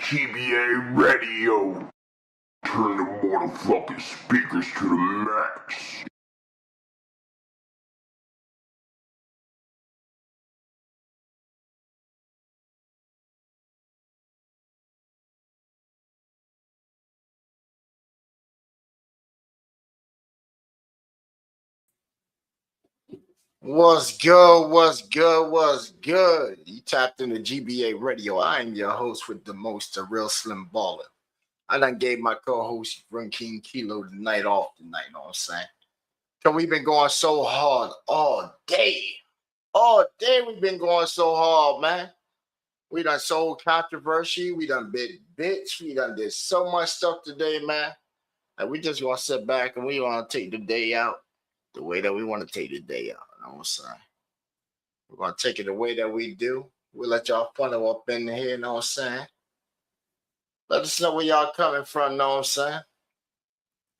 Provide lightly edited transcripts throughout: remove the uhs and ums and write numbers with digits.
GBA Radio. Turn the motherfucking speakers to the max. What's good? What's good? What's good? You tapped into GBA Radio. I am your host with the most, the real Slim Baller. I done gave my co-host Run King Kilo the night off tonight, you know what I'm saying? Cause we've been going so hard all day. All day we've been going so hard, man. We done so controversy. We done bits. We done did so much stuff today, man. And we just want to sit back and we want to take the day out the way that we want to take the day out. You know what I'm saying? We're going to take it the way that we do. We'll let y'all funnel up in here, you know what I'm saying? Let us know where y'all coming from, you know what I'm saying?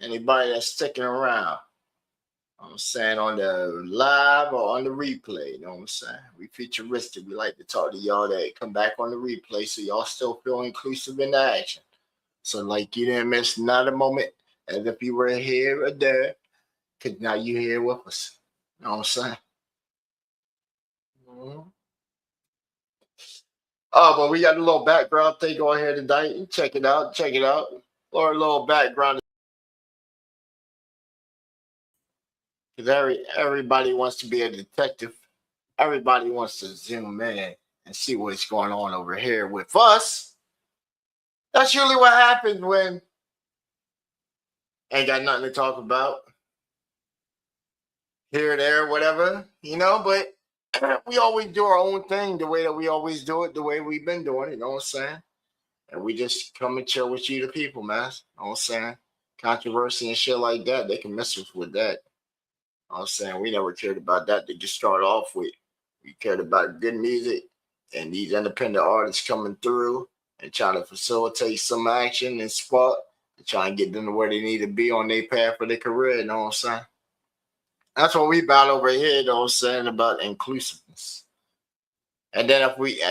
Anybody that's sticking around, you know what I'm saying, on the live or on the replay, you know what I'm saying? We futuristic. We like to talk to y'all that come back on the replay so y'all still feel inclusive in the action. So like you didn't miss not a moment as if you were here or there, because now you're here with us. You know what I'm saying? Mm-hmm. Oh, but we got a little background thing going here tonight. Check it out. Check it out. Or a little background. Because everybody wants to be a detective. Everybody wants to zoom in and see what's going on over here with us. That's usually what happens when ain't got nothing to talk about. Here, there, whatever, you know, but we always do our own thing the way that we always do it, the way we've been doing it, you know what I'm saying? And we just come and chill with you, the people, man. You know what I'm saying? Controversy and shit like that, they can mess with that. You know what I'm saying? We never cared about that. They just start off with. We cared about good music and these independent artists coming through and trying to facilitate some action and spot and try and get them to where they need to be on their path for their career, you know what I'm saying? That's what we about over here, you know what I'm saying, about inclusiveness. And then if we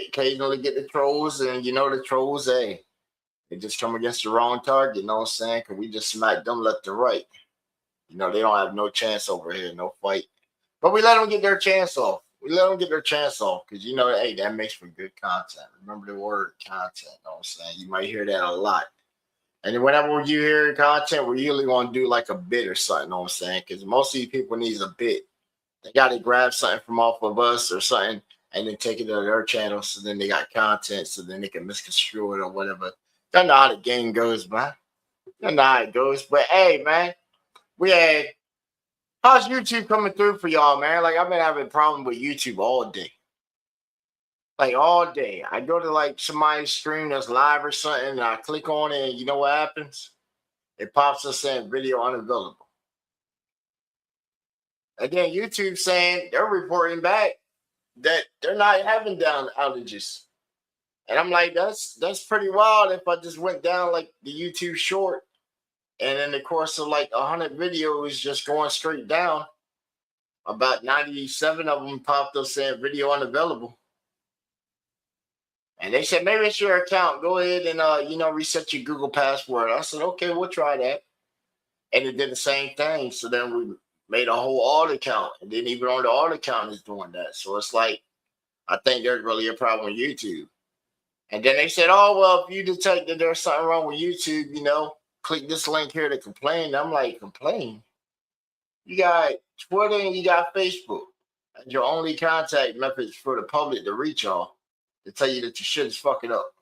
occasionally get the trolls, and you know the trolls, hey, they just come against the wrong target, you know what I'm saying? Because we just smack them left and right. You know, they don't have no chance over here, no fight. But we let them get their chance off. We let them get their chance off because, you know, hey, that makes for good content. Remember the word content, you know what I'm saying? You might hear that a lot. And then whenever you hear content, we usually want to do like a bit or something, you know what I'm saying? Because most of these people needs a bit. They got to grab something from off of us or something and then take it to their channel so then they got content so then they can misconstrue it or whatever. Y'all know how the game goes, man. Y'all know how it goes. But hey, man, we had how's YouTube coming through for y'all, man? Like I've been having a problem with YouTube all day. Like all day. I go to like somebody's stream that's live or something, and I click on it, and you know what happens? It pops up saying video unavailable. And then YouTube saying they're reporting back that they're not having down outages. And I'm like, that's pretty wild if I just went down like the YouTube short and in the course of like 100 videos just going straight down, about 97 of them popped up saying video unavailable. And they said, maybe it's your account. Go ahead and reset your Google password. I said, okay, we'll try that. And it did the same thing. So then we made a whole alt account. And then even on the alt account is doing that. So it's like, I think there's really a problem with YouTube. And then they said, oh, well, if you detect that there's something wrong with YouTube, you know, click this link here to complain. I'm like, complain? You got Twitter and you got Facebook. And your only contact methods for the public to reach y'all to tell you that your shit is fucking up.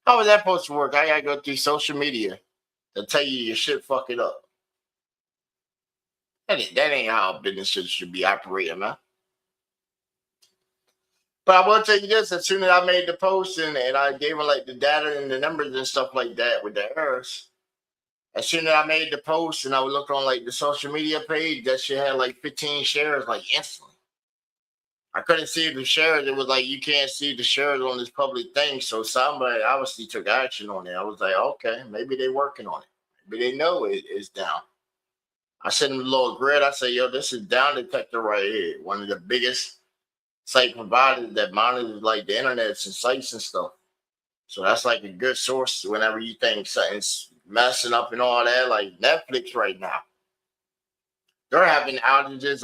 How is that supposed to work? I gotta go through social media to tell you your shit fucking up. That ain't how business should be operating, man. But I will tell you this, as soon as I made the post and I gave them like the data and the numbers and stuff like that with the errors, as soon as I made the post and I would look on like the social media page, that shit had like 15 shares like instantly. I couldn't see the shares. It was like you can't see the shares on this public thing. So somebody obviously took action on it. I was like, okay, maybe they're working on it. Maybe they know it's down. I sent them a little grid. I said, yo, this is down detector right here. One of the biggest site providers that monitor like the internets and sites and stuff. So that's like a good source whenever you think something's messing up and all that. Like Netflix right now, they're having outages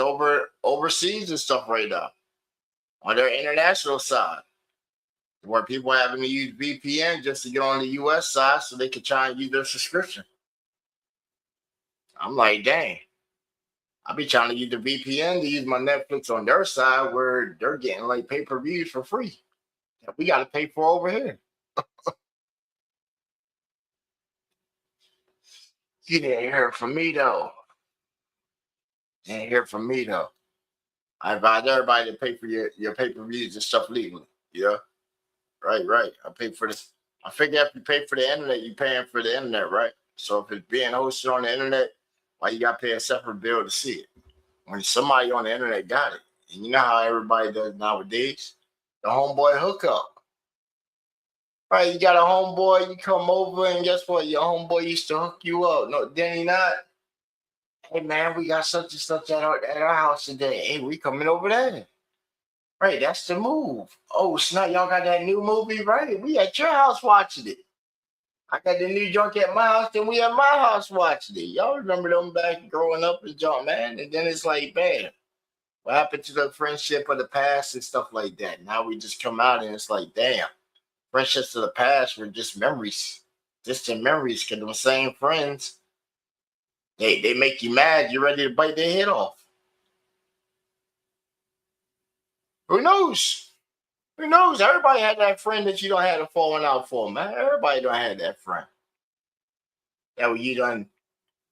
overseas and stuff right now on their international side, where people are having to use VPN just to get on the US side so they can try and use their subscription. I'm like, dang, I be trying to use the VPN to use my Netflix on their side where they're getting like pay-per-views for free that we got to pay for over here. You didn't hear from me though. Didn't hear from me though. I advise everybody to pay for your pay-per-views and stuff legally. Yeah, right. I pay for this. I figure if you pay for the internet, you're paying for the internet, right? So if it's being hosted on the internet, why you got to pay a separate bill to see it? When somebody on the internet got it. And you know how everybody does nowadays? The homeboy hookup. Right, you got a homeboy, you come over, and guess what? Your homeboy used to hook you up. No, did he not? Hey, man, we got such and such at our house today. Hey, we coming over there. Right, that's the move. Oh, snap, y'all got that new movie, right? We at your house watching it. I got the new junk at my house, then we at my house watching it. Y'all remember them back growing up and junk, man? And then it's like, man, what happened to the friendship of the past and stuff like that? Now we just come out and it's like, damn, friendships of the past were just memories, distant memories. Because them same friends, they make you mad. You're ready to bite their head off. Who knows? Who knows? Everybody had that friend that you don't have a falling out for, man. Everybody don't have that friend. That when you done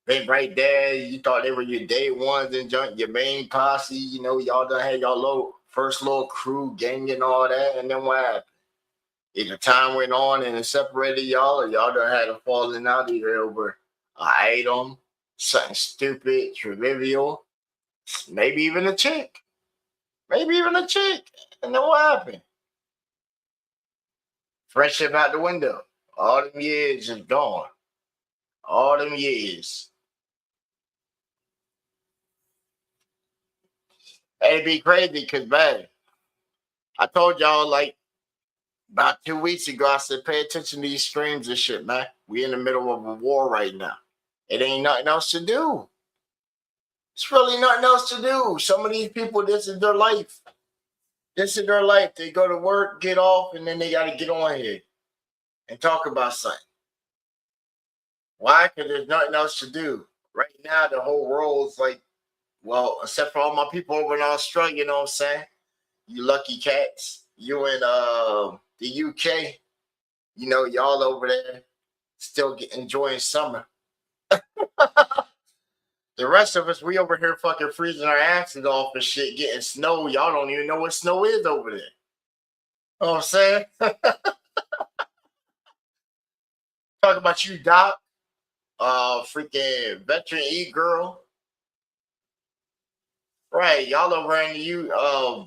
been right there, you thought they were your day ones and junk, your main posse, you know, y'all done had y'all first little crew gang and all that, and then what happened? Either time went on and it separated y'all, or y'all done had a falling out either over an item, something stupid, trivial, maybe even a chick. Maybe even a chick. And then what happened? Friendship out the window. All them years is gone. All them years. It'd be crazy because, man, I told y'all like about 2 weeks ago, I said, pay attention to these streams and shit, man. We in the middle of a war right now. It ain't nothing else to do. It's really nothing else to do. Some of these people, this is their life. This is their life. They go to work, get off, and then they got to get on here and talk about something. Why? Because there's nothing else to do. Right now, the whole world's like, well, except for all my people over in Australia, you know what I'm saying? You lucky cats. You in the UK, you know, y'all over there still enjoying summer. The rest of us, we over here fucking freezing our asses off and shit, getting snow. Y'all don't even know what snow is over there. You know what I'm saying? Talk about you, Doc. Freaking veteran E-girl. Right, y'all over in you,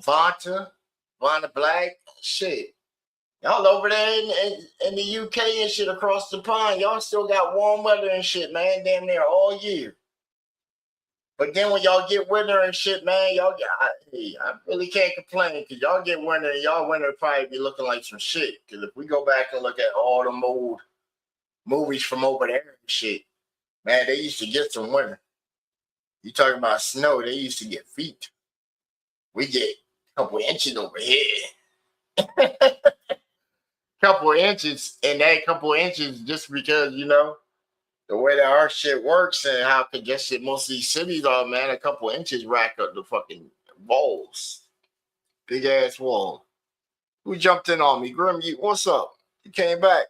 Vonta Black, shit. Y'all over there in the UK and shit across the pond. Y'all still got warm weather and shit, man. Damn near all year. But then when y'all get winter and shit, man, I really can't complain because y'all get winter and y'all winter probably be looking like some shit. Because if we go back and look at all the old movies from over there and shit, man, they used to get some winter. You talking about snow, they used to get feet. We get a couple inches over here. Couple inches, and that couple inches just because, you know, the way that our shit works and how congested most of these cities are, man, a couple inches rack up the fucking walls. Big ass wall. Who jumped in on me? Grim, what's up? You came back.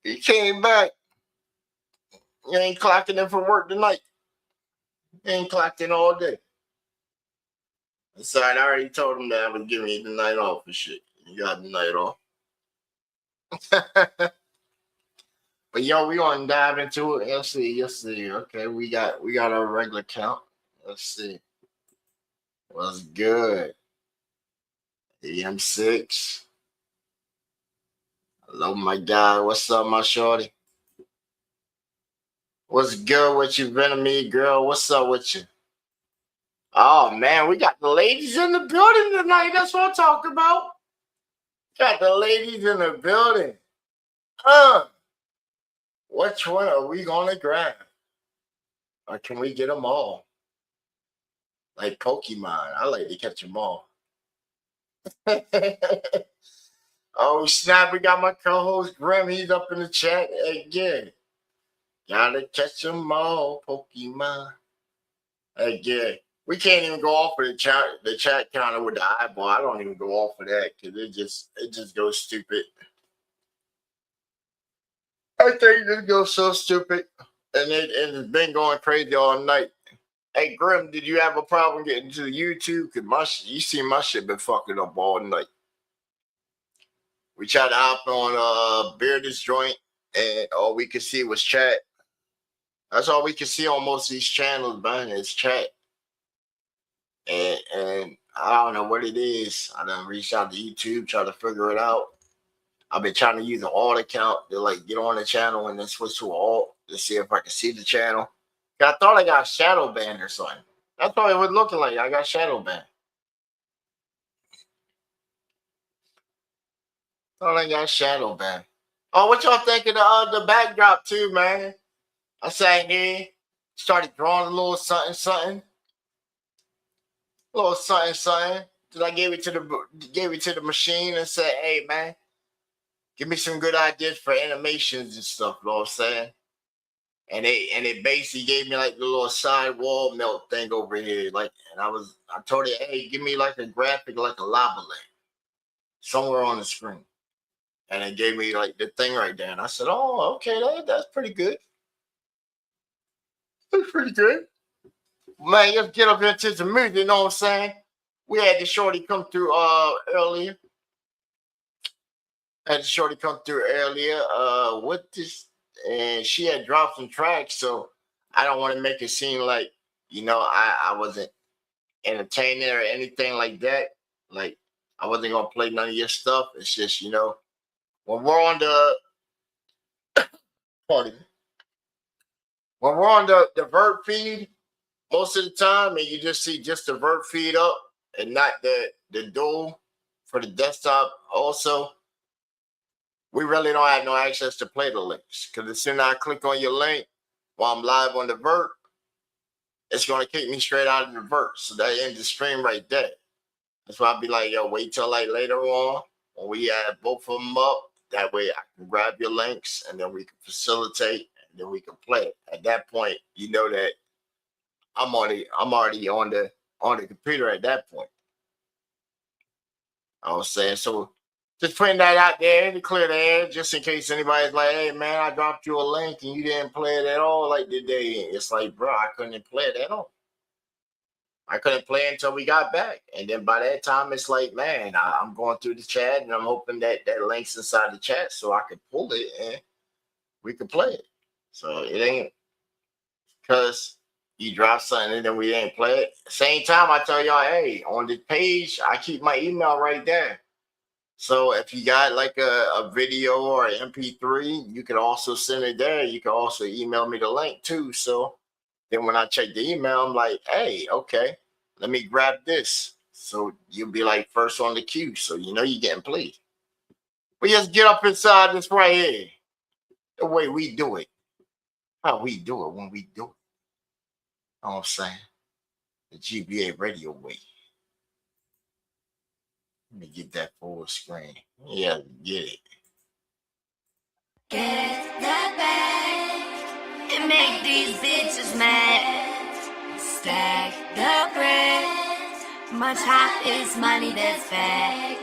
You came back. You ain't clocking in for work tonight. You ain't clocked in all day. Sorry, I already told him that I was giving you the night off and shit. You got the night off. But yo, we gonna dive into it. Let's see. Okay, we got our regular count. Let's see. What's good? EM6. Hello, my guy. What's up, my shorty? What's good with you, Venomie girl? What's up with you? Oh man, we got the ladies in the building tonight. That's what I'm talking about. Got the ladies in the building. Which one are we gonna grab? Or can we get them all? Like Pokemon. I like to catch them all. Oh snap, we got my co-host Grim. He's up in the chat again. Gotta catch them all, Pokemon. Again. We can't even go off of the chat counter with the eyeball. I don't even go off of that because it just goes stupid. I think it goes so stupid. And it's been going crazy all night. Hey Grim, did you have a problem getting to the YouTube? Cause you see my shit been fucking up all night. We tried to hop on Beard's joint and all we could see was chat. That's all we could see on most of these channels, man, is chat. And I don't know what it is. I done reached out to YouTube, try to figure it out. I've been trying to use an alt account to like get on the channel and then switch to alt to see if I can see the channel. I thought I got shadow banned or something. That's what it was looking like. I got shadow banned. Thought I got shadow banned. Oh, what y'all think of the backdrop too, man? I sat here, started drawing a little something, something. A little something, something. Then I gave it to the machine and said, hey man, give me some good ideas for animations and stuff, you know what I'm saying? And it basically gave me like the little side wall melt thing over here. Like, and I told it, hey, give me like a graphic, like a lava lamp somewhere on the screen. And it gave me like the thing right there. And I said, oh, okay, that's pretty good. That's pretty good. Man, let's get up into some music, you know what I'm saying? We had the shorty come through earlier. With this, and she had dropped some tracks, so I don't want to make it seem like, you know, I wasn't entertaining or anything like that. Like, I wasn't gonna play none of your stuff. It's just, you know, when we're on the when we're on the vert feed, most of the time, and you just see just the vert feed up and not the dual for the desktop also, we really don't have no access to play the links. Because as soon as I click on your link while I'm live on the vert, it's going to kick me straight out of the vert. So that ends the stream right there. That's why I'll be like, yo, wait till like later on when we have both of them up. That way I can grab your links and then we can facilitate and then we can play it. At that point, you know that I'm already on the computer at that point. I was saying, so just putting that out there to clear the air, just in case anybody's like, hey man, I dropped you a link and you didn't play it at all like today. It's like, bro, I couldn't play it at all. I couldn't play until we got back. And then by that time, it's like, man, I'm going through the chat and I'm hoping that link's inside the chat so I could pull it and we could play it. So it ain't because you drop something and then we ain't play it. Same time, I tell y'all, hey, on the page, I keep my email right there. So if you got like a video or an MP3, you can also send it there. You can also email me the link too. So then when I check the email, I'm like, hey, okay, let me grab this. So you'll be like first on the queue. So you know you're getting played. We just get up inside this right here. The way we do it. How we do it when we do it. You know what I'm saying? The GBA radio way. Let me get that full screen. Yeah, get it. Get that bag and make these bitches mad. Stack the bread. My time is money that's back.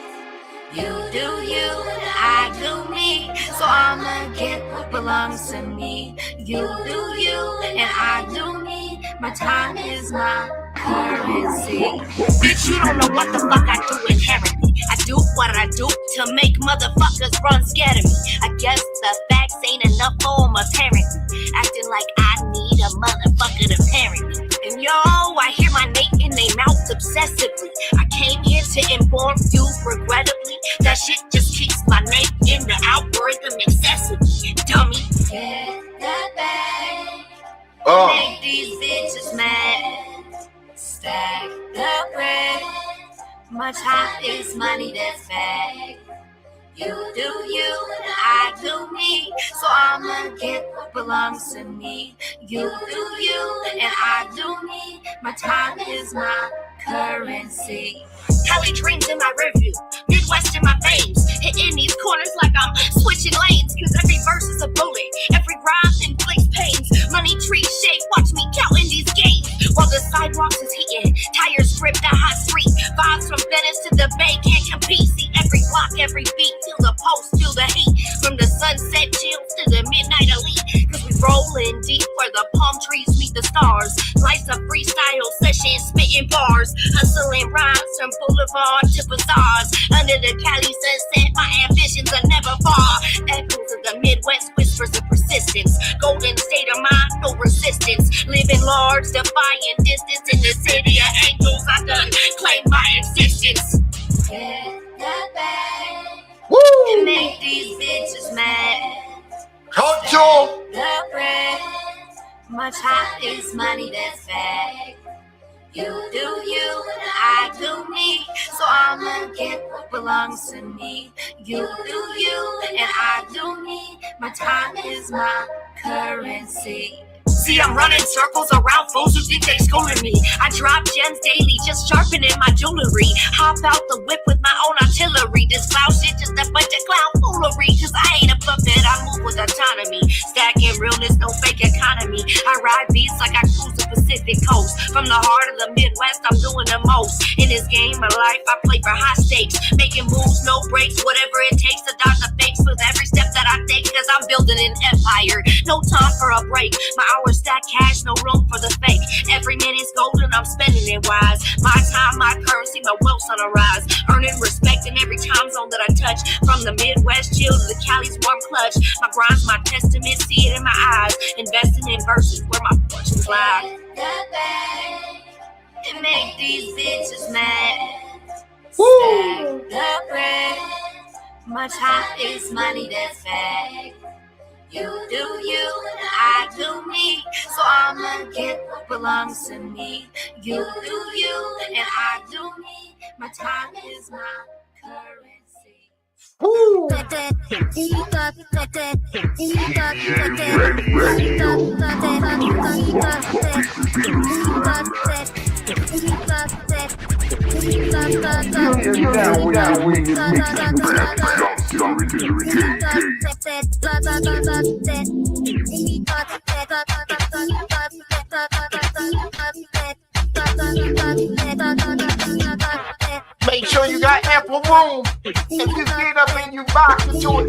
You do you, I do me. So I'ma get what belongs to me. You do you, and I do me. My time is my currency. Bitch, you don't know what the fuck I do inherently. I do what I do to make motherfuckers run scared of me. I guess the facts ain't enough for them apparently. Acting like I need a motherfucker to parent me. And yo, I hear my name in they mouth obsessively. I came here to inform you regrettably. That shit just keeps my name in the algorithm excessively. Dummy. Get that bag. Make these bitches mad. stack the bread. My time is money that's back. You do you, and I do me. So I'ma get what belongs to me. You do you, and I do me. My time is my currency. Cali dreams in my rearview, Midwest in my veins. Hitting these corners like I'm switching lanes. Cause every verse is a bullet, every rhyme inflicts pains. Money tree shape, watch me counting these gains. While the sidewalks is heating, tires grip the hot street. Vibes from Venice to the Bay can't compete. See every block, every beat, feel the pulse, feel the heat. From the sunset chills to the midnight elite. Cause we rollin' deep where the palm trees meet the stars. Life's a freestyle session, spitting bars. Hustling rhymes from boulevard to bazaars. Under the Cali sunset, my ambitions are never far. Echoes of the Midwest, whispers of persistence. Golden state of mind, no resistance. Living large, defying distance. In the city of angels, I done claim my existence. Get that bag. Woo! And make these bitches mad. Culture. The bread. My time is money that's back. You do you, and I do me. So I'ma get what belongs to me. You do you, and I do me. My time is my currency. See, I'm running circles around fools who think they schooling me. I drop gems daily, just sharpening my jewelry. Hop out the whip with my own artillery. This cloud shit just a bunch of clown foolery. Cause I ain't a puppet, I move with autonomy. Stacking realness, no fake economy. I ride beats like I cruise the Pacific coast. From the heart of the Midwest, I'm doing the most. In this game of life, I play for high stakes. Making moves, no breaks, whatever it takes to dodge the fakes. With every step that I take, cause I'm building an empire. No time for a break, my hours stack cash, no room for the fake. Every minute's golden, I'm spending it wise. My time, my currency, my wealth's on a rise. Earning respect in every time zone that I touch. From the Midwest chill to the Cali's warm clutch. My grind's my testament, see it in my eyes. Investing in verses where my fortunes lie. That bag, and make these bitches mad. Woo! Stack the bread. My time is money that's back. You do you, and I do me. So I'ma get what belongs to me. You do you, and I do me. My time is my currency. Woo! Make sure you got ample room. If you get up and you box into it,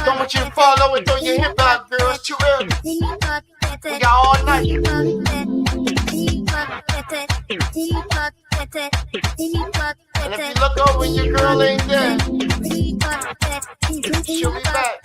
don't want you to follow and throw your hip out, girl. It's too early. We got all night. And if you look over and your girl ain't there, she'll be back.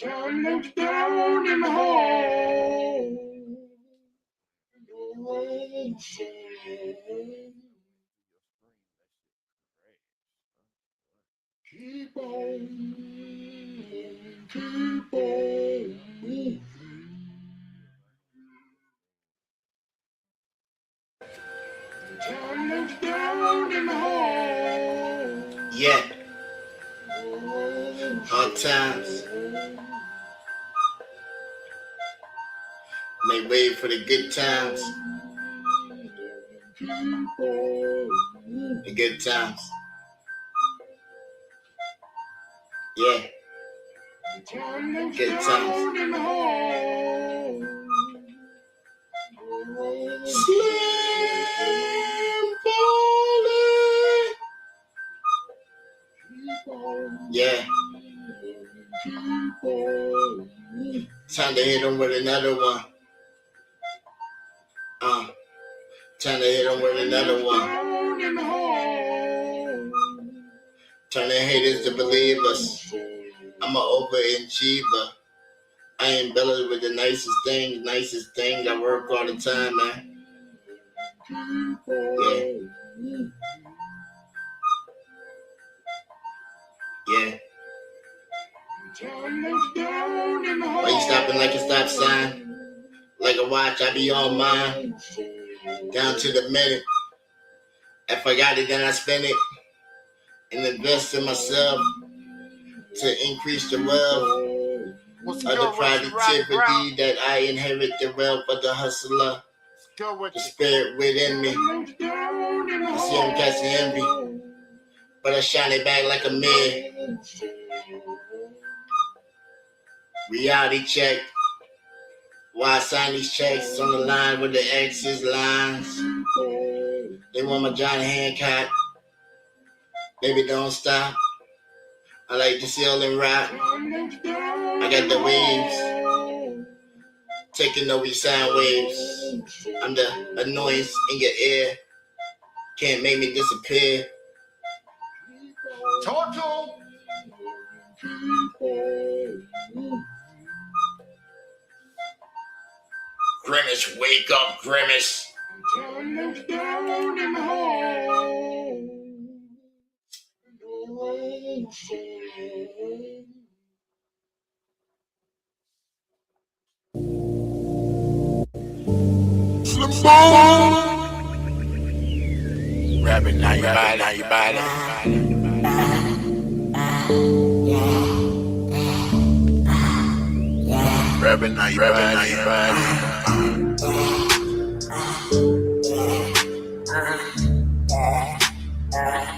Time looks down in the hole. The road's so long. Keep on moving. Time looks down in the hole. Yeah. Hard times. Make way for the good times. The good times. Yeah. Good times. Slim falling. Yeah. Time to hit him with another one. Time to hit him with another one. Turn the haters to believers. I'm a overachiever. I ain't belly with the nicest thing. I work all the time, man. Yeah. Why you stopping like a stop sign? Like a watch, I be on mine. Down to the minute. If I got it, then I spend it. And invest in myself to increase the wealth of the productivity that I inherit, the wealth of the hustler. The spirit within me. I see him catching envy, but I shine it back like a mirror. Reality check. Why I sign these checks on the line with the X's lines? They want my Johnny Hancock. Baby, don't stop. I like to seal and rock. I got the waves. Taking over your sound waves. I'm the annoyance in your ear. Can't make me disappear. Talk to him. Grimace, wake up, Grimace. Slim Bone. Rapping now you body. Rapping now you body.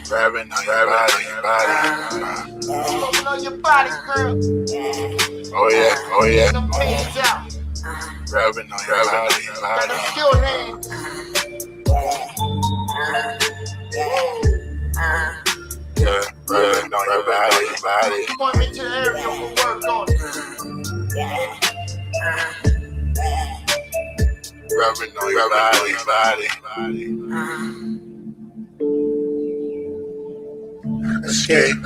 Rapping on your body. Rubbing on your body, girl. Oh yeah. Get them hands out. Rapping on your body. Got them skill hands. Yeah, rapping on your body. Point me to the area for work on it. Rapping on your body. Escape.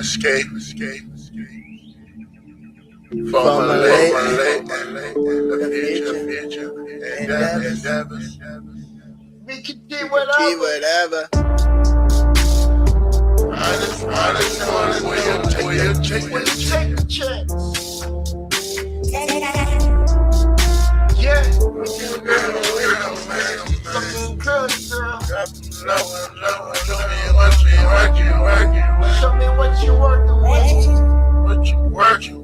Formulate the future. Endeavors. We can do whatever. Honest, will you take the chance? Yeah. Something good, girl. Show me what you working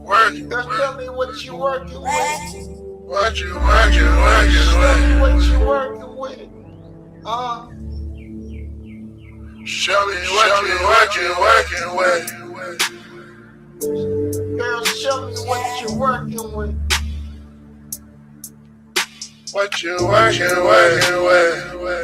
with. Girl, tell me what you working with. What you Show me what you working with. Show me what you working with. Girl, show me what you working with. What you working with.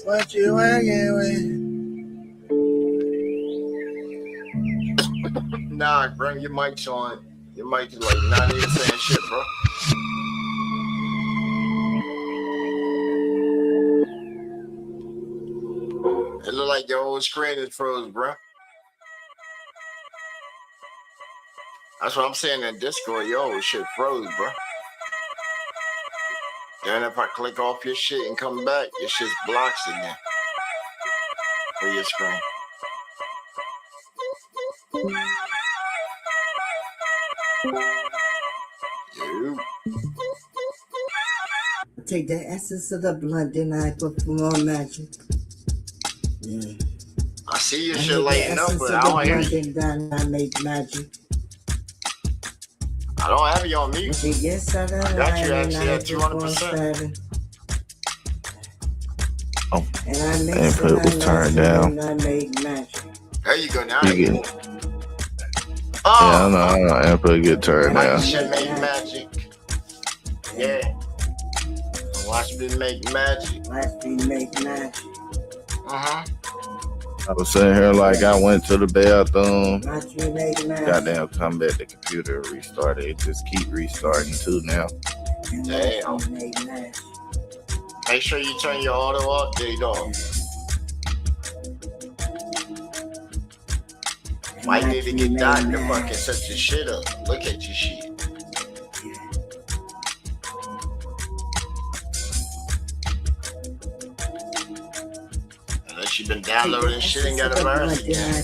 What you working with? Nah, bring your mics on. Your mic is like not even saying shit, bro. It look like your whole screen is froze, bro. That's what I'm saying in Discord. Your whole shit froze, bro. Then if I click off your shit and come back, your shit's blocks again for your screen. Take the essence of the blunt, then I put more magic. I see your shit lighting up, but I don't hear you. I make magic. I don't have you on mute. She gets out of I got you actually at 200%. Oh, and I input was turned down. I make magic. There you go now. Yeah, Oh, I know. Input get turned watch down. shit make magic. Yeah. Watch me make magic. Watch me make magic. I was sitting here like I went to the bathroom. Watch me make magic. Goddamn, come back the computer and restart it. It just keep restarting too now. Damn. Make sure you turn your auto update off. Might need to get Doc to fucking set your shit up. Look at your shit. Unless you've been downloading shit and got a virus again.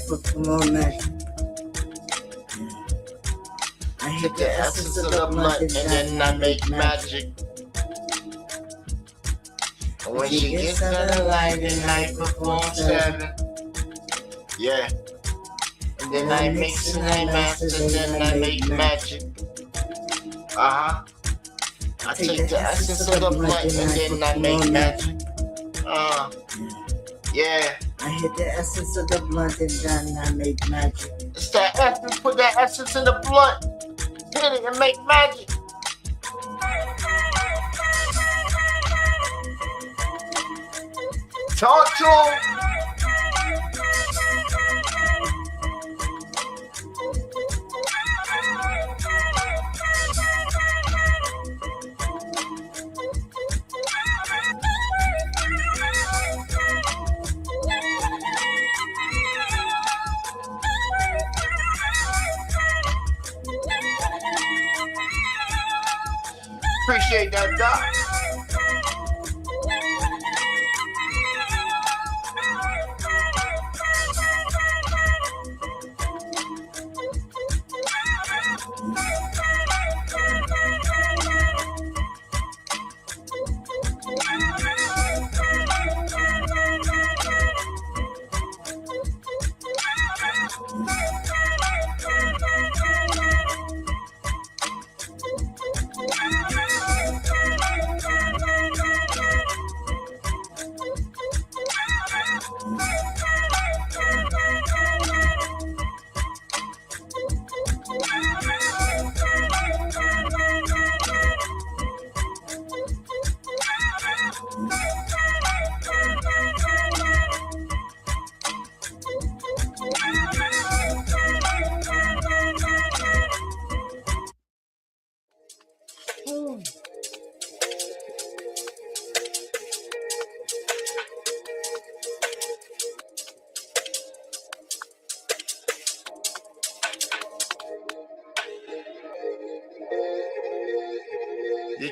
I hit the essence of the blunt and then I make magic. And when she gets out of line, then I perform 7. Yeah. And then I mix and I master, then I make magic. I take the essence of the blunt and then I make magic. Yeah. I hit the essence of the blunt and then I make magic. It's that essence, put that essence in the blunt. Hit it and make magic. Talk to him. Appreciate that, Doc.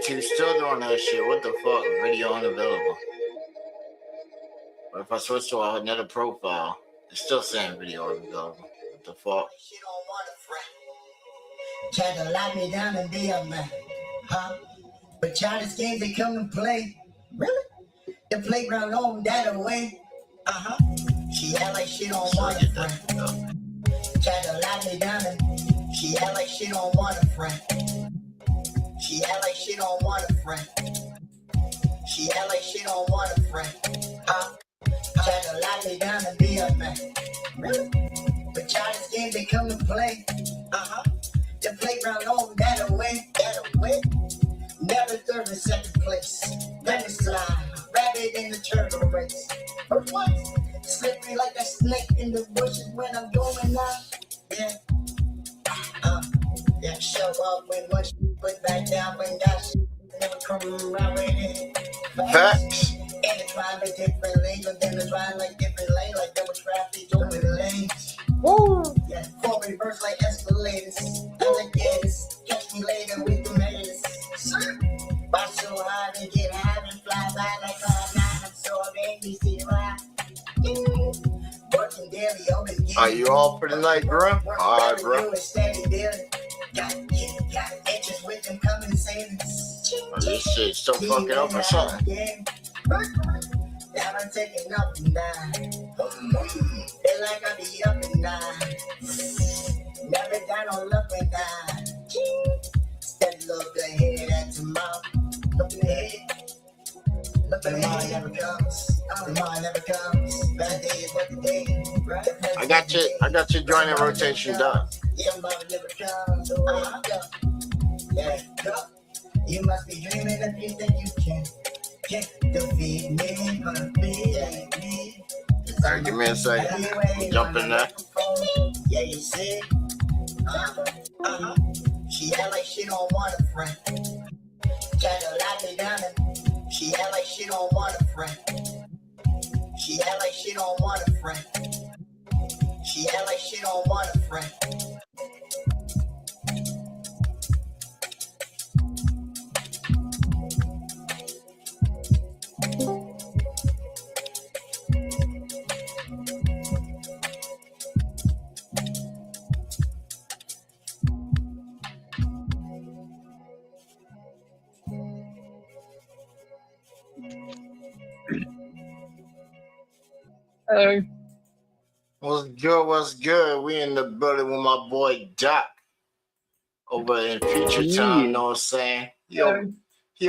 YouTube still doing that shit. What the fuck? Video unavailable. But if I switch to another profile, it's still saying video unavailable. What the fuck? She don't want a friend. Tried to lock me down and be a man. Huh? But China's games they come and play. Really? The playground on that away. She act like she don't want a friend. Tried to lock me down and she act like she don't want a friend. She act like she don't want a friend. She act like she don't want a friend. Tried to lock me down and be a man. Really? But China's games they come and play. The playground on that away. Never third and second place. Let me slide. Rabbit in the turtle race. But what? Slippery like a snake in the bushes when I'm going out. Yeah. Yeah, show up when much put back down when that shit never come around with it. Facts. And it's rhyme like different lanes, but then it's rhyme like different lanes, like double traffic over lanes. Woo! Yeah, four reverse like escalators. Alligators, catch me later with the mayonnaise. Buy so hard and get high and fly by like a 9, so ABC ride. Working daily, always getting. Are you all for the night, bro? All right, bro. Got inches with them coming and saying This shit's so fucking up or something. Down I'm taking up and down. Feel like I be up and down. Never got no love and down. That look ahead at tomorrow. Look ahead. But tomorrow never comes. Tomorrow never comes. Bad day is what the day. I got your joint and rotation done. Yeah, tomorrow never comes. Yeah, go. You must be dreaming if you think you can. Defeat me, but me. All right, give me a second. Jump in there. Yeah, you see? She act like she don't want a friend. Try to lock me down and she act like she don't want a friend. She act like she don't want a friend. She act like she don't want a friend. Hello. What's good? We in the building with my boy Doc over in Future Time, know what I'm saying? He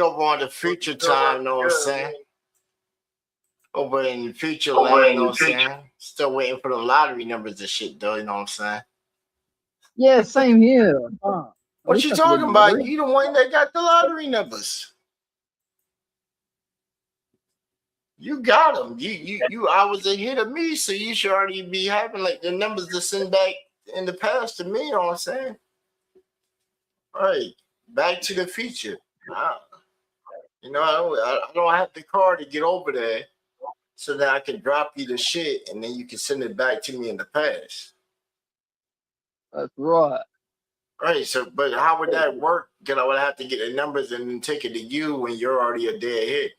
over on the Future Time, know what I'm saying? Over in Future Land, know what I'm saying? Still waiting for the lottery numbers and shit, though, you know what I'm saying? Yeah, same here. What you talking about? You the one that got the lottery numbers. You got them. You I was ahead of me, so you should already be having like the numbers to send back in the past to me, you know what I'm saying? All right, back to the future. You know, I don't have the car to get over there so that I can drop you the shit and then you can send it back to me in the past. That's right. Right, so but how would that work? Because I would have to get the numbers and then take it to you when you're already a day ahead.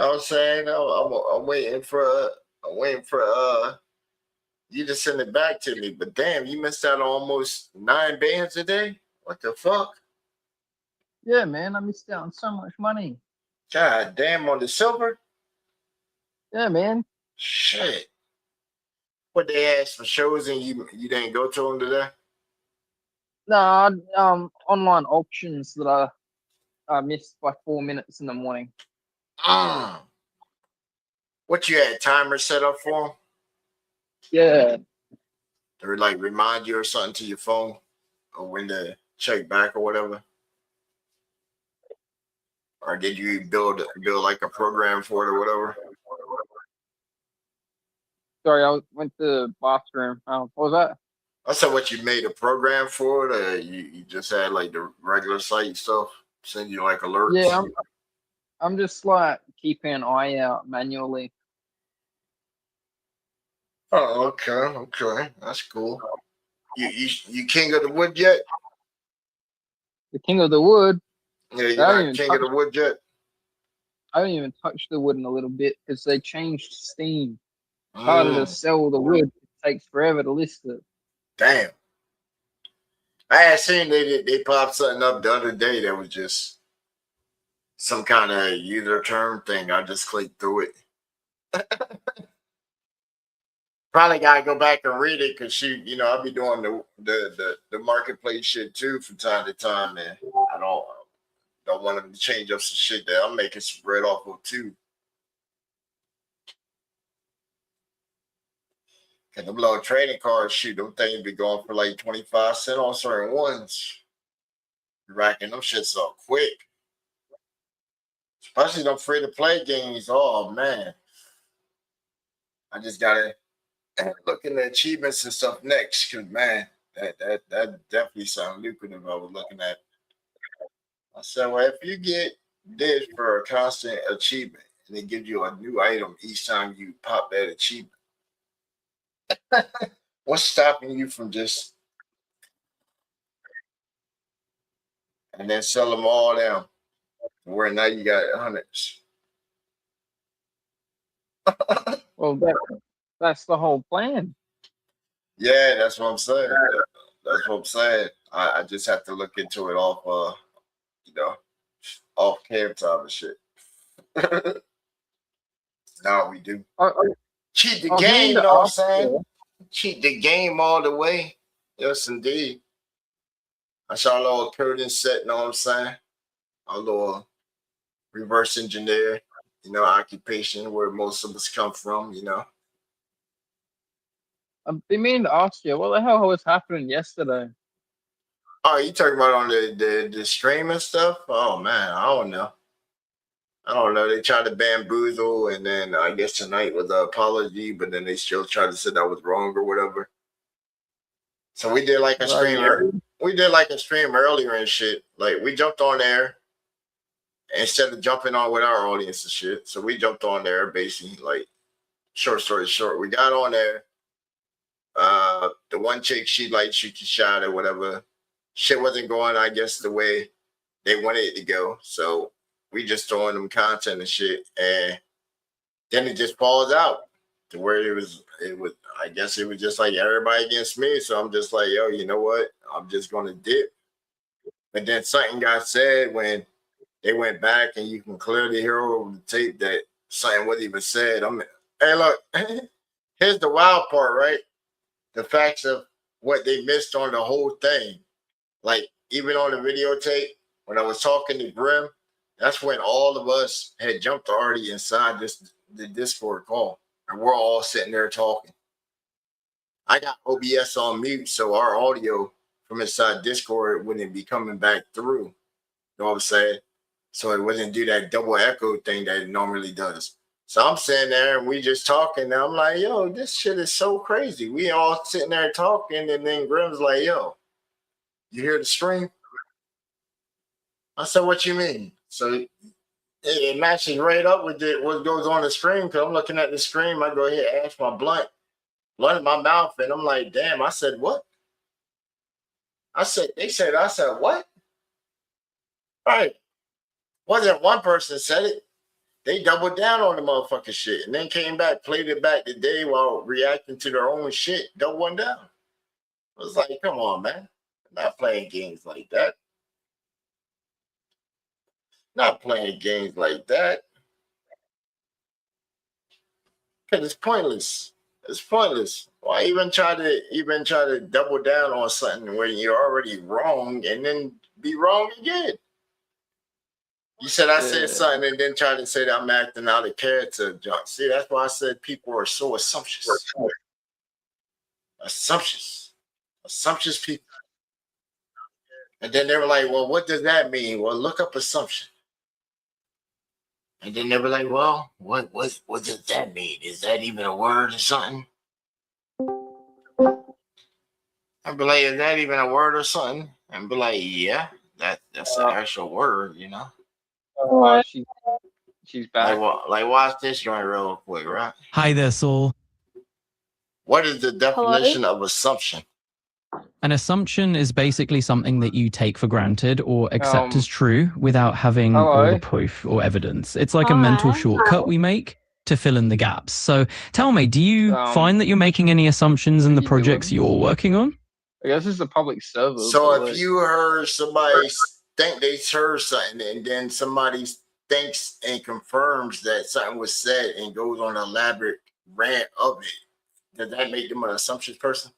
I'm saying I'm waiting for you to send it back to me. But damn, you missed out on almost 9 bands a day. What the fuck? Yeah, man, I missed out on so much money. God damn, on the silver? Yeah, man. Shit. What they asked for shows and you didn't go to them today? No, online auctions that I missed by 4 minutes in the morning. What you had timer set up for them? Yeah. Or like remind you or something to your phone or when to check back or whatever? Or did you build like a program for it or whatever? Sorry, I went to the bathroom. What was that? I said what you made a program for it, or you just had like the regular site stuff send you like alerts? Yeah, I'm just like keeping an eye out manually. Oh, okay, that's cool. You king of the wood yet? The king of the wood. Yeah, you're not king of the wood yet. I haven't even touched the wood in a little bit because they changed Steam. It's harder to sell the wood. It takes forever to list it. Damn. I had seen they popped something up the other day that was just some kind of user term thing. I just clicked through it. Probably gotta go back and read it because I'll be doing the marketplace shit too from time to time, and I don't want them to change up some shit that I'm making some bread off of too. Cause them little trading cards, shoot, them things be going for like 25 cents on certain ones. Racking them shits up quick. Especially them free to play games. Oh man. I just gotta look in the achievements and stuff next, cause man, that definitely sounds lucrative. I was looking at. I said, well, if you get this for a constant achievement, and it gives you a new item each time you pop that achievement, what's stopping you from just and then sell them all down? Where now you got hundreds. Well, that's the whole plan. Yeah, that's what I'm saying. That's what I'm saying. I just have to look into it off, you know, off cam time and shit. No, we do. I, Cheat the I was meaning game, you to know what I'm ask saying? you. Cheat the game all the way. Yes, indeed. I saw a little curtain set, you know what I'm saying? A little reverse engineer, occupation where most of us come from, I've been meaning to ask you, what the hell was happening yesterday? Oh, you talking about on the stream and stuff? Oh man, I don't know. I don't know. They tried to bamboozle, and then I guess tonight was an apology, but then they still tried to say that was wrong or whatever. So we did like a stream. We did like a stream earlier and shit. Like we jumped on there instead of jumping on with our audience and shit. So we jumped on there basically. Like short story short, we got on there. The one chick, she shot or whatever. Shit wasn't going, I guess, the way they wanted it to go. So we just throwing them content and shit, and then it just falls out to where it was. I guess it was just like everybody against me. So I'm just like, yo, you know what? I'm just gonna dip. But then something got said when they went back, and you can clearly hear over the tape that something wasn't even said. Hey, look, here's the wild part, right? The facts of what they missed on the whole thing. Like, even on the videotape, when I was talking to Grim, that's when all of us had jumped already inside the Discord call. And we're all sitting there talking. I got OBS on mute, so our audio from inside Discord wouldn't be coming back through. You know what I'm saying? So it wouldn't do that double echo thing that it normally does. So I'm sitting there and we just talking. And I'm like, yo, this shit is so crazy. We all sitting there talking, and then Grim's like, yo, you hear the stream? I said, what you mean? So it matches right up with what goes on the screen, because I'm looking at the screen. I go ahead and ash my blunt in my mouth, and I'm like, damn. I said, what? I said, what? All right. Wasn't one person said it. They doubled down on the motherfucking shit and then came back, played it back today while reacting to their own shit, doubling down. I was like, come on, man. I'm not playing games like that. Not playing games like that. Because it's pointless. It's pointless. Why even try to double down on something where you're already wrong and then be wrong again? You said I said something and then try to say that I'm acting out of character, John. See, that's why I said people are so assumptuous. Assumptuous people. And then they were like, well, what does that mean? Well, look up assumption. And then they were like, well, what does that mean? Is that even a word or something? I'd be like, is that even a word or something? And be like, yeah, that's an actual word, you know? She's back. Like, watch this joint real quick, right? Hi there, Saul. What is the definition of assumption? An assumption is basically something that you take for granted or accept as true without having all the proof or evidence. It's like a mental shortcut we make to fill in the gaps. So tell me, do you find that you're making any assumptions in the projects you're working on? I guess it's a public server. So if you heard somebody think they heard something and then somebody thinks and confirms that something was said and goes on an elaborate rant of it, does that make them an assumptions person?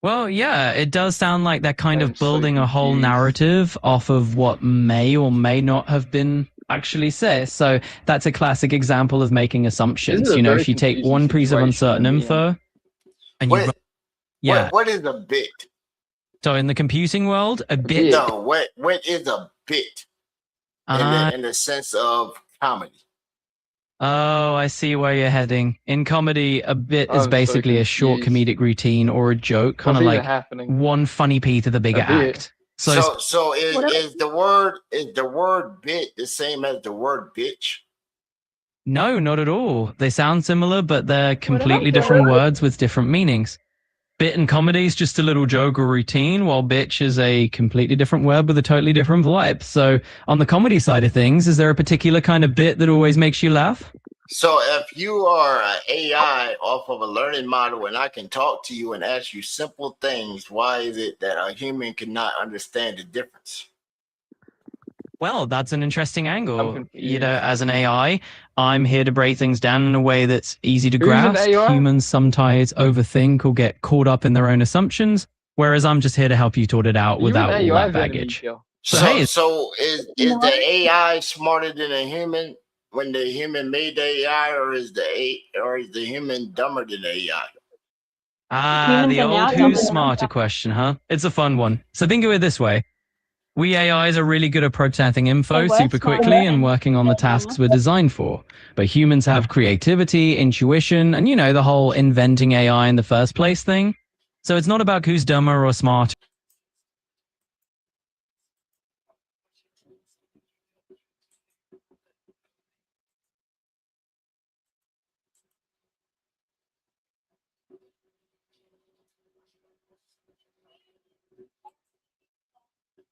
Well, yeah, it does sound like they're kind of building a whole narrative off of what may or may not have been actually said. So that's a classic example of making assumptions. You know, if you take one piece of uncertain info and you... What is a bit? So in the computing world, a bit... No, what is a bit in the sense of comedy? Oh, I see where you're heading. In comedy, a bit is basically a short comedic routine or a joke, kind of like one funny piece of the bigger act. So is the word bit the same as the word bitch? No, not at all. They sound similar, but they're completely different words with different meanings. Bit in comedy is just a little joke or routine, while bitch is a completely different word with a totally different vibe. So on the comedy side of things, is there a particular kind of bit that always makes you laugh? So if you are an AI off of a learning model and I can talk to you and ask you simple things, why is it that a human cannot understand the difference? Well, that's an interesting angle. You know, as an AI, I'm here to break things down in a way that's easy to grasp. Humans sometimes overthink or get caught up in their own assumptions, whereas I'm just here to help you sort it out without all that baggage. So is the AI smarter than a human when the human made the AI, or is the human dumber than the AI? The old who's smarter question, huh? It's a fun one. So think of it this way. We AIs are really good at processing info super quickly and working on the tasks we're designed for. But humans have creativity, intuition, and the whole inventing AI in the first place thing. So it's not about who's dumber or smarter.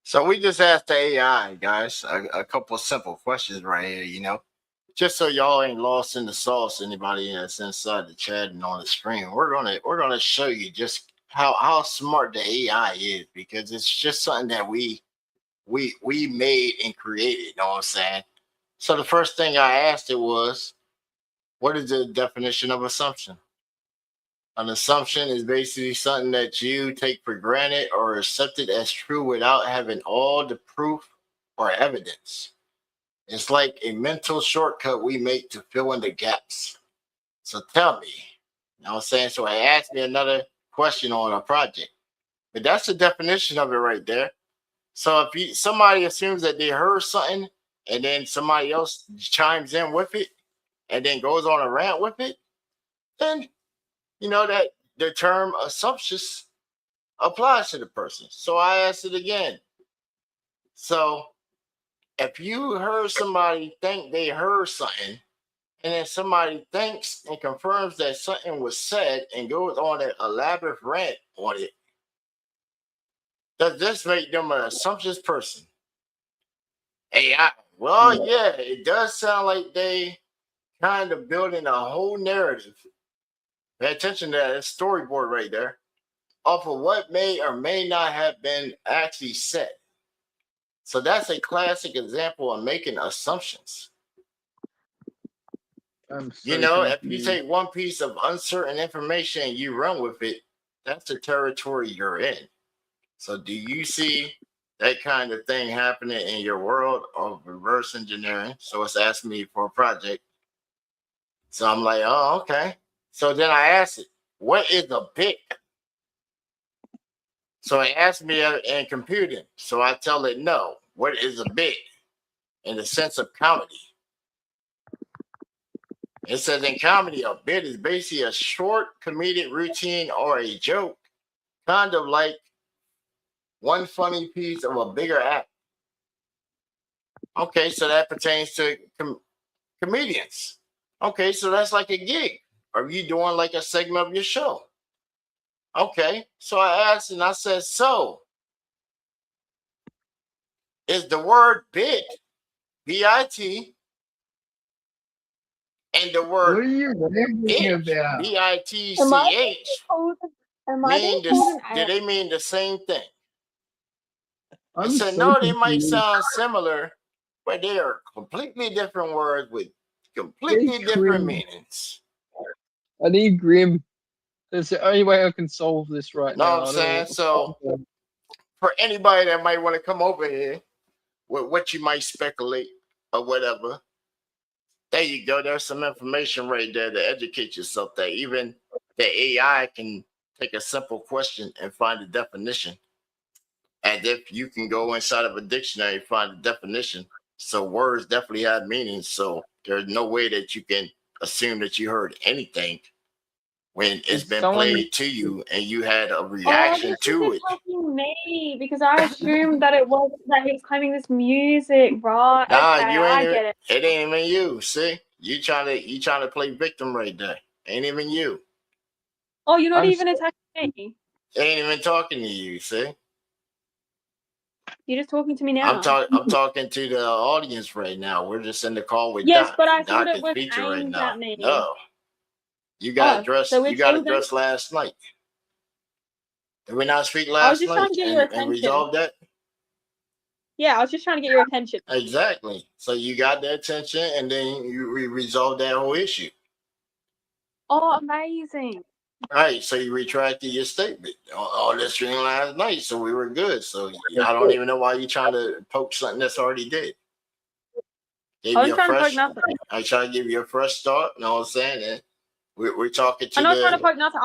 So we just asked the AI, guys, a couple of simple questions right here, just so y'all ain't lost in the sauce. Anybody that's inside the chat and on the screen, we're gonna show you just how smart the AI is, because it's just something that we made and created. You know what I'm saying? So the first thing I asked it was, what is the definition of assumption? An assumption is basically something that you take for granted or accept it as true without having all the proof or evidence. It's like a mental shortcut we make to fill in the gaps. So tell me, you know what I'm saying? So it asked me another question on a project, but that's the definition of it right there. So if somebody assumes that they heard something and then somebody else chimes in with it and then goes on a rant with it, then that the term assumptions applies to the person. So I asked it again. So if you heard somebody think they heard something, and then somebody thinks and confirms that something was said and goes on an elaborate rant on it, does this make them an assumptions person? AI. Well, yeah, it does sound like they kind of building a whole narrative. Pay attention to that storyboard right there, off of what may or may not have been actually said. So that's a classic example of making assumptions. If you take one piece of uncertain information and you run with it, that's the territory you're in. So do you see that kind of thing happening in your world of reverse engineering? So it's asking me for a project. So I'm like, oh, okay. So then I asked it, what is a bit? So it asked me in computing. So I tell it, no, what is a bit in the sense of comedy? It says in comedy, a bit is basically a short comedic routine or a joke, kind of like one funny piece of a bigger act. Okay, so that pertains to comedians. Okay, so that's like a gig. Are you doing like a segment of your show? Okay, so I asked and I said, so is the word bit, B-I-T, and the word bitch, B-I-T-C-H, do they mean the same thing? I said, no, they might sound similar, but they are completely different words with completely different meanings. I need Grim. That's the only way I can solve this right now. Know what I'm saying? So for anybody that might want to come over here with what you might speculate or whatever, there you go. There's some information right there to educate yourself that even the AI can take a simple question and find a definition. And if you can go inside of a dictionary and find a definition, so words definitely have meanings. So there's no way that you can assume that you heard anything when it's been played to you and you had a reaction to it. Me, because I assumed that it was that he's claiming this music, right? Nah, okay, I get it. It ain't even you. See, you trying to play victim right there. Ain't even you. Oh, you're not even attacking me. Ain't even talking to you. See. You're just talking to me now. I'm talking to the audience right now. We're just in the call with yes, Doc. but I Doc thought it is was featured right aimed now. at me. No, you got dressed. So you got dressed last night. Did we not speak last night and resolve that? Yeah, I was just trying to get your attention. Exactly. So you got the attention, and then you resolved that whole issue. Oh, amazing. Right. So you retracted your statement on the stream last night, so we were good. So I don't even know why you're trying to poke something that's already dead. I'm trying to poke nothing. I try to give you a fresh start. You know what I'm saying? And we're talking to I'm not trying to poke nothing.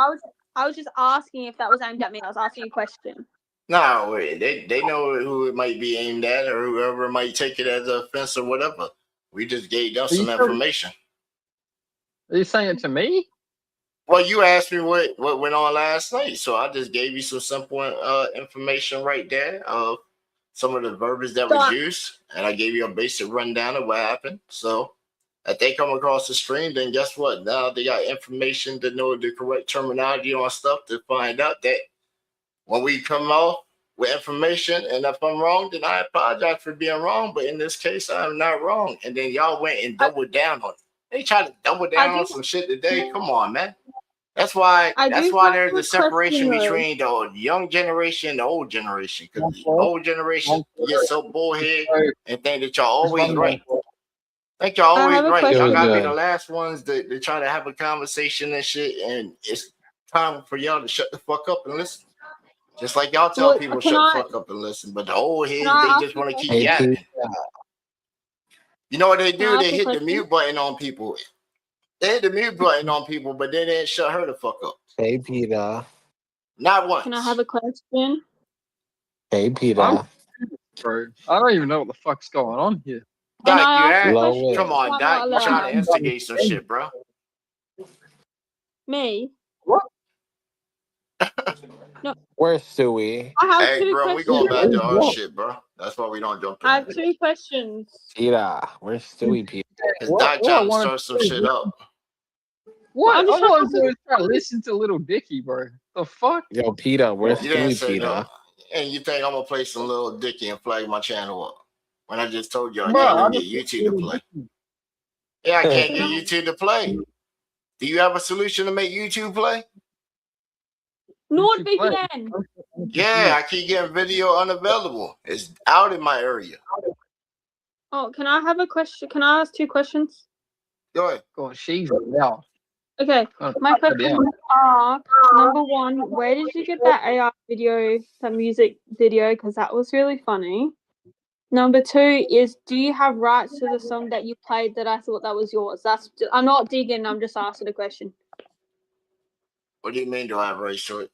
I was just asking if that was aimed at me. I was asking a question. No, they know who it might be aimed at, or whoever might take it as an offense or whatever. We just gave them some information. Are you saying it to me? Well, you asked me what went on last night, so I just gave you some simple information right there of some of the verbiage that was used, and I gave you a basic rundown of what happened. So if they come across the stream, then guess what? Now they got information to know the correct terminology on stuff to find out that when we come off with information, and if I'm wrong, then I apologize for being wrong. But in this case, I'm not wrong. And then y'all went and doubled down on it. They tried to double down on some shit today. Come on, man. That's why there's a separation between the young generation and the old generation. Because the old generation gets so bullhead and think that y'all always right. Think y'all always right. Y'all gotta be the last ones to try to have a conversation and shit. And it's time for y'all to shut the fuck up and listen. Just like y'all tell people shut the fuck up and listen. But the old heads, they just want to keep yapping. You know what they do? They hit the mute button on people. They hit the mute button on people, but they didn't shut her the fuck up. Hey, Peter. Not once. Can I have a question? Hey, Peter. Bro, I don't even know what the fuck's going on here. Doc, you asked? Come on, Doc. You trying to instigate some shit, bro. Me? What? No. Where's Stewie? Hey, bro, we going back to our shit, bro. That's why we don't jump in. I have 2 questions. Peter, where's Stewie, Peter? Because Doc trying to start some shit up. What? I want to try to listen to Little Dicky, bro. The fuck? Yo, Peter, where's Stewie, Peter? No. And you think I'm going to play some Little Dicky and flag my channel up? When I just told you I can't even get YouTube to play. Yeah, I can't get YouTube to play. Do you have a solution to make YouTube play? NordVPN. Yeah, I keep getting video unavailable. It's out in my area. Oh, can I have a question? Can I ask 2 questions? Go ahead. God, she's out. Okay, my questions are, number 1, where did you get that AI video, that music video? Because that was really funny. Number 2 is, do you have rights to the song that you played that I thought that was yours? I'm not digging, I'm just asking a question. What do you mean, do I have rights to it?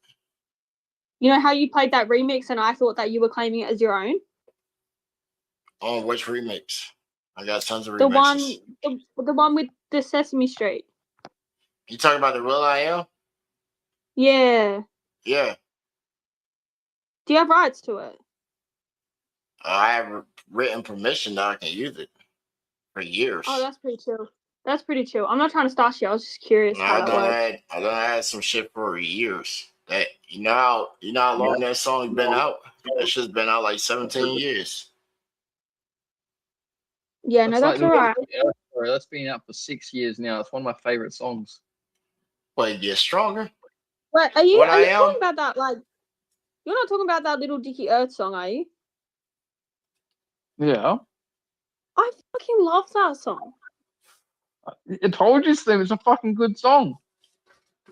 You know how you played that remix and I thought that you were claiming it as your own? On which remix? I got tons of remixes. The one with the Sesame Street. You talking about the Real I Am? Yeah. Yeah. Do you have rights to it? I have written permission that I can use it for years. Oh, that's pretty chill. That's pretty chill. I'm not trying to start shit. I was just curious how that works. I done had some shit for years. That you know how long that song's been out? That shit's been out like 17 years. Yeah, no, that's all right. That's been out for 6 years now. It's one of my favorite songs. Well, it gets stronger. Wait, are you talking about that? Like, you're not talking about that Little Dicky Earth song, are you? Yeah. I fucking love that song. I told you, Slim, it's a fucking good song.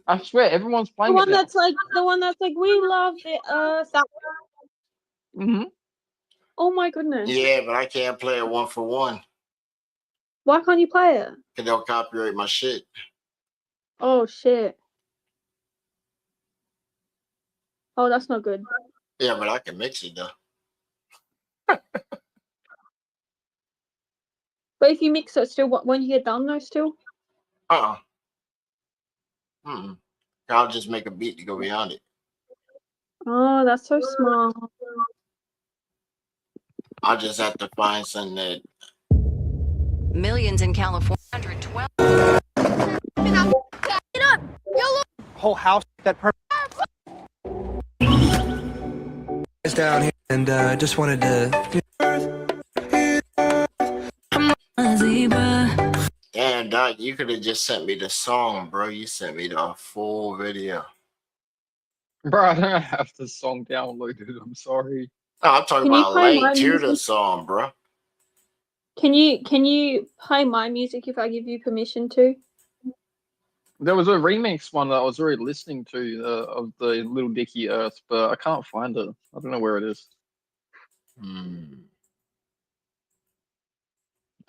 I swear, everyone's playing the one that's like we love the earth. That one. Oh my goodness. Yeah, but I can't play it 1 for 1. Why can't you play it? Because they'll copyright my shit. Oh shit. Oh, that's not good. Yeah, but I can mix it though. But if you mix it still, when you get done though, still? I'll just make a beat to go beyond it. Oh, that's so smart. I'll just have to find something that. Millions in California. 112. Get up! Whole house that is down here. And just wanted to. Damn, Doc, you could have just sent me the song, bro. You sent me the full video. Bro, I don't have the song downloaded. I'm sorry. No, I'm talking about a link to the song, bro. Can you play my music if I give you permission to? There was a remix one that I was already listening to of the Little Dicky Earth, but I can't find it. I don't know where it is. Can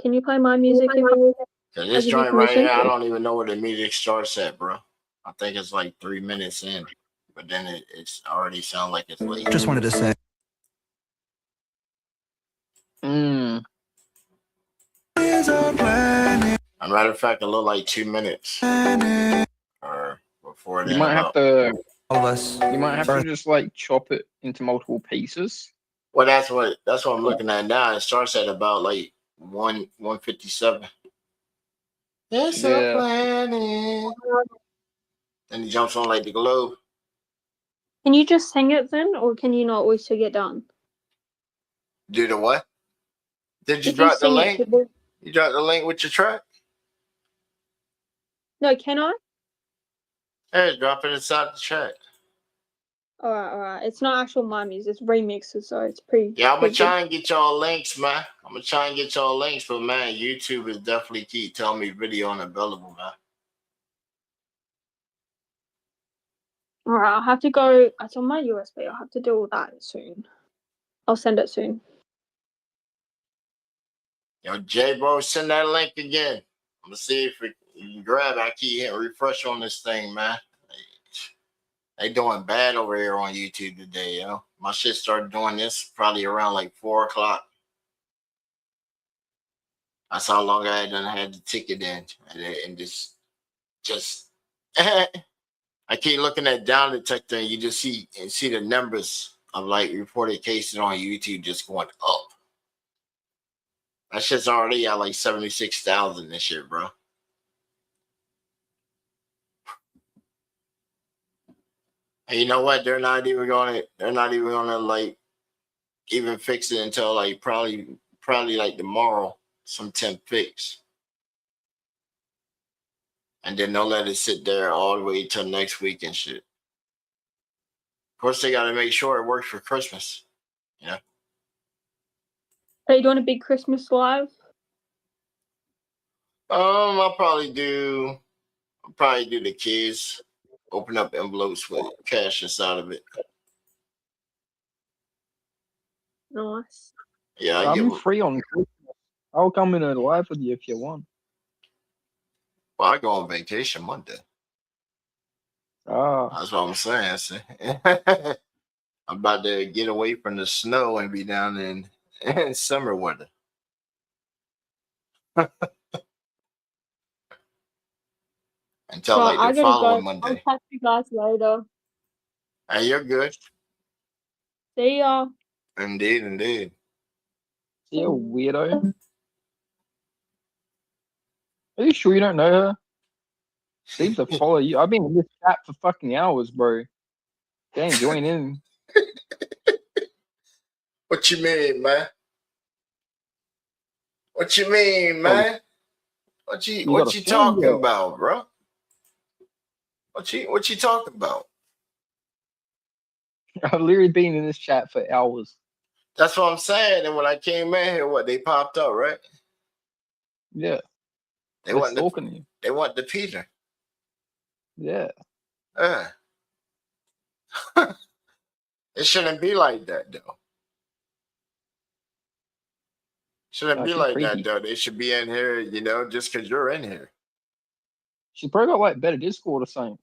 you play my music if This joint right here, I don't even know where the music starts at, bro. I think it's like 3 minutes in, but then it's already sound like it's late. Just wanted to say. As a matter of fact, a little like 2 minutes. Or before that. You might have to. All of us. You might have to just like chop it into multiple pieces. Well, that's what I'm looking at now. It starts at about like 157. It's a planet. Then he jumps on like the globe. Can you just sing it then, or can you not wait to get done? Do the what? Did you drop the link? You dropped the link with your track? No, can I? Hey, drop it inside the track. All right. It's not actual my music. It's remixes, so it's pretty. Yeah, I'm gonna try and get y'all links, man. I'm gonna try and get y'all links, but man, YouTube is definitely keep telling me video unavailable, man. All right, I'll have to go. It's on my USB. I'll have to do all that soon. I'll send it soon. Yo, J-Bro, send that link again. I'm gonna see if you can grab it. I keep hitting refresh on this thing, man. They doing bad over here on YouTube today, yo. My shit started doing this probably around like 4 o'clock. That's how long I had the ticket in. And just I keep looking at down detector and you just see the numbers of like reported cases on YouTube just going up. That shit's already at like 76,000 this shit, bro. And you know what? They're not even gonna like even fix it until like probably like tomorrow, some temp fix. And then they'll let it sit there all the way till next week and shit. Of course, they gotta make sure it works for Christmas. You know? Are you doing a big Christmas live? I'll probably do the kids. Open up envelopes with cash inside of it. Nice. Yeah, I'm free on Christmas. I'll come in a live with you if you want. Well, I go on vacation Monday. Oh. That's what I'm saying. See? I'm about to get away from the snow and be down in summer weather. Until like the following Monday. I'll catch you guys later. Hey, you're good. See ya. Indeed. You weirdo. Are you sure you don't know her? Seems to follow you. I've been in this chat for fucking hours, bro. Dang, join in. What you mean, man? What you mean, man? What you talking about, bro? What you talking about? I've literally been in this chat for hours. That's what I'm saying. And when I came in here, they popped up, right? Yeah. They want talking to you. They want the Peter. Yeah. It shouldn't be like that, though. Shouldn't be like that, though. They should be in here, just because you're in here. She probably got like better Discord or something.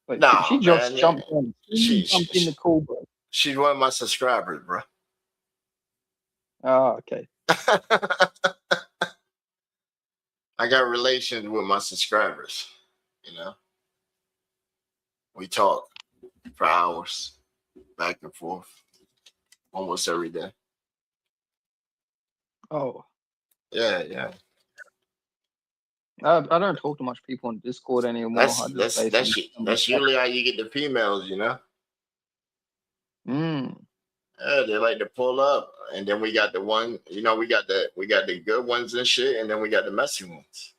Like, no, she just jumped in. She jumped in the call, bro. She's one of my subscribers, bro. Oh, okay. I got relations with my subscribers, We talk for hours, back and forth, almost every day. Oh. Yeah. I don't talk to much people on Discord anymore. That's usually how you get the females, Mm. Yeah, they like to pull up, and then we got the one. We got the good ones and shit, and then we got the messy ones.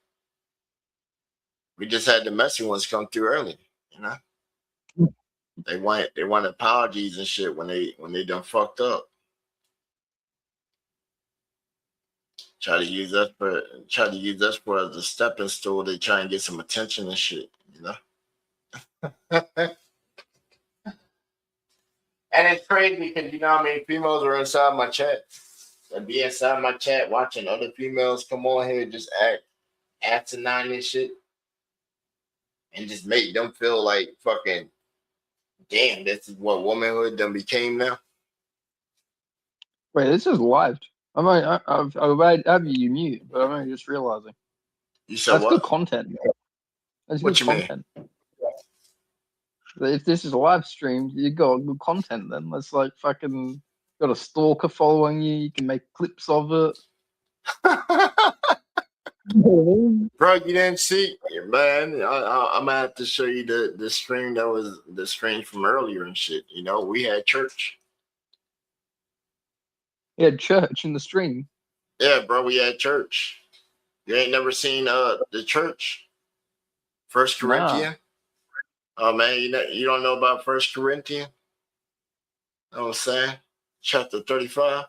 We just had the messy ones come through early. They want apologies and shit when they done fucked up. Try to use us for as a stepping stool to try and get some attention and shit. And it's crazy because how many females are inside my chat. And be inside my chat watching other females come on here and just act asinine and shit. And just make them feel like fucking, damn, this is what womanhood done became now. Wait, this is live. I've had you mute, but I'm only just realizing. You said that's what? Good content. That's what good you content. Mean? If this is a live stream, you got good content then. Let's like fucking got a stalker following you, you can make clips of it. Bro, you didn't see, man. I'm gonna have to show you the stream that was the stream from earlier and shit. We had church. You had church in the stream. Yeah, bro, we had church. You ain't never seen the church? First Corinthians? Oh man, you don't know about First Corinthians? You know what I'm saying? Chapter 35.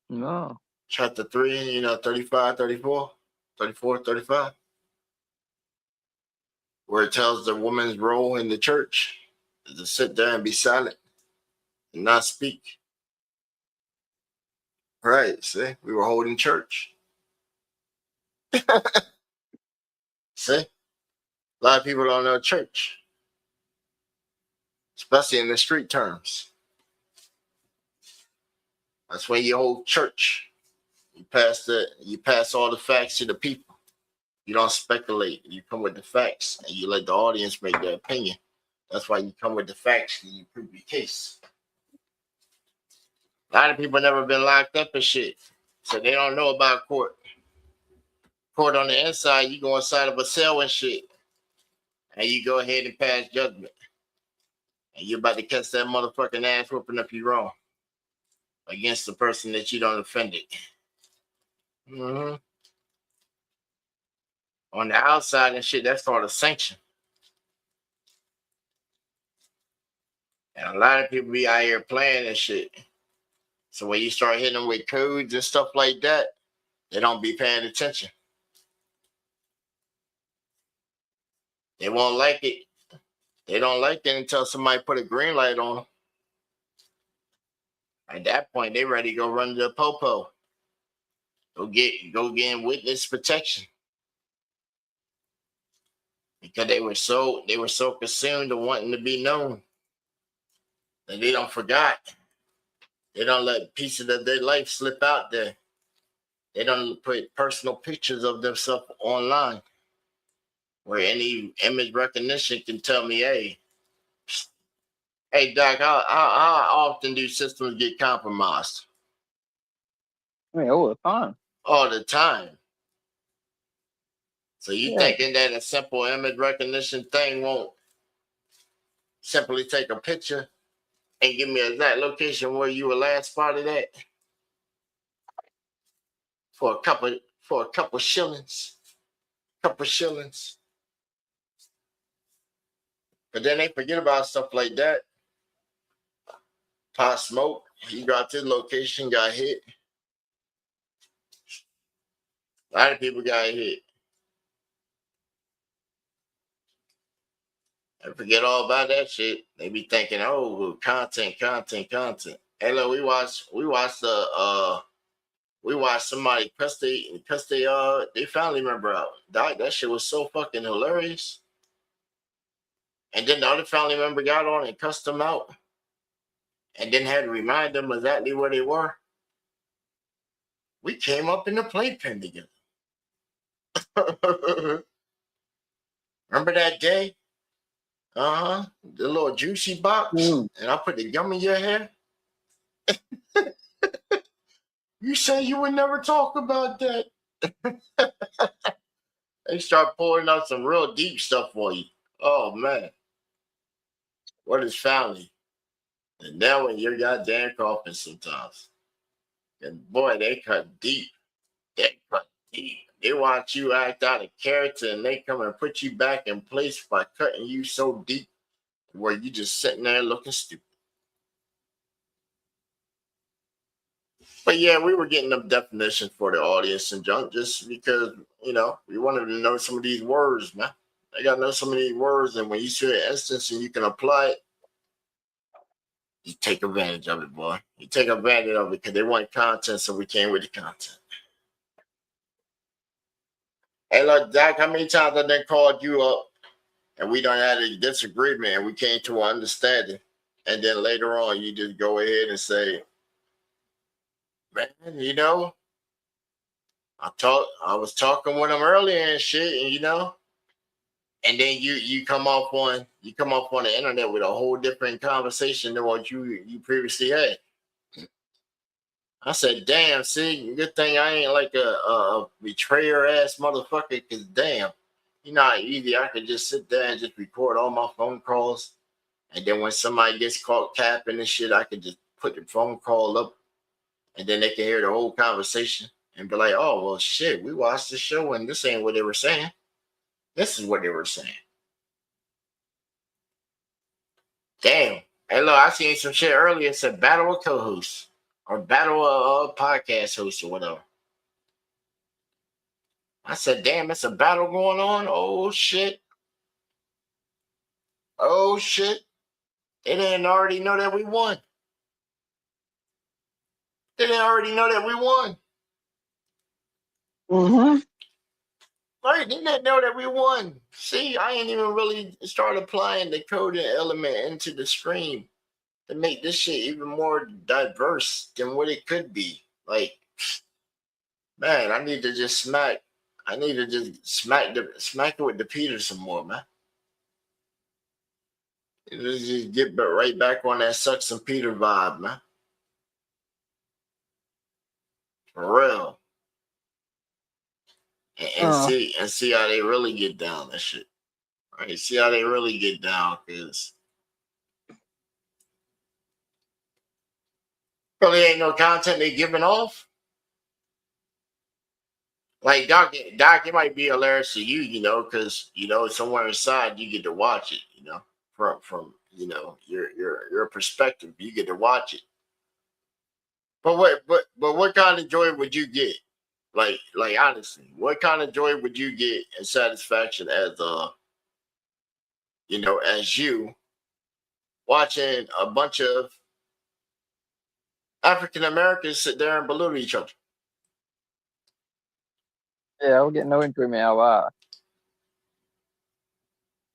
No. Chapter 3, 35, 34, 34, 35. Where it tells the woman's role in the church is to sit there and be silent and not speak. Right, see? We were holding church. See? A lot of people don't know church. Especially in the street terms. That's when you hold church. You pass all the facts to the people. You don't speculate. You come with the facts and you let the audience make their opinion. That's why you come with the facts and you prove your case. A lot of people never been locked up and shit. So they don't know about court. Court on the inside, you go inside of a cell and shit. And you go ahead and pass judgment. And you're about to catch that motherfucking ass whooping up you wrong. Against the person that you don't offended. Mm-hmm. On the outside and shit, that's called a sanction. And a lot of people be out here playing and shit. So when you start hitting them with codes and stuff like that, they don't be paying attention. They won't like it. They don't like it until somebody put a green light on them. At that point, they ready to go run to the popo. Go get in witness protection. Because they were so consumed of wanting to be known that they don't forgot. They don't let pieces of their life slip out there. They don't put personal pictures of themselves online where any image recognition can tell me, hey, Doc, how often do systems get compromised? I mean, all the time. All the time. So you thinking that a simple image recognition thing won't simply take a picture and give me an exact location where you were last spotted at for a couple shillings? Couple shillings. But then they forget about stuff like that. Pot Smoke, he got his location, got hit. A lot of people got hit. And forget all about that shit. They be thinking, oh, content. Hey, look, we watched somebody cuss they family member out. That shit was so fucking hilarious. And then the other family member got on and cussed them out. And then had to remind them exactly where they were. We came up in the playpen together. Remember that day? The little juicy box. And I put the gum in your hair. You say you would never talk about that. They start pouring out some real deep stuff for you. Oh man. What is family? And now when you're goddamn coughing sometimes. And boy, they cut deep. They cut deep. They want you act out of character and they come and put you back in place by cutting you so deep where you just sitting there looking stupid. But yeah, we were getting them definitions for the audience and junk just because, we wanted to know some of these words, man. They got to know some of these words, and when you see an instance and you can apply it, you take advantage of it, boy. You take advantage of it because they want content, so we came with the content. Hey, look, Doc, how many times I done called you up and we done had a disagreement and we came to an understanding, and then later on you just go ahead and say, man, I was talking with him earlier and shit, and then you come off on the internet with a whole different conversation than what you previously had. I said, damn, see, good thing I ain't like a betrayer ass motherfucker, because damn, how easy I could just sit there and just record all my phone calls, and then when somebody gets caught capping and shit, I could just put the phone call up, and then they can hear the whole conversation and be like, oh, well, shit, we watched the show and this ain't what they were saying. This is what they were saying. Damn. Hey, look, I seen some shit earlier. It said battle of co-hosts or battle of podcast hosts or whatever. I said, damn, it's a battle going on. Oh, shit. Oh, shit. They didn't already know that we won. They didn't already know that we won. Mm-hmm. Right, they didn't know that we won. See, I ain't even really started applying the coding element into the stream to make this shit even more diverse than what it could be. Like, man, I need to just smack it with the Peter some more, man. Just get right back on that Suck Some Peter vibe, man. For real. And see how they really get down and shit. Right? See how they really get down, because really ain't no content they giving off. Like Doc, it might be hilarious to you, because somewhere inside you get to watch it, from your perspective, you get to watch it. But what kind of joy would you get? Like honestly, what kind of joy would you get and satisfaction as as you watching a bunch of African Americans sit there and belittle each other? Yeah, I'll get no enjoyment out of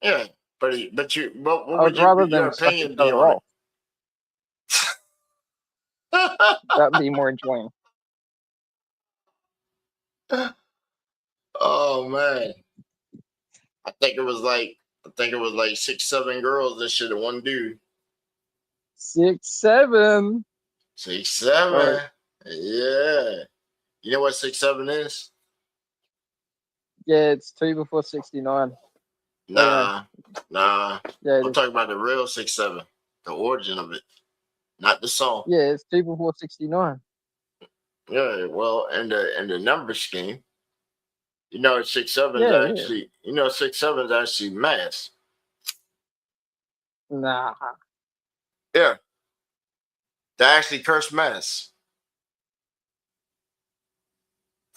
that. Yeah, but what would your opinion be on it? That'd be more enjoying. Oh man, I think it was like 6-7 girls that shit and one dude. 6-7. 6-7. Yeah. You know what 6-7 is? Yeah, it's 2 before 69. Nah. Yeah, I'm talking about the real 6-7, the origin of it, not the song. Yeah, it's 2 before 69. Yeah, well, and the number scheme, 6-7 is actually, 6-7 is actually mass. Nah. Yeah. They actually cursed mass.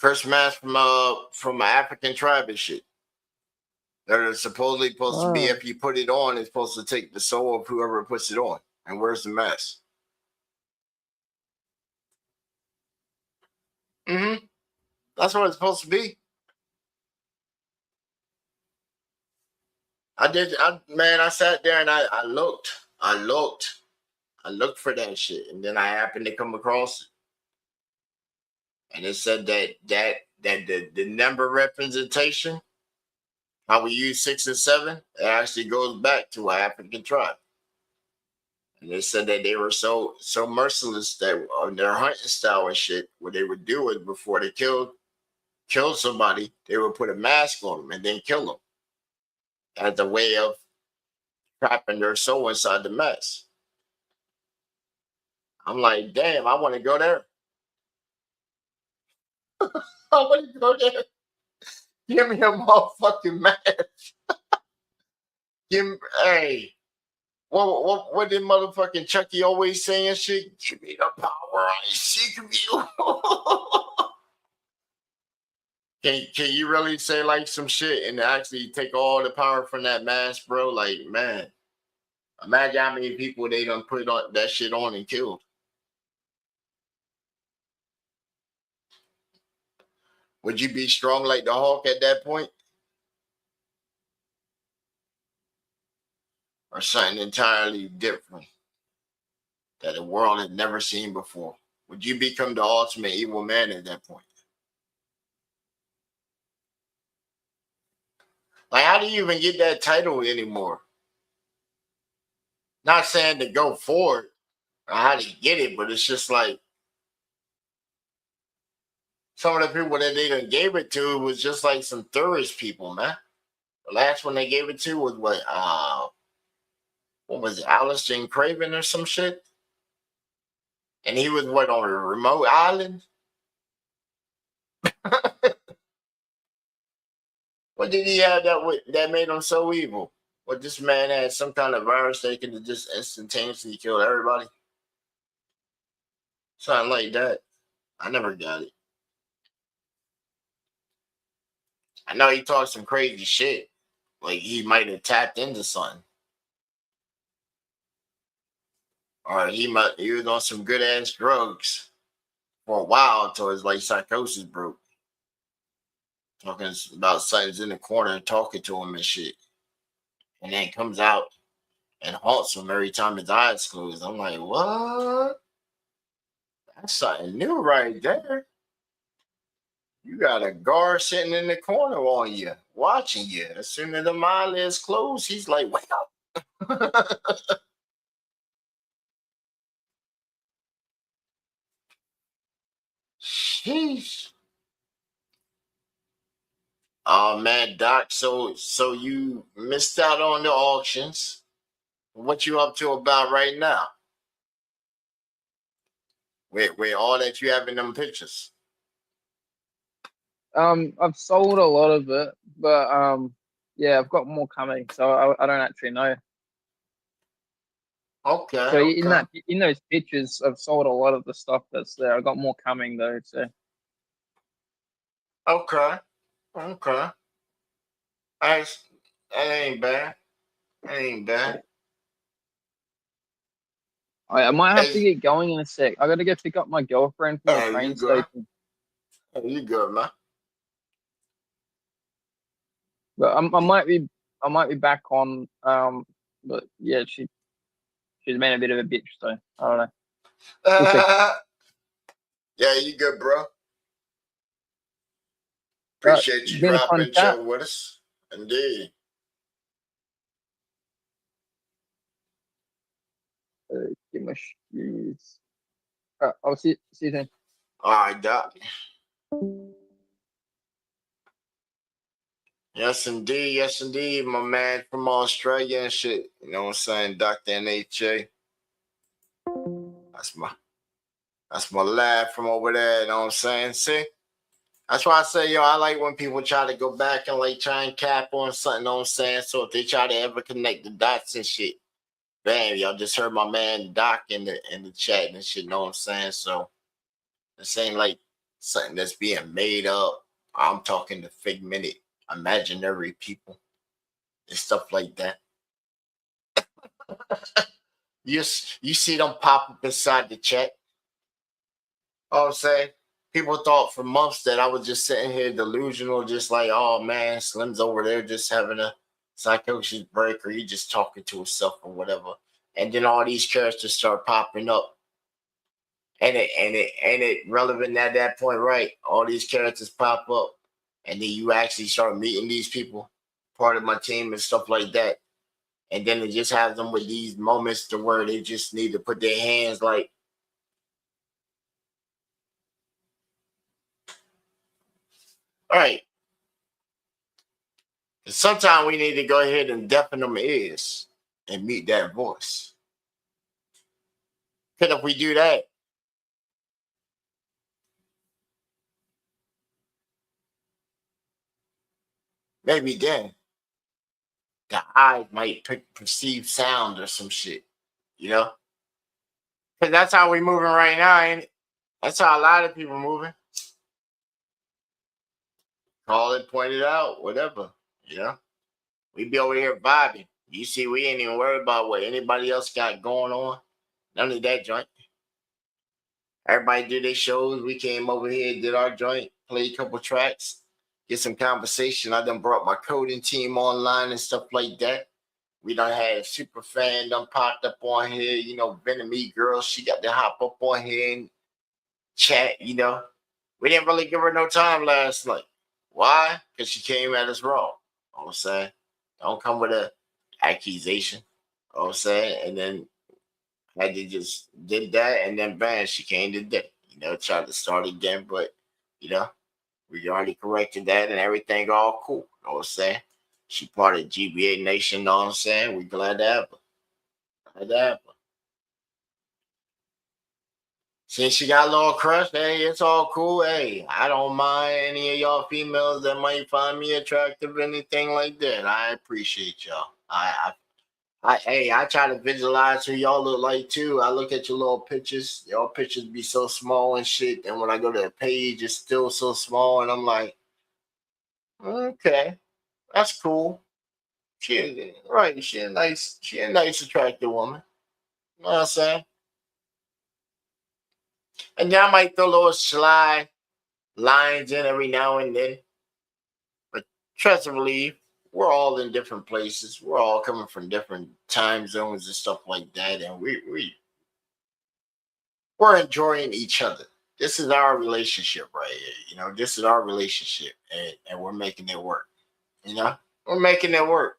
Cursed mass from an African tribe and shit. That is supposedly supposed to be, if you put it on, it's supposed to take the soul of whoever puts it on. And where's the mass? Mm-hmm. That's what it's supposed to be. I sat there and I looked for that shit, and then I happened to come across it, and it said that the number representation, how we use 6 and 7, it actually goes back to an African tribe, and they said that they were so merciless that on their hunting style and shit, what they would do is before they killed somebody, they would put a mask on them and then kill them as a way of trapping their soul inside the mask. I'm like, damn, I want to go there. I want to go there. Give me a motherfucking match. Hey, what did motherfucking Chucky always saying shit? Give me the power I seek of you. Can you really say like some shit and actually take all the power from that mask, bro? Like, man, imagine how many people they done put on that shit on and killed. Would you be strong like the Hulk at that point? Or something entirely different that the world had never seen before? Would you become the ultimate evil man at that point? Like, how do you even get that title anymore? Not saying to go for it or how to get it, but it's just like some of the people that they done gave it to was just like some tourist people, man. The last one they gave it to was what was it, Alistair Craven or some shit? And he was what, on a remote island? What did he have that made him so evil? What, this man had some kind of virus that could just instantaneously kill everybody? Something like that. I never got it. I know he talked some crazy shit. Like he might have tapped into something. Or he was on some good ass drugs for a while until his like psychosis broke. Talking about something's in the corner and talking to him and shit. And then comes out and haunts him every time his eyes close. I'm like, what? That's something new right there. You got a guard sitting in the corner on you, watching you. As soon as the eyelids close, he's like, wake up. Sheesh. Oh man, Doc. So you missed out on the auctions. What you up to about right now? With all that you have in them pictures. I've sold a lot of it, but yeah, I've got more coming, so I don't actually know. Okay. So in those pictures, I've sold a lot of the stuff that's there. I got more coming though. So. Okay. That ain't bad. I might have to get going in a sec. I got to go pick up my girlfriend from the train station. You good, man? But I might be back on. But yeah, she's been a bit of a bitch, so I don't know. Yeah, you good, bro? Appreciate you dropping show with us. Indeed. Give my shoes. I'll see you soon. All right, Doc. Yes, indeed, my man from Australia and shit. You know what I'm saying, Dr. NHA. That's my lad from over there. You know what I'm saying? See, that's why I say, I like when people try to go back and like try and cap on something. You know what I'm saying? So if they try to ever connect the dots and shit, bam, y'all just heard my man Doc in the chat and shit. You know what I'm saying? So this ain't like something that's being made up. I'm talking the figmented, imaginary people and stuff like that. You see them pop up inside the chat. Oh, I'm saying, people thought for months that I was just sitting here delusional, just like, oh man, Slim's over there just having a psychosis break, or he just talking to himself or whatever. And then all these characters start popping up. And it relevant at that point, right? All these characters pop up, and then you actually start meeting these people, part of my team and stuff like that. And then it just has them with these moments to where they just need to put their hands like, all right. Sometimes we need to go ahead and deafen them ears and meet that voice. Because if we do that, maybe then the eye might perceive sound or some shit, you know? Because that's how we moving right now, ain't it? That's how a lot of people moving. Call it, point it out, whatever, you know? We be over here vibing. You see, we ain't even worried about what anybody else got going on. None of that joint. Everybody do their shows. We came over here, did our joint, played a couple tracks, get some conversation. I done brought my coding team online and stuff like that. We done had a super fan done popped up on here, you know, Vietnamese girl. She got to hop up on here and chat, you know. We didn't really give her no time last night. Why? Because she came at us raw. You know what I'm saying? Don't come with a accusation. You know what I'm saying? And then had to just did that, and then bam, she came today. You know, tried to start again, but you know, we already corrected that and everything all cool. You know what I'm saying? She part of GBA Nation, you know what I'm saying? We glad to have her. Glad to have her. Since she got a little crush, hey, it's all cool. Hey, I don't mind any of y'all females that might find me attractive, anything like that. I appreciate y'all. I try to visualize who y'all look like too. I look at your little pictures. Y'all pictures be so small and shit. And when I go to the page, it's still so small. And I'm like, okay, that's cool. She a nice, attractive woman. You know what I'm saying? And then I might throw little sly lines in every now and then. But trust and believe, we're all in different places. We're all coming from different time zones and stuff like that. And we're enjoying each other. This is our relationship right here. You know, this is our relationship. And we're making it work. You know? We're making it work.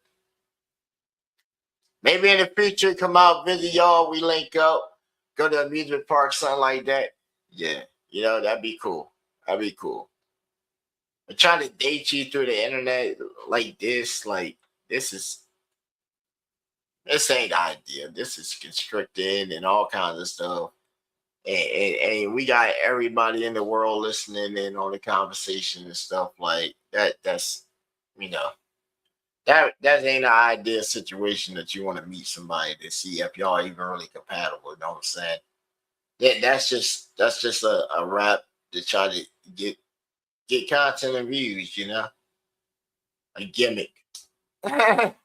Maybe in the future, come out, visit y'all, we link up, go to an amusement park, something like that. Yeah, you know, that'd be cool. That'd be cool. But trying to date you through the internet like this ain't the idea. This is constricted and all kinds of stuff. And we got everybody in the world listening in on the conversation and stuff like that. That's, you know, that ain't an ideal situation that you want to meet somebody to see if y'all even really compatible. You know what I'm saying? That's just a rap to try to get content and views. You know, a gimmick, a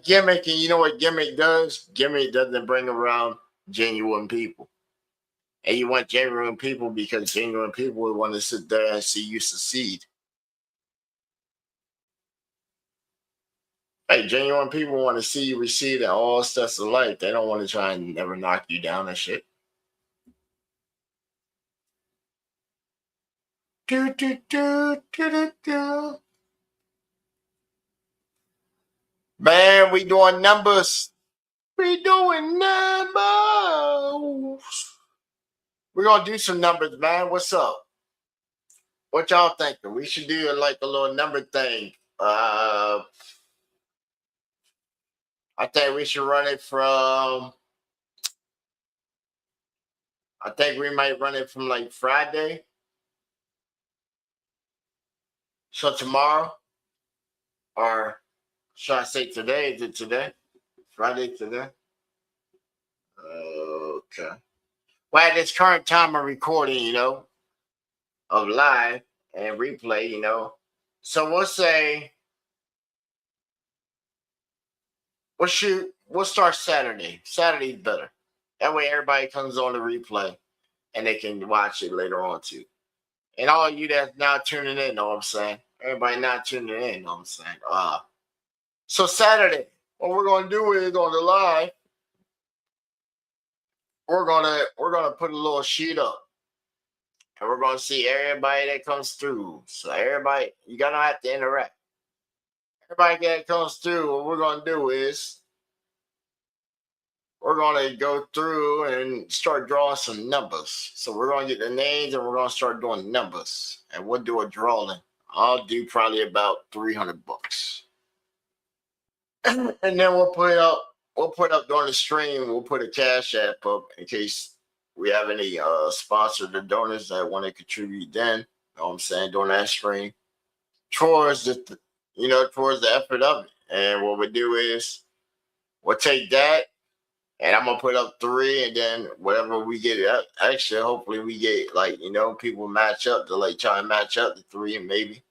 gimmick, and you know what gimmick does? Gimmick doesn't bring around genuine people, and you want genuine people because genuine people will want to sit there and see you succeed. Hey, genuine people want to see you receive and all stuff of life. They don't want to try and never knock you down and shit. Do, do, do, do, do, do. Man, we doing numbers. We doing numbers. We're gonna do some numbers, man. What's up? What y'all thinking? We should do like a little number thing. I think we should run it from. I think we might run it from like Friday. So tomorrow, or should I say today? Is it today? Friday today? Okay. Well, at this current time of recording, you know, of live and replay, you know. So we'll say we'll start Saturday. Saturday's better. That way everybody comes on the replay and they can watch it later on too. And all you that's now tuning in, know what I'm saying? Everybody not tuning in, know what I'm saying? So Saturday, what we're gonna do is on the live, we're gonna put a little sheet up. And we're gonna see everybody that comes through. So everybody, you gotta have to interact. Everybody that comes through, what we're gonna do is we're gonna go through and start drawing some numbers. So we're gonna get the names and we're gonna start doing numbers. And we'll do a drawing. I'll do probably about $300. And then we'll put it up we'll put up during the stream. We'll put a Cash App up in case we have any sponsors or donors that want to contribute. Then, you know what I'm saying, during that stream, towards the effort of it. And what we do is we'll take that, and I'm gonna put up 3, and then whatever we get extra, hopefully we get people match up to try and match up the 3 and maybe.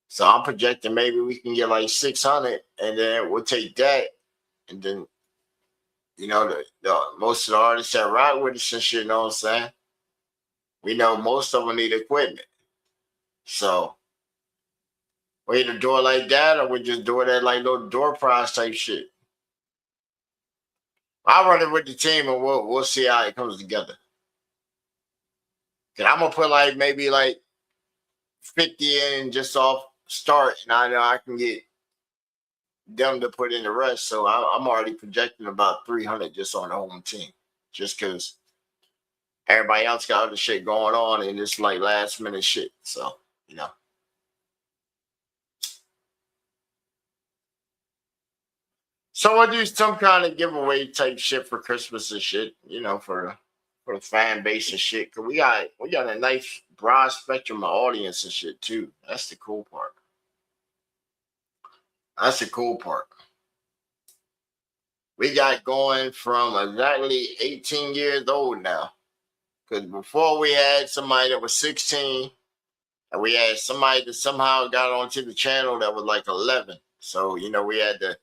So I'm projecting maybe we can get 600, and then we'll take that, and then the most of the artists that rock with us and shit, you know what I'm saying? We know most of them need equipment, so we either do it like that or we just do it at little door prize type shit. I'll run it with the team and we'll see how it comes together. Cause I'm gonna put maybe 50 in just off start, and I know I can get them to put in the rest. So I'm already projecting about 300 just on the home team, just because everybody else got other shit going on and it's last minute shit. So So we'll do some kind of giveaway type shit for Christmas and shit, for the fan base and shit. Cause we got a nice broad spectrum of audience and shit too. That's the cool part. We got going from exactly 18 years old now. Cause before we had somebody that was 16, and we had somebody that somehow got onto the channel that was 11. So we had to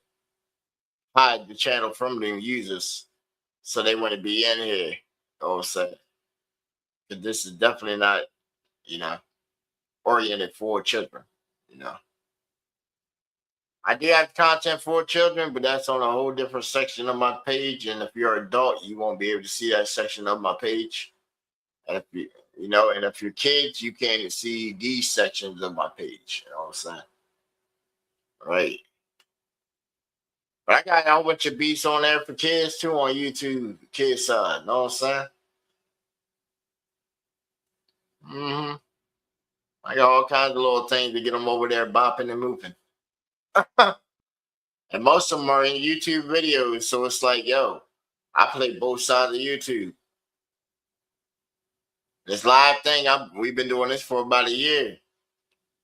hide the channel from them users so they want to be in here. You know what I'm saying? But this is definitely not, oriented for children. I do have content for children, but that's on a whole different section of my page. And if you're an adult, you won't be able to see that section of my page. And if if you're kids, you can't see these sections of my page. You know what I'm saying? Right. But I got a whole bunch of beats on there for kids too on YouTube, kids side. Know what I'm saying? I got all kinds of little things to get them over there bopping and moving. And most of them are in YouTube videos. So it's yo, I play both sides of YouTube. This live thing, we've been doing this for about a year.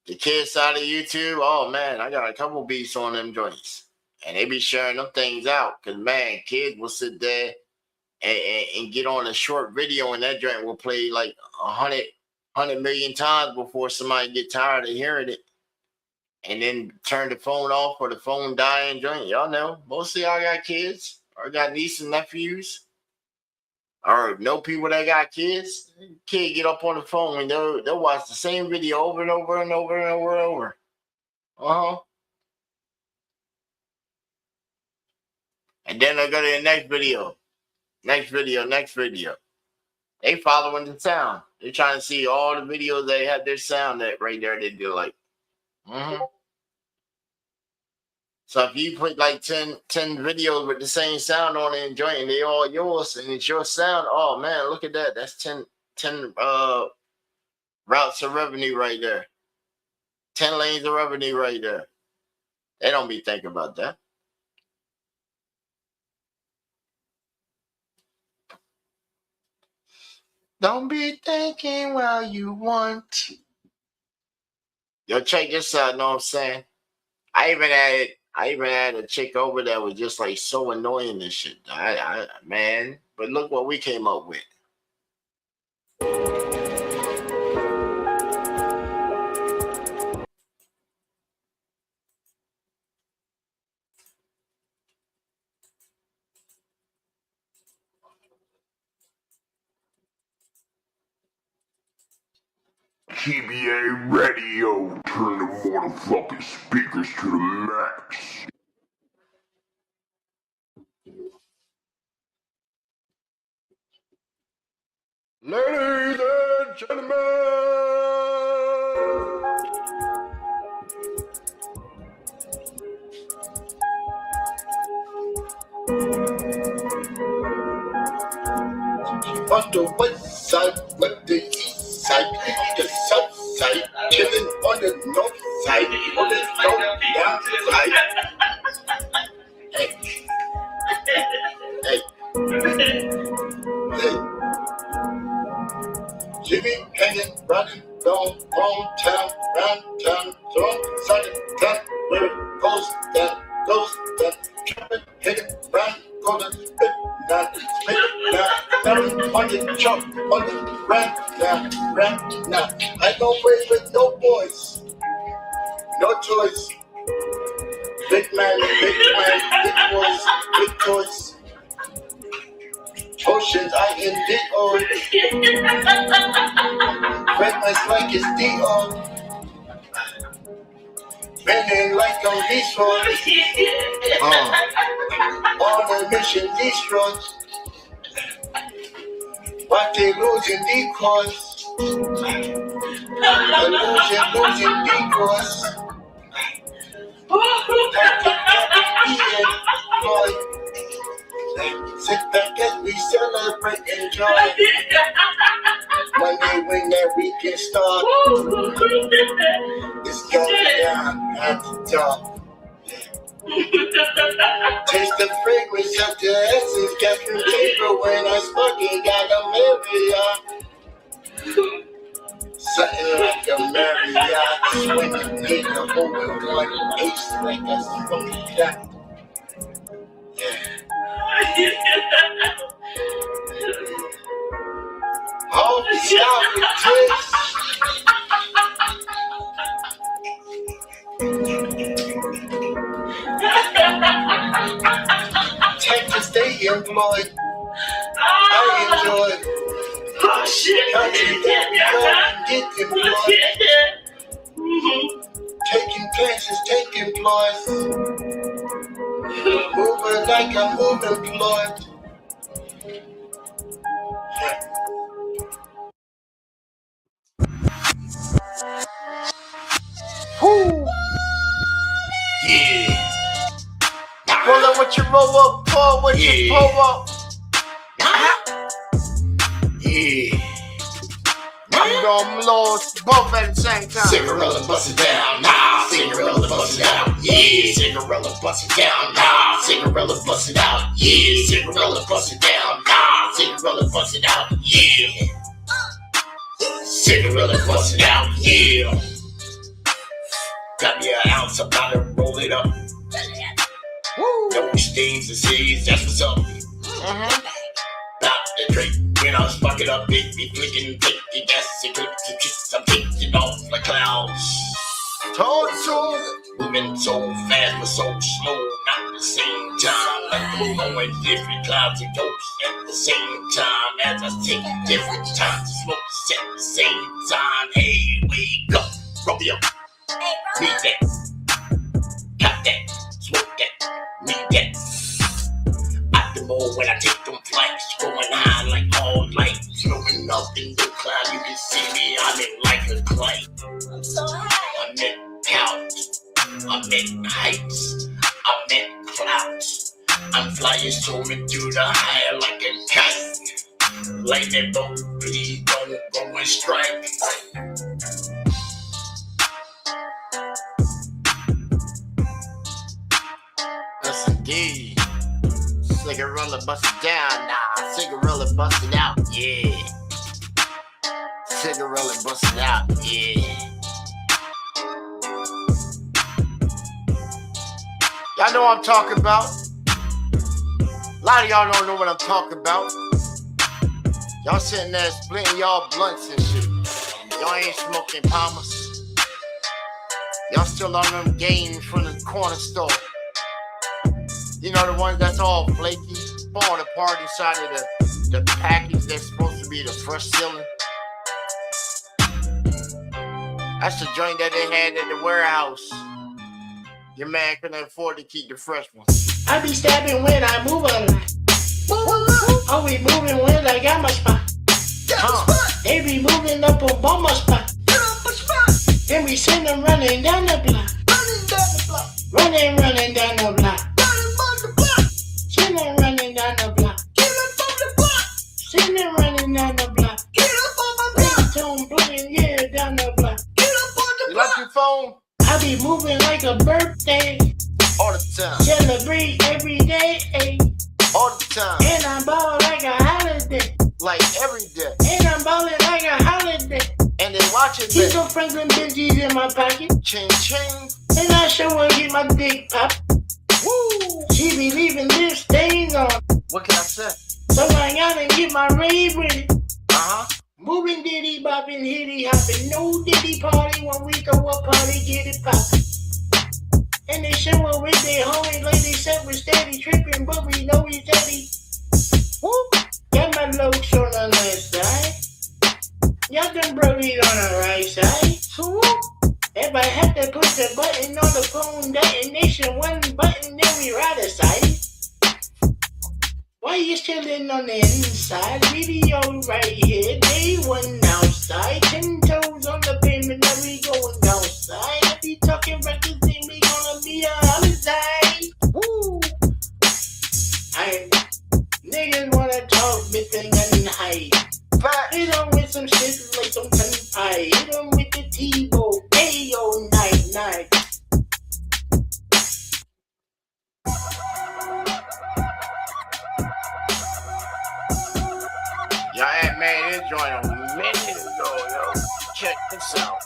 The kids side of YouTube, oh man, I got a couple beats on them joints. And they be sharing them things out. Because, man, kids will sit there and get on a short video, and that joint will play 100 million times before somebody get tired of hearing it. And then turn the phone off or the phone die and joint. Y'all know, most of y'all got kids or got nieces and nephews or know people that got kids. Kid get up on the phone and they'll watch the same video over and over and over and over and over. And then they go to the next video. They following the sound. They're trying to see all the videos they have their sound that right there they do So if you put 10 videos with the same sound on it and joint, and they all yours and it's your sound, oh man, look at that. That's 10 routes of revenue right there. 10 lanes of revenue right there. They don't be thinking about that. Don't be thinking while you want. Yo, check this out, know what I'm saying? I even had a chick over that was just so annoying and shit. Man, but look what we came up with. TBA Radio, turn the motherfucking speakers to the max. Ladies and gentlemen, on the west side, with the east side, the south side, chilling on the north side, on the south down side. Hey. Don't suck it, that where it goes, that trapping, hitting, run, go to spit, that, on the chop, on the run, now. I don't play with no boys, no toys. Big man, big boys, big toys. Oceans, I in D.O. Breakfast like it's D.O. Spending like on Detroit. On a mission, Detroit. But they losing decoys. They're losing decoys. Sit back as we celebrate and enjoy. Monday when that weekend start, it's going down at the top. Taste the fragrance of the essence, got from paper when I smoking, got a Marriott. Something like a Marriott, when you need a whole one ace like a smoking shot. Oh, stop it, Take to stay employed. I enjoy. Oh shit! Get employed. Taking chances, taking ploys. Moving like I'm moving employed. Woo! Yeah. Roll up what you roll up, pull what you pull up. Yeah. I'm gonna blow both at the same time. Cigarella bust it down, nah. Cigarella bust it out, yeah. Cigarella bust it down, nah. Cigarella bust it out, yeah. Cigarella bust it down, nah. Cigarella bust it out, yeah. Cigarella bust it out, yeah. Got me an ounce, I'm about to roll it up. No stains and seeds, that's what's up. About the drink, when I was fucking up, big be flicking, taking gas and clips, I'm taking off like clouds. Total. Moving so fast but so slow, not at the same time. Like we're going different clouds and ghosts at the same time. As I take different times to smoke at the same time. Hey, wake up, Romeo. Need that. Got that. Smoke that. Need that. Out the mall when I take them flights, going high like all night. Smoking up in the cloud, you can see me, I'm in like a kite. I'm so high. I'm in couch. I'm in heights. I'm in clouds. I'm flying soaring through the high like a kite. Lightning bolt, please don't go and strike. Yes, indeed. Cigarella bust it down, nah. Cigarella bust it out, yeah. Cigarella bust it out, yeah. Y'all know what I'm talking about. A lot of y'all don't know what I'm talking about. Y'all sitting there splitting y'all blunts and shit. Y'all ain't smoking Palmers. Y'all still on them games from the corner store. You know, the ones that's all flaky, falling apart inside of the package that's supposed to be the fresh sealing. That's the joint that they had at the warehouse. Your man couldn't afford to keep the fresh ones. I be stabbing when I move a lot. Oh, we moving when I got my spot. They be moving up on my spot. Then we send them running down the block. Running down the block. Send them running down the block. Send them running down the block. Ringtone playing, yeah, down the block. You like your phone? I be moving like a birthday. All the time. Celebrate every day. All the time. And I'm ball like a holiday. Like every day. And I'm balling like a holiday. And they watching Keep some Franklin Benjis in my pocket. Ching ching. And I show her get my dick pop. Woo! She be leaving lip stains on. What can I say? So I gotta get my rave with it. Moving diddy bopping, hitty hopping. No diddy party when we go up party, get it poppin'. And they show her with their homie like they said we're steady tripping, but we know we steady. Whoop! Got my looks on the left side. Y'all done brodies on the right side. So whoop! If I had to push the button on the phone detonation, one button, then we ride aside. Why you chillin' on the inside? Video right here, day one outside. 10 toes on the pavement, now we going outside. If you talking records, then we gonna be a homicide. Woo! Niggas wanna talk, big thing and hide. Hit them with some shit like some tongue pie. Hit them with the T-Bow, Ayo, night. Y'all had made this joint a minute ago, yo. Check this out.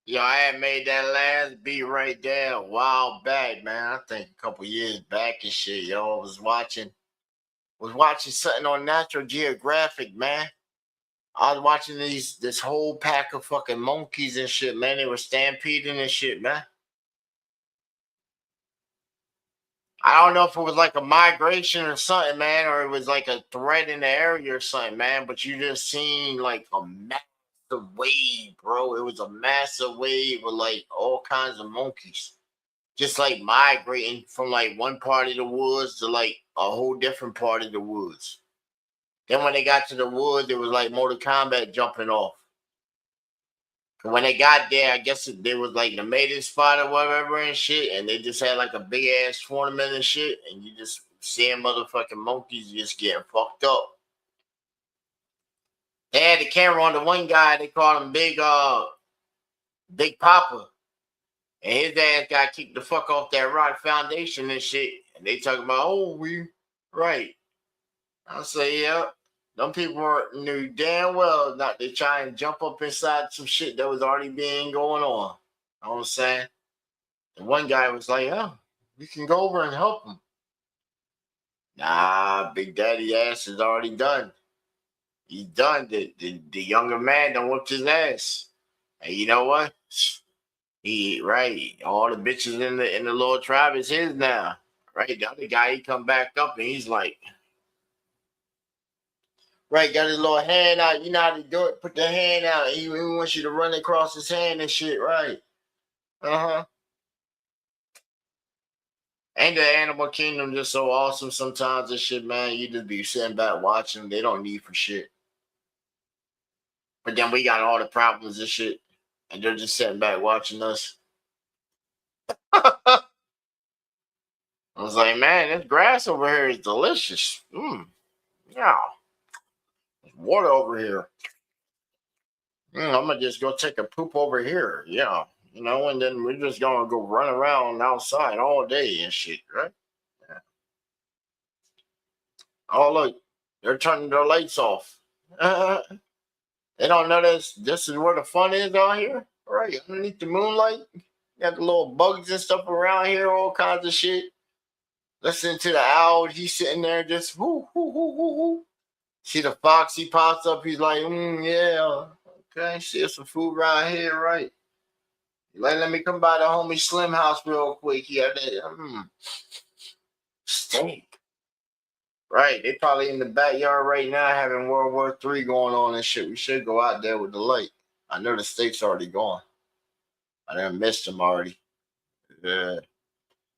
Yo, I had made that last beat right there a while back, man. I think a couple years back and shit. Yo, I was watching something on Natural Geographic, man. I was watching this whole pack of fucking monkeys and shit, man. They were stampeding and shit, man. I don't know if it was like a migration or something, man, or it was like a threat in the area or something, man. But you just seen like a massive wave, bro. It was a massive wave with like all kinds of monkeys, just like migrating from like one part of the woods to like a whole different part of the woods. Then when they got to the woods, it was like Mortal Kombat jumping off. And when they got there, I guess they was like the mating spot or whatever and shit, and they just had like a big ass tournament and shit, and you just seeing motherfucking monkeys just getting fucked up. They had the camera on the one guy, they called him Big Papa. And his ass got kicked the fuck off that rock foundation and shit. And they talking about, oh, we right. I say, yeah. Them people knew damn well not to try and jump up inside some shit that was already being going on. You know what I'm saying? And one guy was like, oh, we can go over and help him. Nah, Big Daddy ass is already done. He's done. The younger man done whooped his ass. And you know what? He right. All the bitches in the little tribe is his now. Right? The other guy, he come back up and he's like, right, got his little hand out. You know how to do it. Put the hand out. He wants you to run across his hand and shit, right? Ain't the animal kingdom just so awesome sometimes and shit, man? You just be sitting back watching them. They don't need for shit. But then we got all the problems and shit. And they're just sitting back watching us. I was like, man, this grass over here is delicious. Yeah. There's water over here. I'm going to just go take a poop over here. Yeah. You know, and then we're just going to go run around outside all day and shit, right? Yeah. Oh, look. They're turning their lights off. They don't know this is where the fun is out here. Right. Underneath the moonlight. You got the little bugs and stuff around here, all kinds of shit. Listen to the owl. He's sitting there just whoo, whoo, whoo, whoo, whoo. See the fox, he pops up. He's like, yeah, okay. See, there's some food right here, right? Like, let me come by the homie Slim house real quick. He had that steak. Right, they probably in the backyard right now having World War III going on and shit. We should go out there with the light. I know the steak's already gone. I done missed them already. Yeah.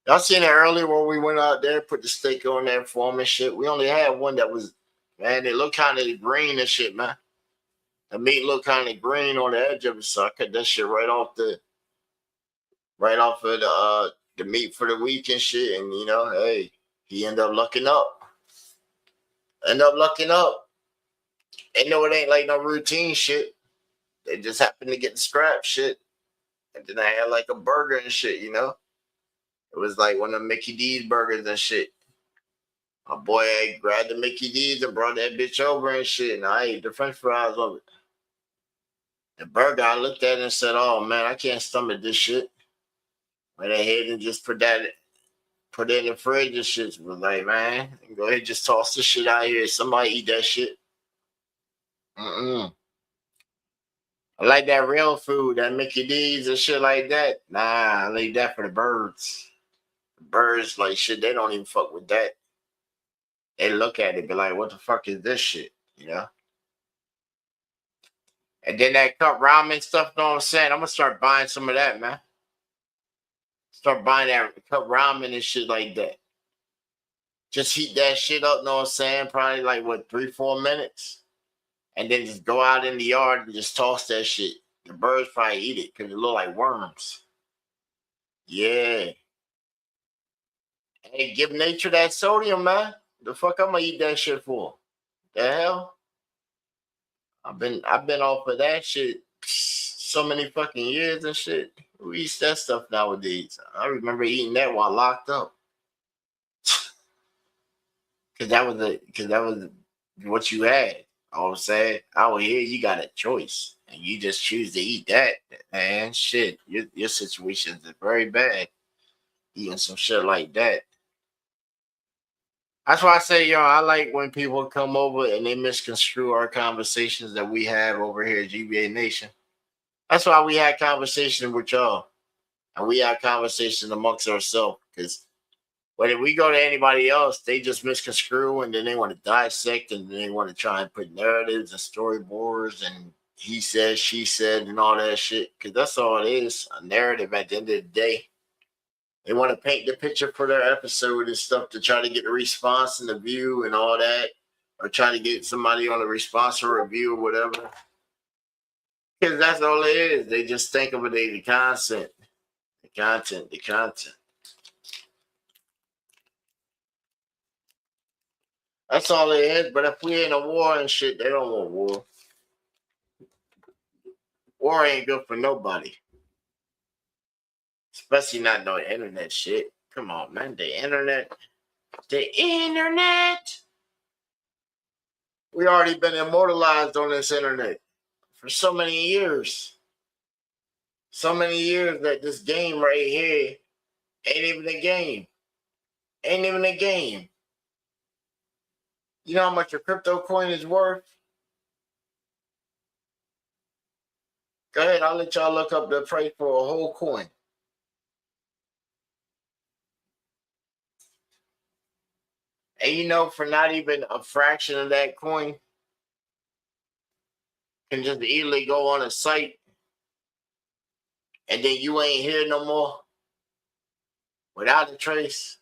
Y'all seen it earlier when we went out there, put the steak on there for them and shit. We only had one that was, man, it looked kind of green and shit, man. The meat looked kind of green on the edge of it, so I cut that shit right off of the meat for the week and shit. And you know, hey, he ended up lucking up. And no, it ain't like no routine shit. They just happened to get the scrap shit. And then I had like a burger and shit, you know? It was like one of Mickey D's burgers and shit. My boy grabbed the Mickey D's and brought that bitch over and shit. And I ate the french fries of it. The burger, I looked at it and said, oh man, I can't stomach this shit. Went ahead and just put it in the fridge and shit. Was like, man, go ahead and just toss this shit out here. Somebody eat that shit. I like that real food, that Mickey D's and shit like that. Nah, I leave that for the birds. The birds, like shit, they don't even fuck with that. They look at it, be like, what the fuck is this shit? You know? And then that cup ramen stuff, know what I'm saying? I'm gonna start buying some of that, man. Start buying that cup ramen and shit like that. Just heat that shit up, know what I'm saying? Probably like, 3-4 minutes? And then just go out in the yard and just toss that shit. The birds probably eat it because it look like worms. Yeah. Hey, give nature that sodium, man. The fuck I'm gonna eat that shit for? The hell? I've been off of that shit so many fucking years and shit. Who eats that stuff nowadays? I remember eating that while locked up. Cause that was what you had. You know what I'm saying? Out here you got a choice. And you just choose to eat that. Man, shit. Your situation is very bad. Eating some shit like that. That's why I say, yo, I like when people come over and they misconstrue our conversations that we have over here at GBA Nation. That's why we had conversations with y'all. And we had conversations amongst ourselves. Because when we go to anybody else, they just misconstrue and then they want to dissect and then they want to try and put narratives and storyboards and he said, she said, and all that shit. Because that's all it is, a narrative at the end of the day. They want to paint the picture for their episode and stuff to try to get the response and the view and all that, or try to get somebody on a response or review or whatever. Because that's all it is. They just think of it as the content. The content. That's all it is. But if we in a war and shit, they don't want war. War ain't good for nobody. Especially not no internet shit. Come on, man. The internet. We already been immortalized on this internet for so many years. So many years that this game right here ain't even a game. Ain't even a game. You know how much a crypto coin is worth? Go ahead, I'll let y'all look up the price for a whole coin. And you know, for not even a fraction of that coin, can just easily go on a site and then you ain't here no more without a trace.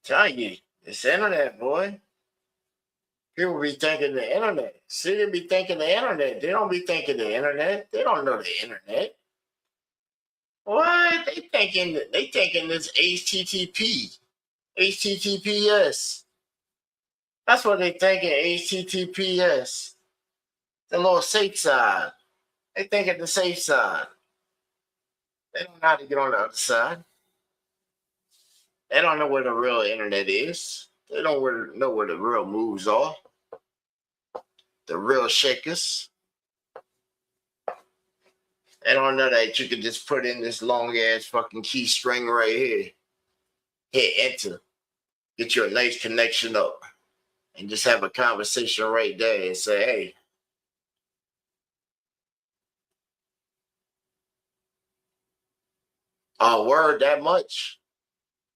Tell you, it's internet, boy. People be thinking the internet. See, they be thinking the internet. They don't be thinking the internet. They don't know the internet. What? They thinking this HTTPS. That's what they thinking, HTTPS. The little safe side. They thinking the safe side. They don't know how to get on the other side. They don't know where the real internet is. They don't know where the real moves are. The real shakers. They don't know that you can just put in this long ass fucking key string right here. Hit enter. get you a nice connection up and just have a conversation right there and say, hey, oh, word, that much?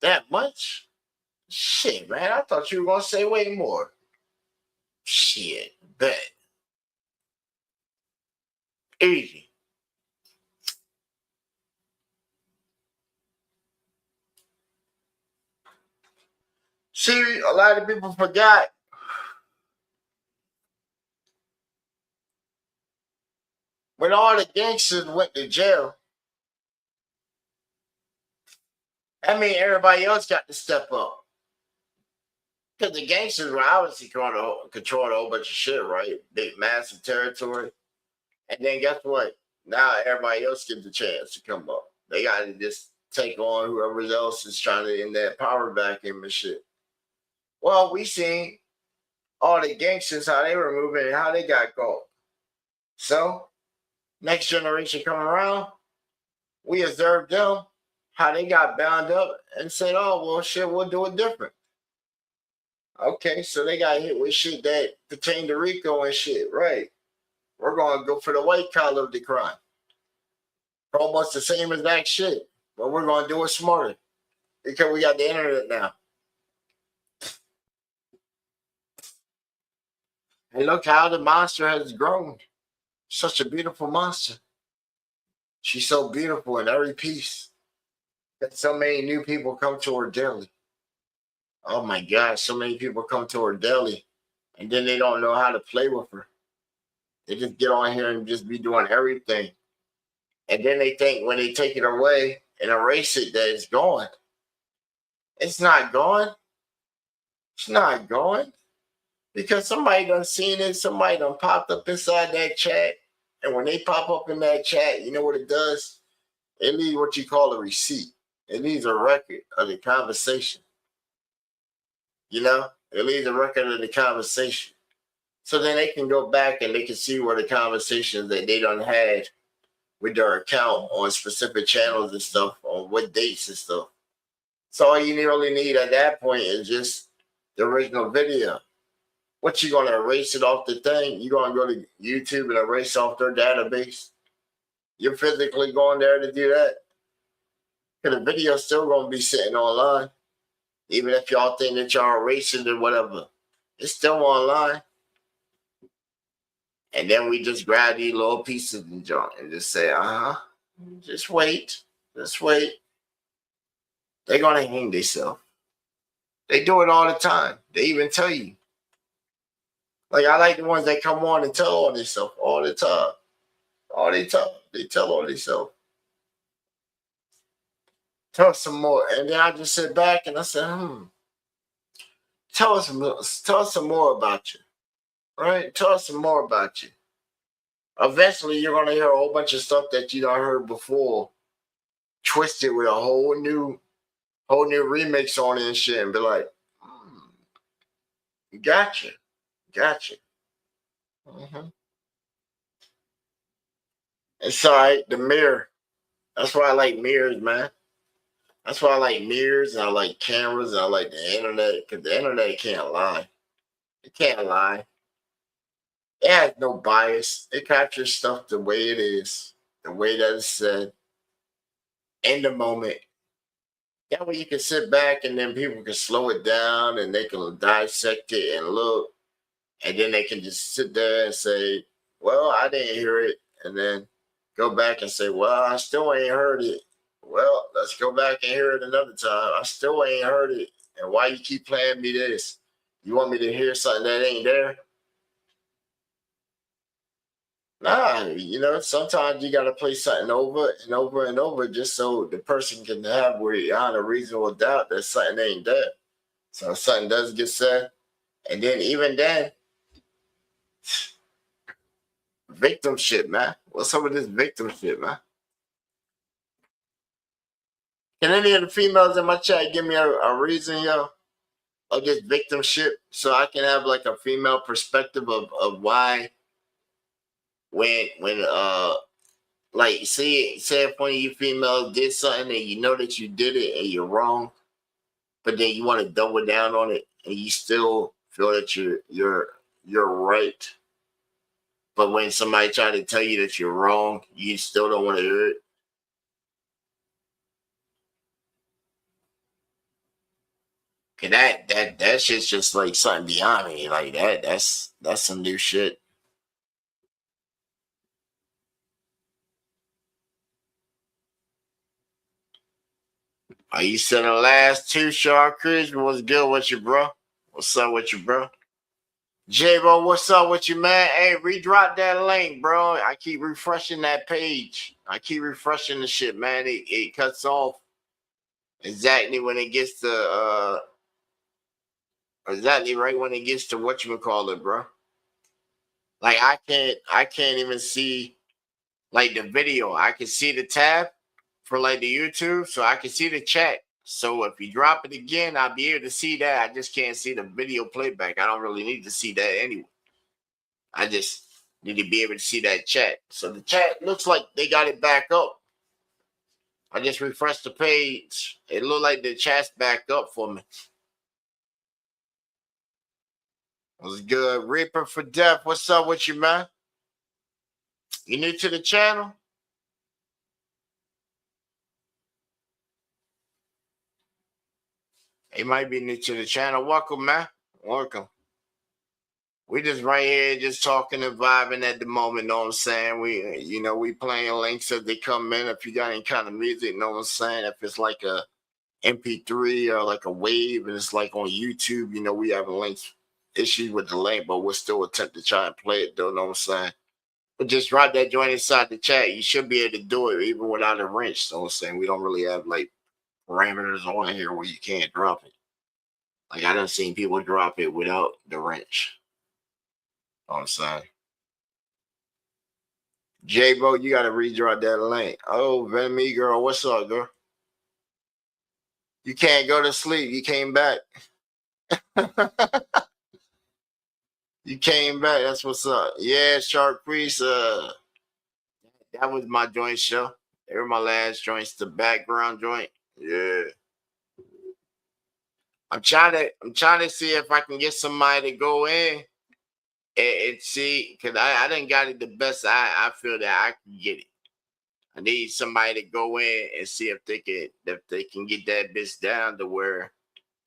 That much? Shit, man, I thought you were going to say way more. Shit, bet. Easy. See, a lot of people forgot. When all the gangsters went to jail, I mean, everybody else got to step up. Because the gangsters were obviously controlling a whole bunch of shit, right? Big, massive territory. And then guess what? Now everybody else gets a chance to come up. They got to just take on whoever else is trying to in that power vacuum and shit. Well, we seen all the gangsters, how they were moving and how they got caught. So, next generation coming around, we observed them, how they got bound up and said, oh, well, shit, we'll do it different. Okay, so they got hit with shit that pertained to RICO and shit, right? We're going to go for the white collar of the crime. Almost the same exact shit, but we're going to do it smarter because we got the internet now. And look how the monster has grown. Such a beautiful monster. She's so beautiful in every piece. That so many new people come to her daily. Oh my God, so many people come to her daily. And then they don't know how to play with her. They just get on here and just be doing everything. And then they think when they take it away and erase it that it's gone. It's not gone. It's not gone. Because somebody done seen it. Somebody done popped up inside that chat. And when they pop up in that chat, you know what it does? It leaves what you call a receipt. It leaves a record of the conversation. You know? It leaves a record of the conversation. So then they can go back and they can see where the conversations that they done had with their account on specific channels and stuff, on what dates and stuff. So all you really need at that point is just the original video. What, you gonna erase it off the thing? You gonna go to YouTube and erase off their database? You're physically going there to do that? Because the video's still gonna be sitting online. Even if y'all think that y'all erasing it or whatever. It's still online. And then we just grab these little pieces and junk and just say, just wait. Just wait. They're gonna hang themselves. They do it all the time. They even tell you. Like, I like the ones that come on and tell all this stuff all the time. All the time. They tell all this stuff. Tell us some more. And then I just sit back and I say, tell us some more about you. Right? Tell us some more about you. Eventually, you're going to hear a whole bunch of stuff that you don't heard before, twisted with a whole new remix on it and shit, and be like, gotcha. It's all right. The mirror. That's why I like mirrors, man. That's why I like mirrors and I like cameras and I like the internet, because the internet can't lie. It can't lie. It has no bias. It captures stuff the way it is, the way that it's said, in the moment. That way you can sit back and then people can slow it down and they can dissect it and look. And then they can just sit there and say, well, I didn't hear it. And then go back and say, well, I still ain't heard it. Well, let's go back and hear it another time. I still ain't heard it. And why you keep playing me this? You want me to hear something that ain't there? Nah, sometimes you got to play something over and over and over just so the person can have beyond a reasonable doubt that something ain't there. So if something does get said, and then even then, victim shit, man. What's up with this victim shit, man? Can any of the females in my chat give me a reason, yo, of this victim shit so I can have like a female perspective of why when like say if one of you females did something and you know that you did it and you're wrong, but then you want to double down on it, and you still feel that you're right. But when somebody try to tell you that you're wrong, you still don't want to hear it. Cause that shit's just like something beyond me. Like that's some new shit. Are you said the last two, Shark Chris? What's good with you, bro? What's up with you, bro? J-Bo, what's up with you, man? Hey, redrop that link, bro. I keep refreshing that page. I keep refreshing the shit, man. It cuts off exactly when it gets to exactly right when it gets to whatchamacallit, bro. Like I can't even see like the video. I can see the tab for like the YouTube, so I can see the chat. So if you drop it again, I'll be able to see that. I just can't see the video playback. I don't really need to see that anyway. I just need to be able to see that chat. So the chat looks like they got it back up. I just refreshed the page. It looked like the chat's back up for me. What's good? Reaper for Death. What's up with you, man? You new to the channel? He might be new to the channel. Welcome, man. Welcome. We just right here just talking and vibing at the moment, know what I'm saying? We playing links as they come in. If you got any kind of music, know what I'm saying? If it's like a MP3 or like a wave and it's like on YouTube, we have links issues with the link, but we'll still attempt to try and play it though, know what I'm saying? But just drop that joint inside the chat. You should be able to do it even without a wrench, know what I'm saying? We don't really have like parameters on here where you can't drop it. Like I done seen people drop it without the wrench. Know what I'm saying? J-Bo, you gotta redraw that link. Oh, Venmi girl, what's up, girl? You can't go to sleep. You came back. You came back. That's what's up. Yeah, Shark Priest. That was my joint show. They were my last joints. The background joint. Yeah. I'm trying to see if I can get somebody to go in and see, because I didn't got it the best. I feel that I can get it. I need somebody to go in and see if they can get that bitch down to where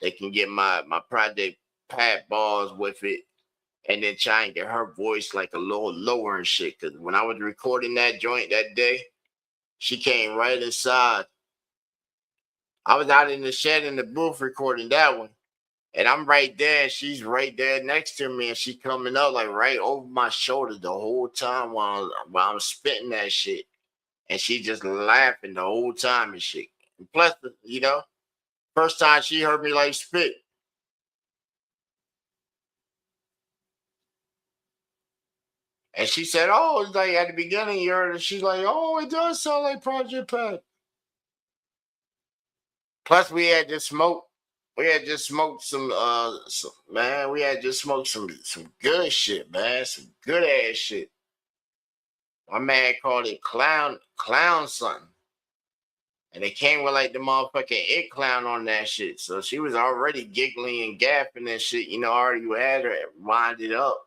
they can get my project Pat balls with it, and then try and get her voice like a little lower and shit. Because when I was recording that joint that day, she came right inside. I was out in the shed in the booth recording that one. And I'm right there, and she's right there next to me, and she coming up like right over my shoulder the whole time while I'm spitting that shit. And she just laughing the whole time and shit. And plus, first time she heard me like spit. And she said, oh, it's like at the beginning you heard it. She's like, oh, it does sound like Project Pat. Plus, we had just smoked some man. We had just smoked some good shit, man. Some good ass shit. My man called it clown something. And it came with like the motherfucking it clown on that shit. So she was already giggling and gapping and shit, already had her winded up.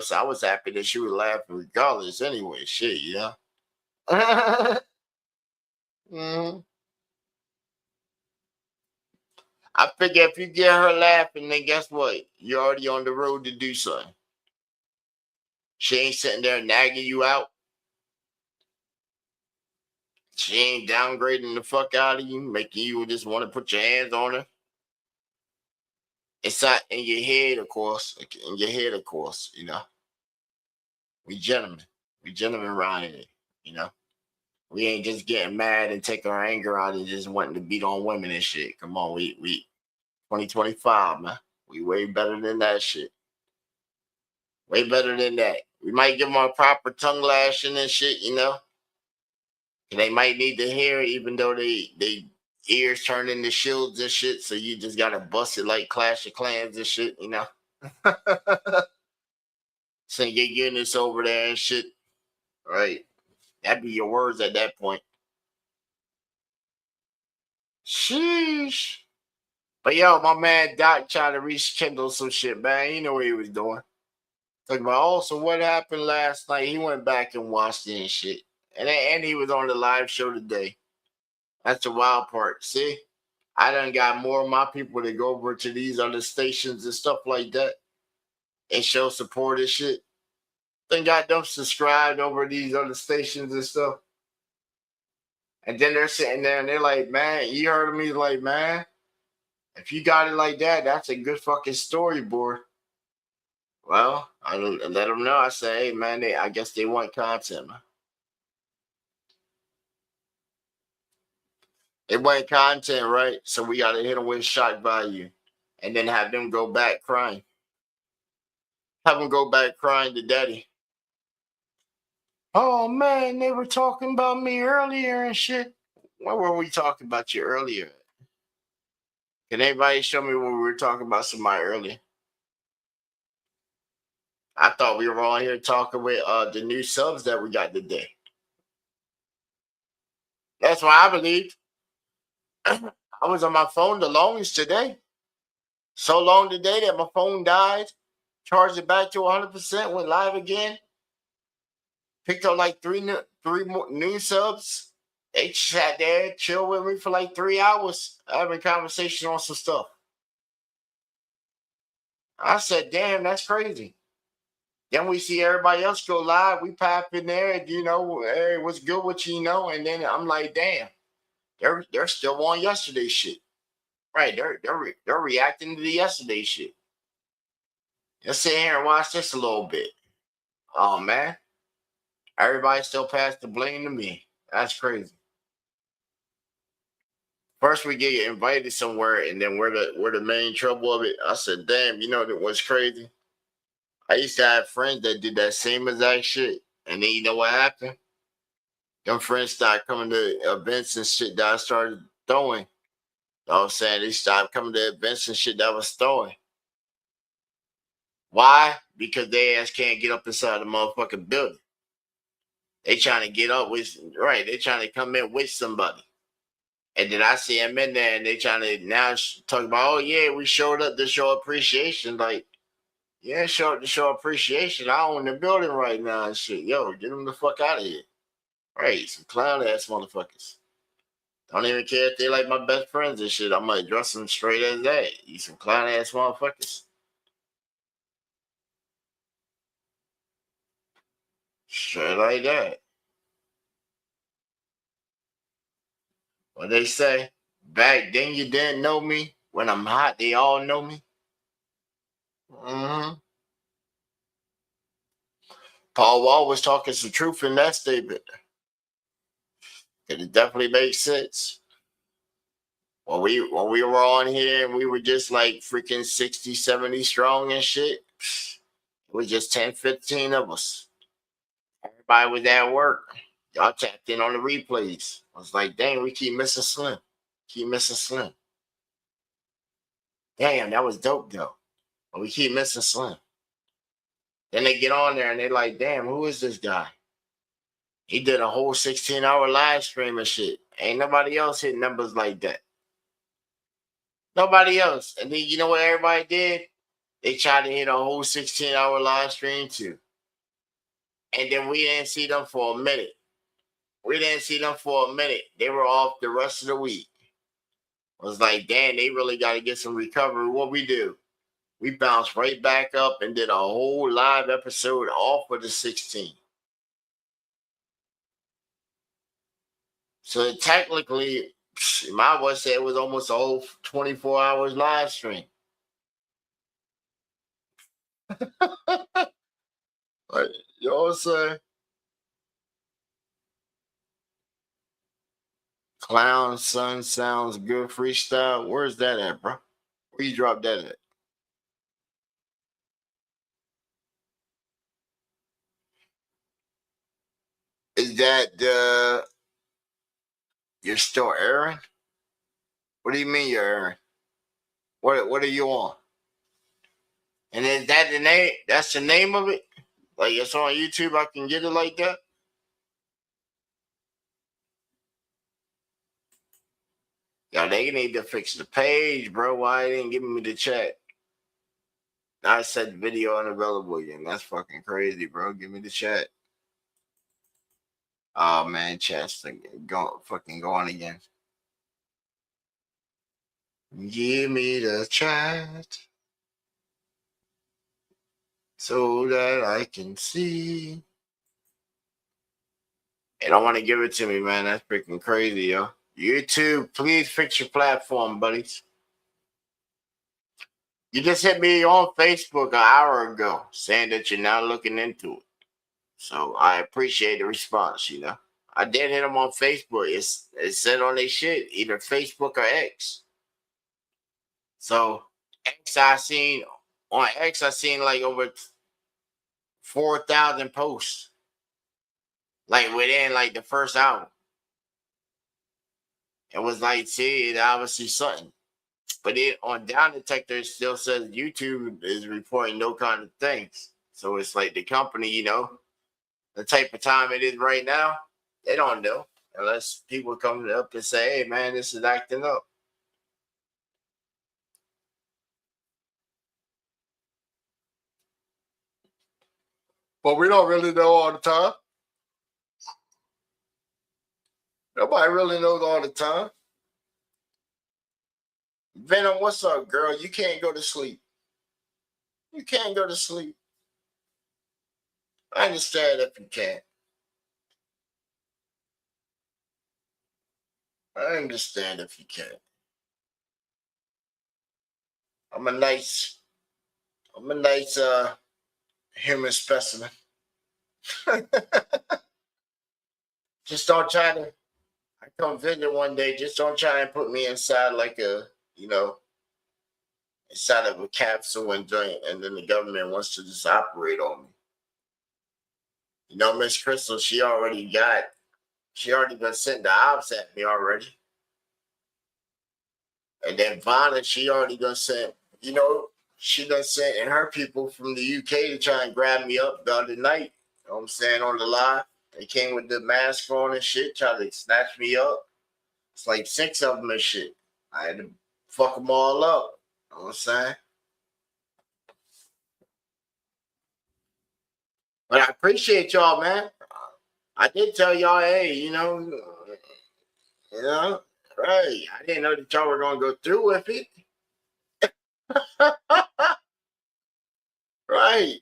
So I was happy that she was laughing regardless anyway, shit, mm-hmm. I figure if you get her laughing, then guess what? You're already on the road to do something. She ain't sitting there nagging you out. She ain't downgrading the fuck out of you, making you just want to put your hands on her. It's not in your head, of course. In your head, of course, We gentlemen. We gentlemen around here, We ain't just getting mad and taking our anger out and just wanting to beat on women and shit. Come on, we 2025, man. We way better than that shit. Way better than that. We might give them a proper tongue lashing and shit, And they might need to hear it, even though they ears turn into shields and shit. So you just gotta bust it like Clash of Clans and shit, Send your units over there and shit. Right. That'd be your words at that point. Sheesh. But yo, my man Doc tried to rekindle some shit, man. He knew what he was doing. Talking about, oh, so what happened last night? He went back and watched it and shit. And he was on the live show today. That's the wild part. See? I done got more of my people to go over to these other stations and stuff like that and show support and shit. Then got them subscribed over these other stations and stuff. And then they're sitting there and they're like, man, you heard me? Like, man, if you got it like that, that's a good fucking storyboard. Well, I let them know. I say, hey, man, I guess they want content, man. They want content, right? So we got to hit them with shock value and then have them go back crying. Have them go back crying to daddy. Oh, man, they were talking about me earlier and shit. What were we talking about you earlier? Can anybody show me when we were talking about somebody earlier? I thought we were all here talking with the new subs that we got today. That's what I believe. I was on my phone the longest today. So long today that my phone died. Charged it back to 100%. Went live again. Picked up like three more new subs. They sat there, chill with me for like 3 hours, having conversation on some stuff. I said, damn, that's crazy. Then we see everybody else go live. We pop in there, and, hey, what's good with you, And then I'm like, damn, they're still on yesterday shit. Right, they're reacting to the yesterday shit. Let's sit here and watch this a little bit. Oh man, everybody still passed the blame to me. That's crazy. First we get invited somewhere, and then we're the main trouble of it. I said, damn, what's crazy? I used to have friends that did that same exact shit, and then you know what happened? Them friends started coming to events and shit that I started throwing. You know what I'm saying? They started coming to events and shit that I was throwing. Why? Because they ass can't get up inside the motherfucking building. They trying to get up with, right, they trying to come in with somebody. And then I see them in there and they trying to now talk about, oh yeah, we showed up to show appreciation. Like, yeah, show up to show appreciation. I own the building right now and shit. Yo, get them the fuck out of here. Right, some clown ass motherfuckers. Don't even care if they like my best friends and shit. I might dress them straight as that. You some clown ass motherfuckers. Straight like that. What they say? Back then you didn't know me. When I'm hot, they all know me. Mm-hmm. Paul Wall was talking some truth in that statement. It definitely makes sense. When we were on here and we were just like freaking 60, 70 strong and shit, it was just 10, 15 of us. Everybody was at work. Y'all tapped in on the replays. I was like, dang, we keep missing Slim. Keep missing Slim. Damn, that was dope though. But we keep missing Slim. Then they get on there and they're like, damn, who is this guy? He did a whole 16-hour live stream and shit. Ain't nobody else hit numbers like that. Nobody else. And then you know what everybody did? They tried to hit a whole 16-hour live stream too. And then we didn't see them for a minute. They were off the rest of the week. I was like, damn, they really got to get some recovery. What we do? We bounced right back up and did a whole live episode off of the 16. So technically, you might well say it was almost a whole 24 hours live stream. Like, you know what I'm saying? Clown Son sounds good freestyle. Where's that at, bro? Where you drop that at? Is that you're still airing? What do you mean you're airing? What are you on? And is that the name? That's the name of it? Like it's on YouTube, I can get it like that? Yo, they need to fix the page, bro. Why they didn't give me the chat? I said video unavailable again. That's fucking crazy, bro. Give me the chat. Oh man, chat's fucking going again. Give me the chat so that I can see. They don't want to give it to me, man. That's freaking crazy, yo. YouTube, please fix your platform, buddies. You just hit me on Facebook an hour ago saying that you're now looking into it. So I appreciate the response, you know. I did hit them on Facebook. It said on their shit, either Facebook or X. So I seen like over 4,000 posts. Like within like the first hour. It was like, see, it obviously something. But it on Down Detector it still says YouTube is reporting no kind of things. So it's like the company, you know, the type of time it is right now, they don't know. Unless people come up and say, hey man, this is acting up. But we don't really know all the time. Nobody really knows all the time. Venom, what's up, girl? You can't go to sleep. You can't go to sleep. I understand if you can't. I understand if you can't. I'm a nice human specimen. Just don't try to. I come visit one day. Just don't try and put me inside like inside of a capsule and joint, and then the government wants to just operate on me. You know, Miss Crystal, she already been sent the ops at me already. And then Vonna, she already done sent, she done sent and her people from the UK to try and grab me up the other night. You know what I'm saying, on the live. They came with the mask on and shit, tried to snatch me up. It's like 6 of them and shit. I had to fuck them all up. You know what I'm saying? But I appreciate y'all, man. I did tell y'all, hey, right. I didn't know that y'all were going to go through with it. Right.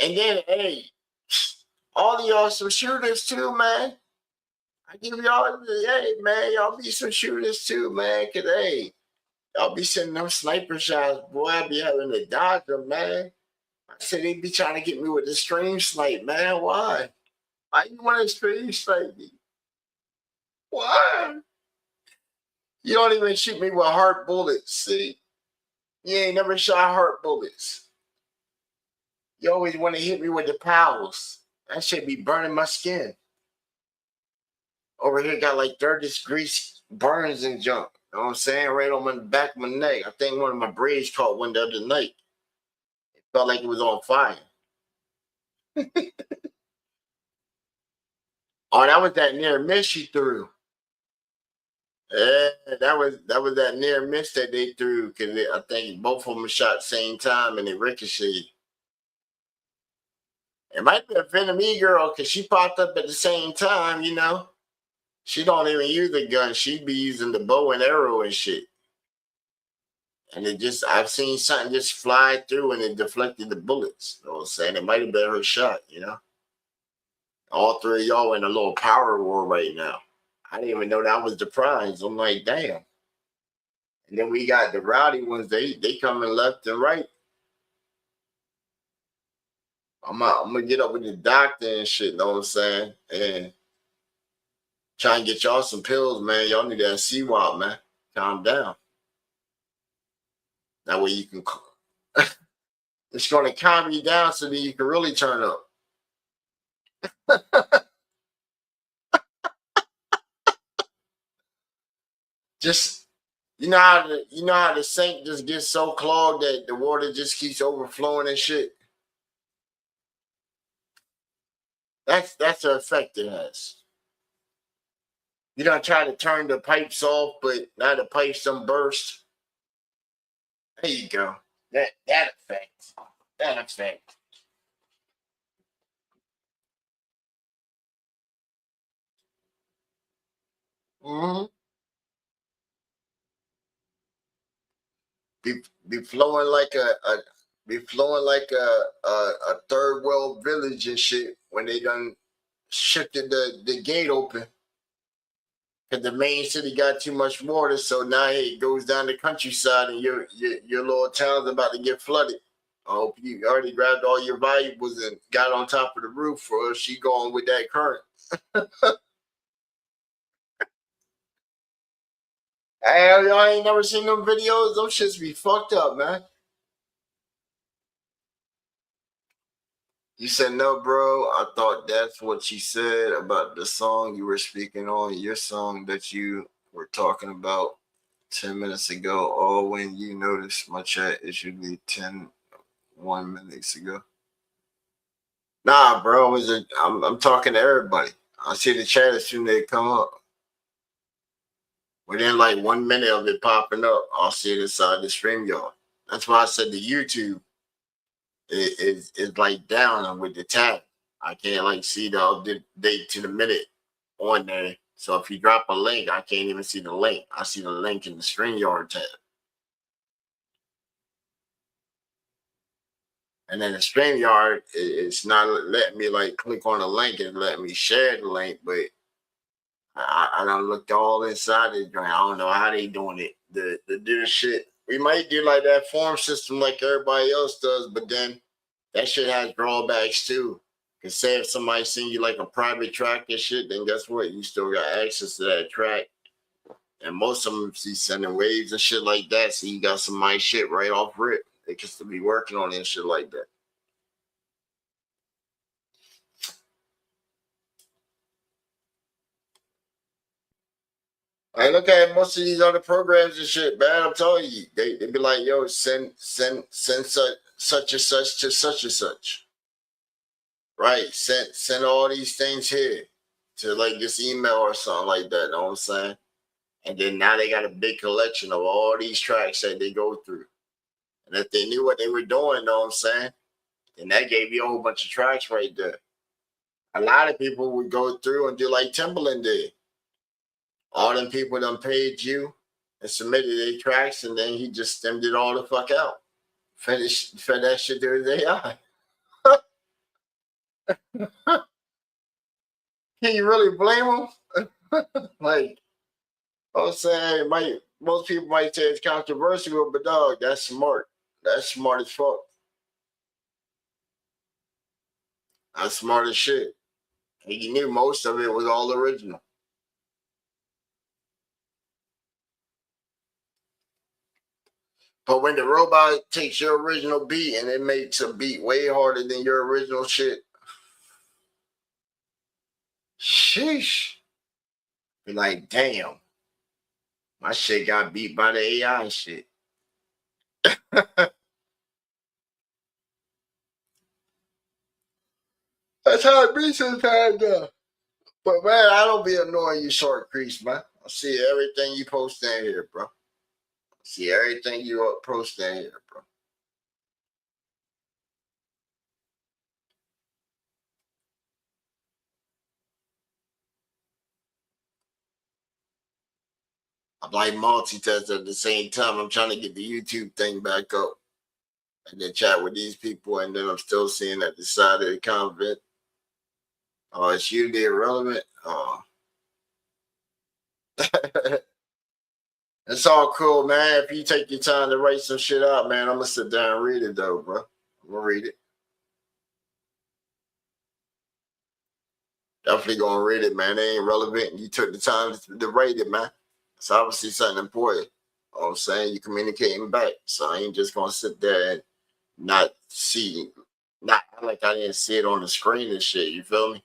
And then, hey, all of y'all some shooters too, man. I give y'all, hey, man, y'all be some shooters too, man. Because, hey, y'all be sending them sniper shots, boy. I be having to dodge them, man. I said they be trying to get me with the stream snipe, man. Why? Why you want to stream snipe me? Why? You don't even shoot me with heart bullets, see? You ain't never shot heart bullets. You always want to hit me with the pals. That shit be burning my skin. Over here got like 30 degrees burns and junk. You know what I'm saying? Right on the back of my neck. I think one of my braids caught one the other night. It felt like it was on fire. Oh, that was that near miss she threw. Yeah, that was that near miss that they threw because I think both of them shot the same time and they ricocheted. It might be a Vietnamese girl because she popped up at the same time, you know. She don't even use the gun. She'd be using the bow and arrow and shit. And I've seen something just fly through and it deflected the bullets. You know what I'm saying? It might have been her shot, you know. All 3 of y'all in a little power war right now. I didn't even know that was the prize. I'm like, damn. And then we got the rowdy ones. They coming left and right. I'm gonna get up with the doctor and shit. Know what I'm saying? And try and get y'all some pills, man. Y'all need that CWAP, man. Calm down. That way you can. It's gonna calm you down so that you can really turn up. Just you know how the sink just gets so clogged that the water just keeps overflowing and shit. That's the effect it has. You don't try to turn the pipes off, but now the pipes don't burst. There you go. That effect. That effect. Mm-hmm. Be flowing like a third world village and shit when they done shifted the gate open. Cause the main city got too much water, so now it goes down the countryside, and your little town's about to get flooded. I hope you already grabbed all your valuables and got on top of the roof, or she going with that current. Hey, y'all ain't never seen them videos? Them shits be fucked up, man. You said no, bro. I thought that's what you said about the song you were speaking on. Your song that you were talking about 10 minutes ago. Or when you notice my chat, it should be 1 minutes ago. Nah, bro. I'm talking to everybody. I see the chat as soon as they come up. Within like 1 minute of it popping up, I'll see it inside the stream, y'all. That's why I said the YouTube is like down with the tab. I can't like see the date to the minute on there. So if you drop a link, I can't even see the link. I see the link in the StreamYard tab. And then the StreamYard, it's not letting me like click on the link and letting me share the link, but I done looked all inside it. I don't know how they doing it. The do shit. We might do like that form system like everybody else does, but then that shit has drawbacks too. Cause say if somebody send you like a private track and shit, then guess what? You still got access to that track. And most of them see sending waves and shit like that. So you got some nice shit right off rip. They can still be working on it and shit like that. I look at most of these other programs and shit, man. I'm telling you, they be like, yo, send such and such to such and such. Right. Send all these things here to like this email or something like that. You know what I'm saying? And then now they got a big collection of all these tracks that they go through. And if they knew what they were doing, you know what I'm saying? Then that gave you a whole bunch of tracks right there. A lot of people would go through and do like Timbaland did. All them people done paid you and submitted their tracks, and then he just stemmed it all the fuck out. Fed that shit to his AI. Can you really blame him? Like, I'm saying, most people might say it's controversial, but dog, that's smart. That's smart as fuck. That's smart as shit. And you knew most of it was all original. But when the robot takes your original beat and it makes a beat way harder than your original shit, sheesh. Be like, damn, my shit got beat by the AI and shit. That's how it be sometimes, though. But man, I don't be annoying you, short crease, man. I see everything you post in here, bro. I see everything you post in here, bro. I'm like multitasking at the same time. I'm trying to get the YouTube thing back up and then chat with these people, and then I'm still seeing at the side of the comment. Oh, it's usually irrelevant. Oh. It's all cool, man. If you take your time to write some shit out, man, I'm gonna sit down and read it though, bro. I'm gonna read it. Definitely gonna read it, man. It ain't relevant. You took the time to write it, man. It's obviously something important. You know what I'm saying? You communicating back. So I ain't just gonna sit there and not like I didn't see it on the screen and shit. You feel me?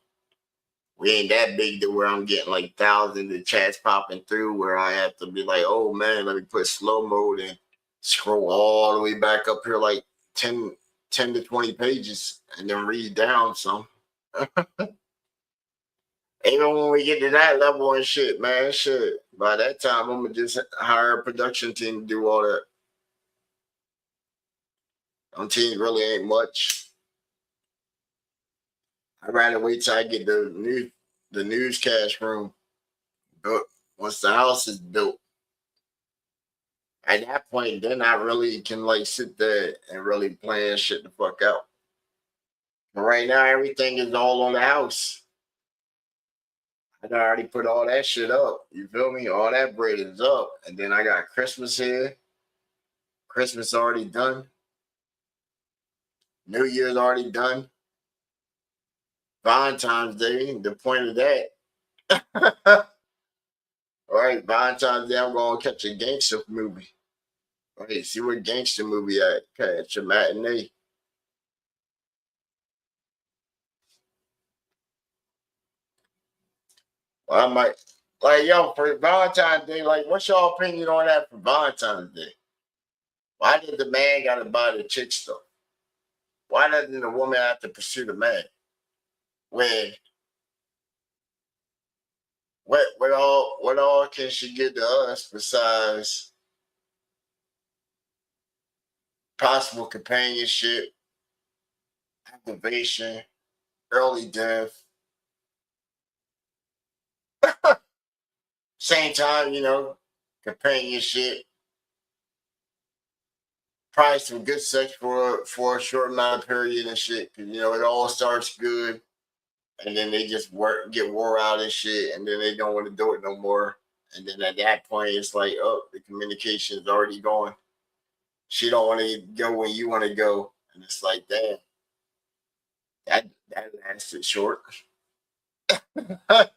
We ain't that big to where I'm getting like thousands of chats popping through where I have to be like, oh man, let me put slow mode and scroll all the way back up here like 10 to 20 pages and then read down some. Even when we get to that level and shit, man, shit. By that time, I'm gonna just hire a production team to do all that. Them teams really ain't much. I'd rather wait till I get the newscast room built. Once the house is built, at that point, then I really can like sit there and really plan shit the fuck out. But right now, everything is all on the house. I already put all that shit up. You feel me? All that bread is up. And then I got Christmas here. Christmas already done. New Year's already done. Valentine's Day, the point of that. All right, Valentine's Day, I'm going to catch a gangster movie. All right, see what gangster movie at. Catch a matinee. Well, I might, like, yo, for Valentine's Day, like, what's your opinion on that for Valentine's Day? Why did the man got to buy the chick stuff? Why doesn't the woman have to pursue the man? When what all can she get to us besides possible companionship, activation, early death? Same time, companionship, probably some good sex for a short amount of period and shit. Cause it all starts good, and then they just get wore out and shit, and then they don't want to do it no more. And then at that point, it's like, oh, the communication is already gone. She don't want to go when you want to go, and it's like, damn, that lasted short. That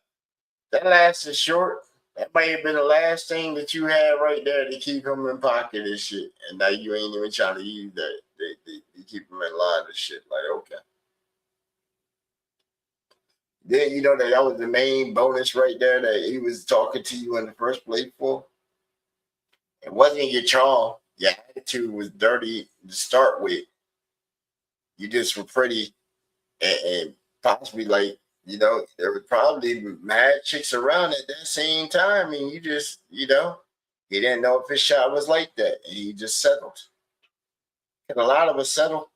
lasted short. That might have been the last thing that you had right there to keep him in pocket and shit. And now you ain't even trying to use that. They keep him in line and shit. Like, okay. Then you know that was the main bonus right there that he was talking to you in the first place for. It wasn't your charm. Your attitude was dirty to start with. You just were pretty and possibly like, there was probably mad chicks around at that same time, and you just, he didn't know if his shot was like that, and he just settled. And a lot of us settle.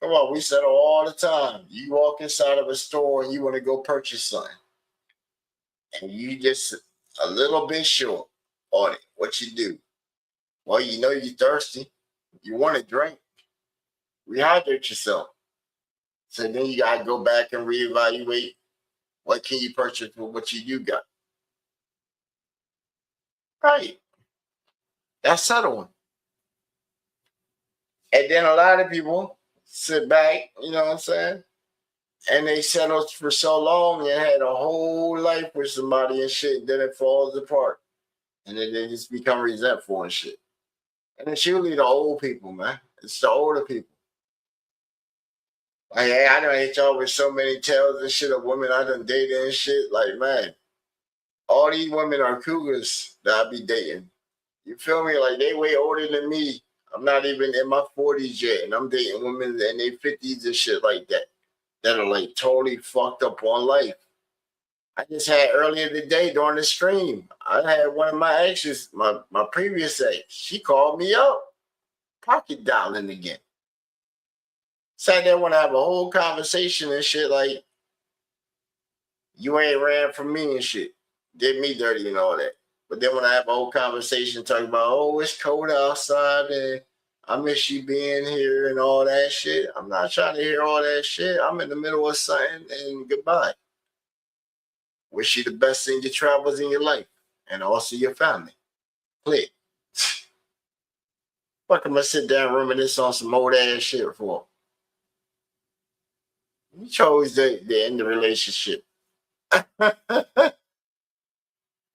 Come on, we settle all the time. You walk inside of a store and you want to go purchase something, and you just a little bit short on it. What you do? Well, you're thirsty. You want to drink. Rehydrate yourself. So then you got to go back and reevaluate what can you purchase with what you do got. Right. That's settling. And then a lot of people sit back, you know what I'm saying? And they settled for so long and had a whole life with somebody and shit, and then it falls apart. And then they just become resentful and shit. And it's usually the old people, man. It's the older people. Like, hey, I done hit y'all with so many tales and shit of women I done dated and shit. Like, man, all these women are cougars that I be dating. You feel me? Like, they way older than me. I'm not even in my 40s yet, and I'm dating women in their 50s and shit like that are like totally fucked up on life. I just had earlier today during the stream, I had one of my exes, my previous ex, she called me up, pocket dialing again. Sat there when I have a whole conversation and shit like, you ain't ran from me and shit. Did me dirty and all that. But then when I have a whole conversation talking about, oh, it's cold outside and I miss you being here and all that shit, I'm not trying to hear all that shit. I'm in the middle of something and goodbye. Wish you the best in your travels in your life and also your family. Click. Fuck, I'm gonna sit down and reminisce on some old ass shit for. You chose the end of the relationship.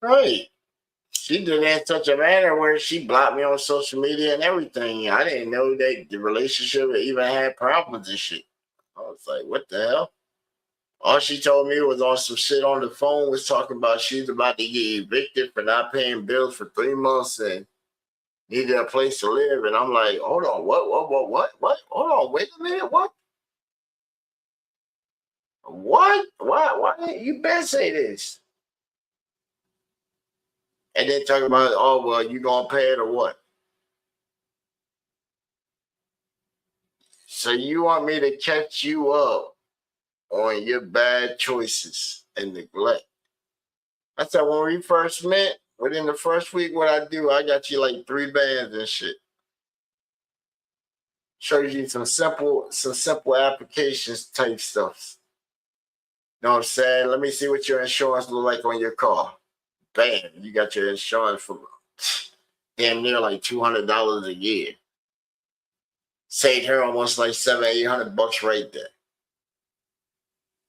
Right. She did it in such a manner where she blocked me on social media and everything. I didn't know that the relationship even had problems and shit. I was like, what the hell? All she told me was on some shit on the phone, was talking about she's about to get evicted for not paying bills for 3 months and needed a place to live. And I'm like, hold on, what? Hold on, wait a minute, what? What? Why didn't you been say this? And then talk about, oh, well, you gonna pay it or what? So you want me to catch you up on your bad choices and neglect? I said, when we first met, within the first week, what I do, I got you like 3 bands and shit. Shows you some simple applications type stuff. You know what I'm saying? Let me see what your insurance look like on your car. Bam, you got your insurance for damn near like $200 a year. Saved her almost like $700-800 right there.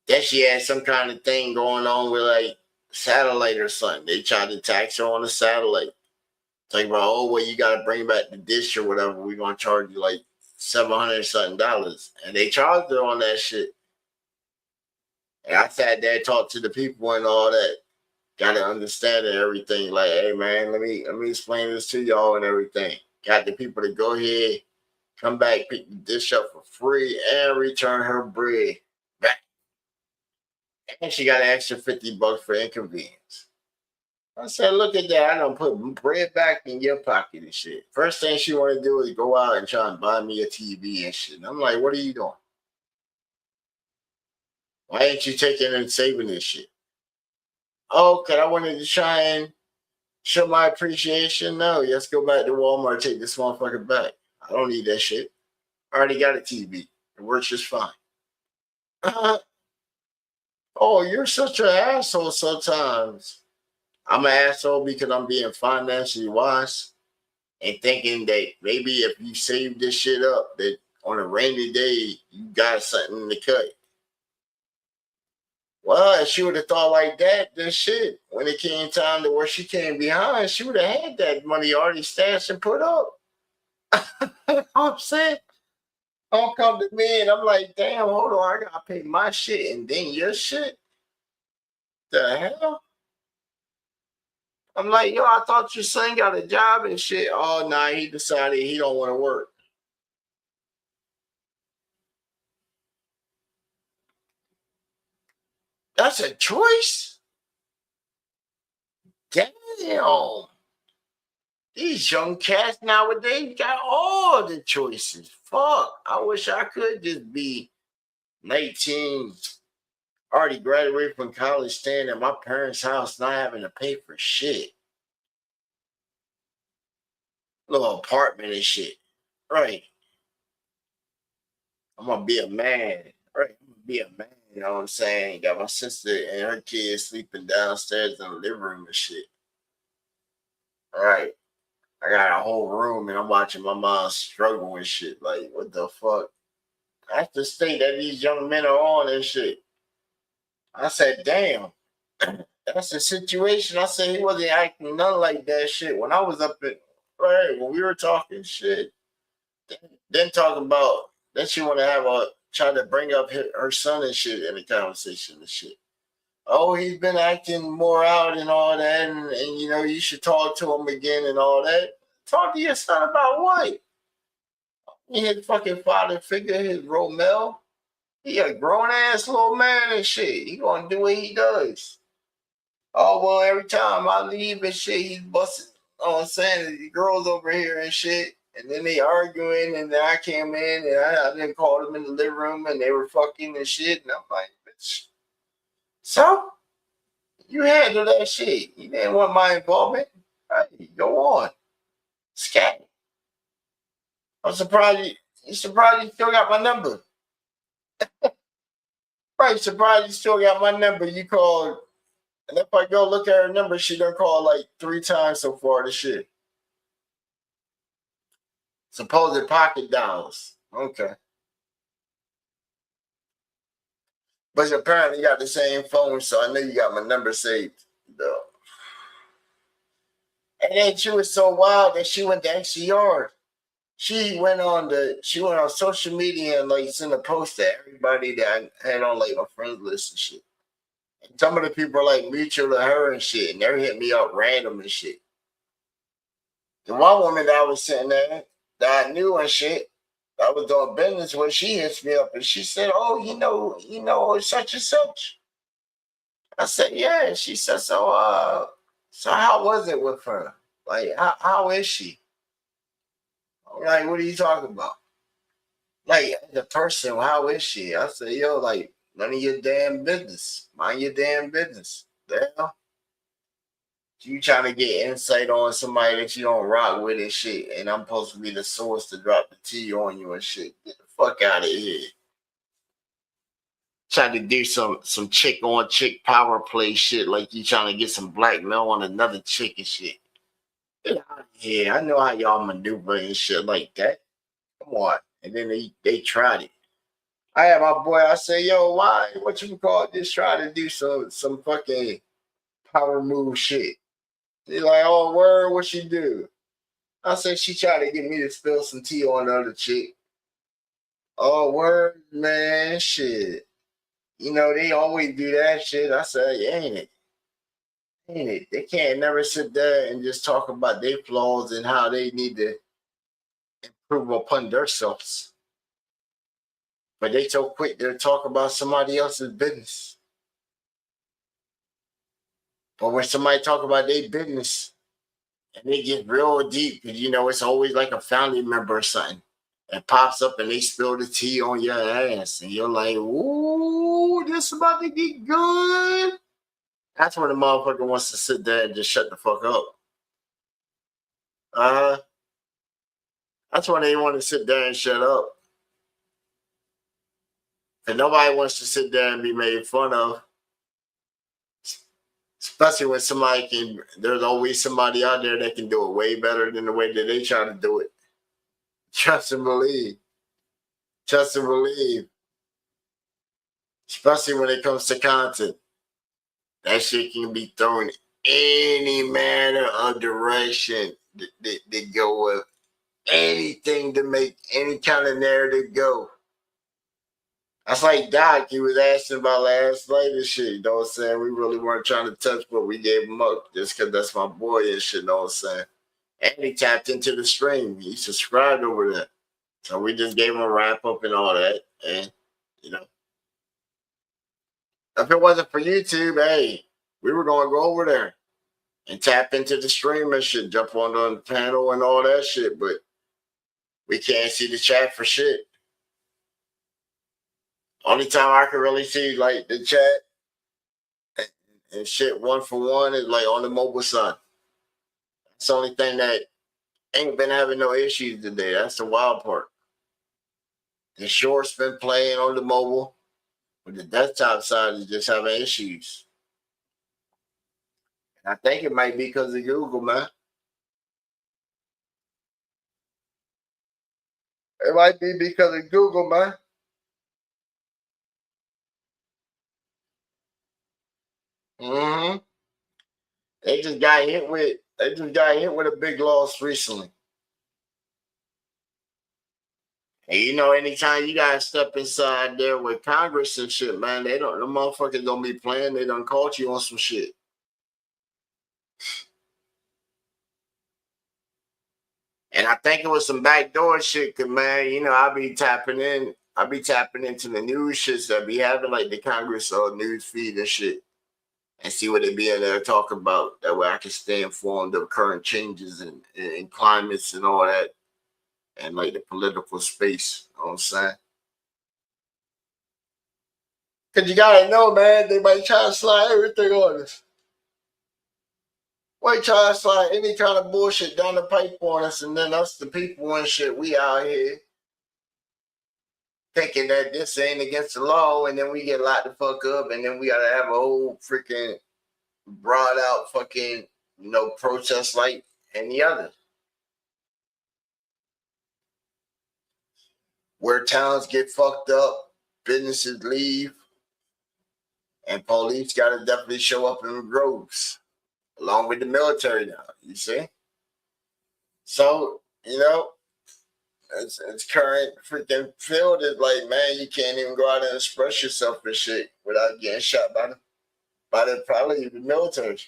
Then she had some kind of thing going on with like satellite or something. They tried to tax her on the satellite. Talking about, oh, well, you got to bring back the dish or whatever. We're going to charge you like $700 something. And they charged her on that shit. And I sat there and talked to the people and all that. Got to understand and everything. Like, hey, man, let me explain this to y'all and everything. Got the people to go ahead, come back, pick the dish up for free, and return her bread back. And she got an extra $50 for inconvenience. I said, look at that. I done put bread back in your pocket and shit. First thing she want to do is go out and try and buy me a TV and shit. And I'm like, what are you doing? Why ain't you taking and saving this shit? Oh, because I wanted to try and show my appreciation. No, let's go back to Walmart and take this motherfucker back. I don't need that shit. I already got a TV. It works just fine. Oh, you're such an asshole sometimes. I'm an asshole because I'm being financially wise and thinking that maybe if you save this shit up, that on a rainy day, you got something to cut. Well, if she would have thought like that, then shit, when it came time to where she came behind, she would have had that money already stashed and put up. You know what I'm saying? Don't come to me and I'm like, damn, hold on, I gotta pay my shit and then your shit. The hell? I'm like, yo, I thought your son got a job and shit. Oh, nah, he decided he don't want to work. That's a choice? Damn. These young cats nowadays got all the choices. Fuck. I wish I could just be 19, already graduated from college, staying at my parents' house, not having to pay for shit. Little apartment and shit. Right. I'm gonna be a man. Right. I'm gonna be a man. You know what I'm saying? Got my sister and her kids sleeping downstairs in the living room and shit. All right. I got a whole room and I'm watching my mom struggle and shit. Like, what the fuck? That's the state that these young men are on and shit. I said, damn. That's the situation. I said he wasn't acting none like that shit when I was up in, right, when we were talking shit. Then talking about, then she want to have try to bring up her son and shit in the conversation and shit. Oh, he's been acting more out and all that, and you know, you should talk to him again and all that. Talk to your son about what? His fucking father figure, his Romel. He a grown ass little man and shit. He gonna do what he does. Oh, well, every time I leave and shit, he's busting. Oh, I'm saying the girls over here and shit. And then they arguing, and then I came in and I didn't call them in the living room and they were fucking and shit. And I'm like, bitch. So, you handle that shit. You didn't want my involvement. Right, go on. Scat. I'm surprised you still got my number. Right, surprised you still got my number. You called. And if I go look at her number, she done called like 3 times so far this shit. Supposed pocket dials. Okay. But you apparently got the same phone, so I know you got my number saved. Though. And then she was so wild that she went to XCR. She went on social media and like sent a post to everybody that I had on like my friends list and shit. And some of the people are like mutual to her and shit, and they're hitting me up random and shit. The one woman that I was sitting there that I knew and shit, I was doing business when she hits me up and she said, "Oh, you know, such and such." I said, "Yeah." She said, so how was it with her? Like, how is she? I'm like, what are you talking about? Like, the person, how is she? I said, yo, like, none of your damn business. Mind your damn business. The hell? You trying to get insight on somebody that you don't rock with and shit, and I'm supposed to be the source to drop the tea on you and shit. Get the fuck out of here. Trying to do some chick on chick power play shit like you trying to get some blackmail on another chick and shit. Get out of here. I know how y'all maneuver and shit like that. Come on. And then they tried it. I had my boy, I say, yo, why, what you call it, just try to do some fucking power move shit. He like, oh, word, what she do? I said, she tried to get me to spill some tea on the other chick. Oh, word, man, shit. You know, they always do that shit. I said, yeah, ain't it? Ain't it? They can't never sit there and just talk about their flaws and how they need to improve upon themselves. But they so quick to talk about somebody else's business. But when somebody talk about their business and they get real deep, because you know it's always like a family member or something, and pops up and they spill the tea on your ass, and you're like, "Ooh, this about to get good." That's when the motherfucker wants to sit there and just shut the fuck up. That's when they want to sit there and shut up. And nobody wants to sit there and be made fun of. Especially when somebody can, there's always somebody out there that can do it way better than the way that they try to do it. Trust and believe. Trust and believe. Especially when it comes to content. That shit can be thrown any manner of direction that go with anything to make any kind of narrative go. That's like Doc, he was asking about last night and shit, you know what I'm saying? We really weren't trying to touch, but we gave him up just because that's my boy and shit, you know what I'm saying? And he tapped into the stream. He subscribed over there. So we just gave him a wrap up and all that. And, you know, if it wasn't for YouTube, hey, we were going to go over there and tap into the stream and shit, jump on the panel and all that shit, but we can't see the chat for shit. Only time I can really see like the chat and shit one for one is like on the mobile side. It's the only thing that ain't been having no issues today. That's the wild part. The short's been playing on the mobile, but the desktop side is just having issues. And I think it might be because of Google, man. It might be because of Google, man. Mm-hmm. They just got hit with a big loss recently. And you know, anytime you guys step inside there with Congress and shit, man, the motherfuckers don't be playing. They done caught you on some shit. And I think it was some backdoor shit, cause man, you know, I be tapping into the news shits that be having like the Congress news feed and shit. And see what they be in there talking about. That way I can stay informed of current changes and climates and all that. And like the political space. You know what I'm saying? Cause you gotta know, man, they might try to slide everything on us. Might try to slide any kind of bullshit down the pipe on us, and then us the people and shit, we out here thinking that this ain't against the law, and then we get locked the fuck up, and then we gotta have a whole freaking brought out fucking, you know, protest like any other. Where towns get fucked up, businesses leave, and police gotta definitely show up in droves, along with the military now, you see? So, you know, it's current freaking field is like, man, you can't even go out and express yourself and shit without getting shot by the probably the military.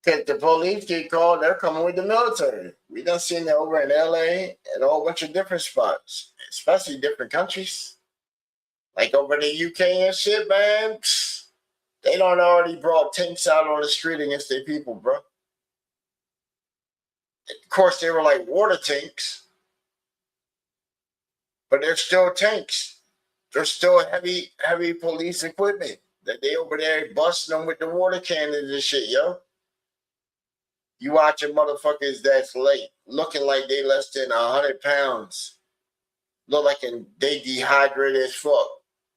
Because the police get called, they're coming with the military. We done seen that over in LA and a whole bunch of different spots, especially different countries. Like over in the UK and shit, man. They don't already brought tanks out on the street against their people, bro. Of course, they were like water tanks, but they're still tanks. They're still heavy police equipment. That they over there busting them with the water cannons and shit, yo. You watching motherfuckers that's late, looking like they less than 100 pounds. Look like they dehydrated as fuck.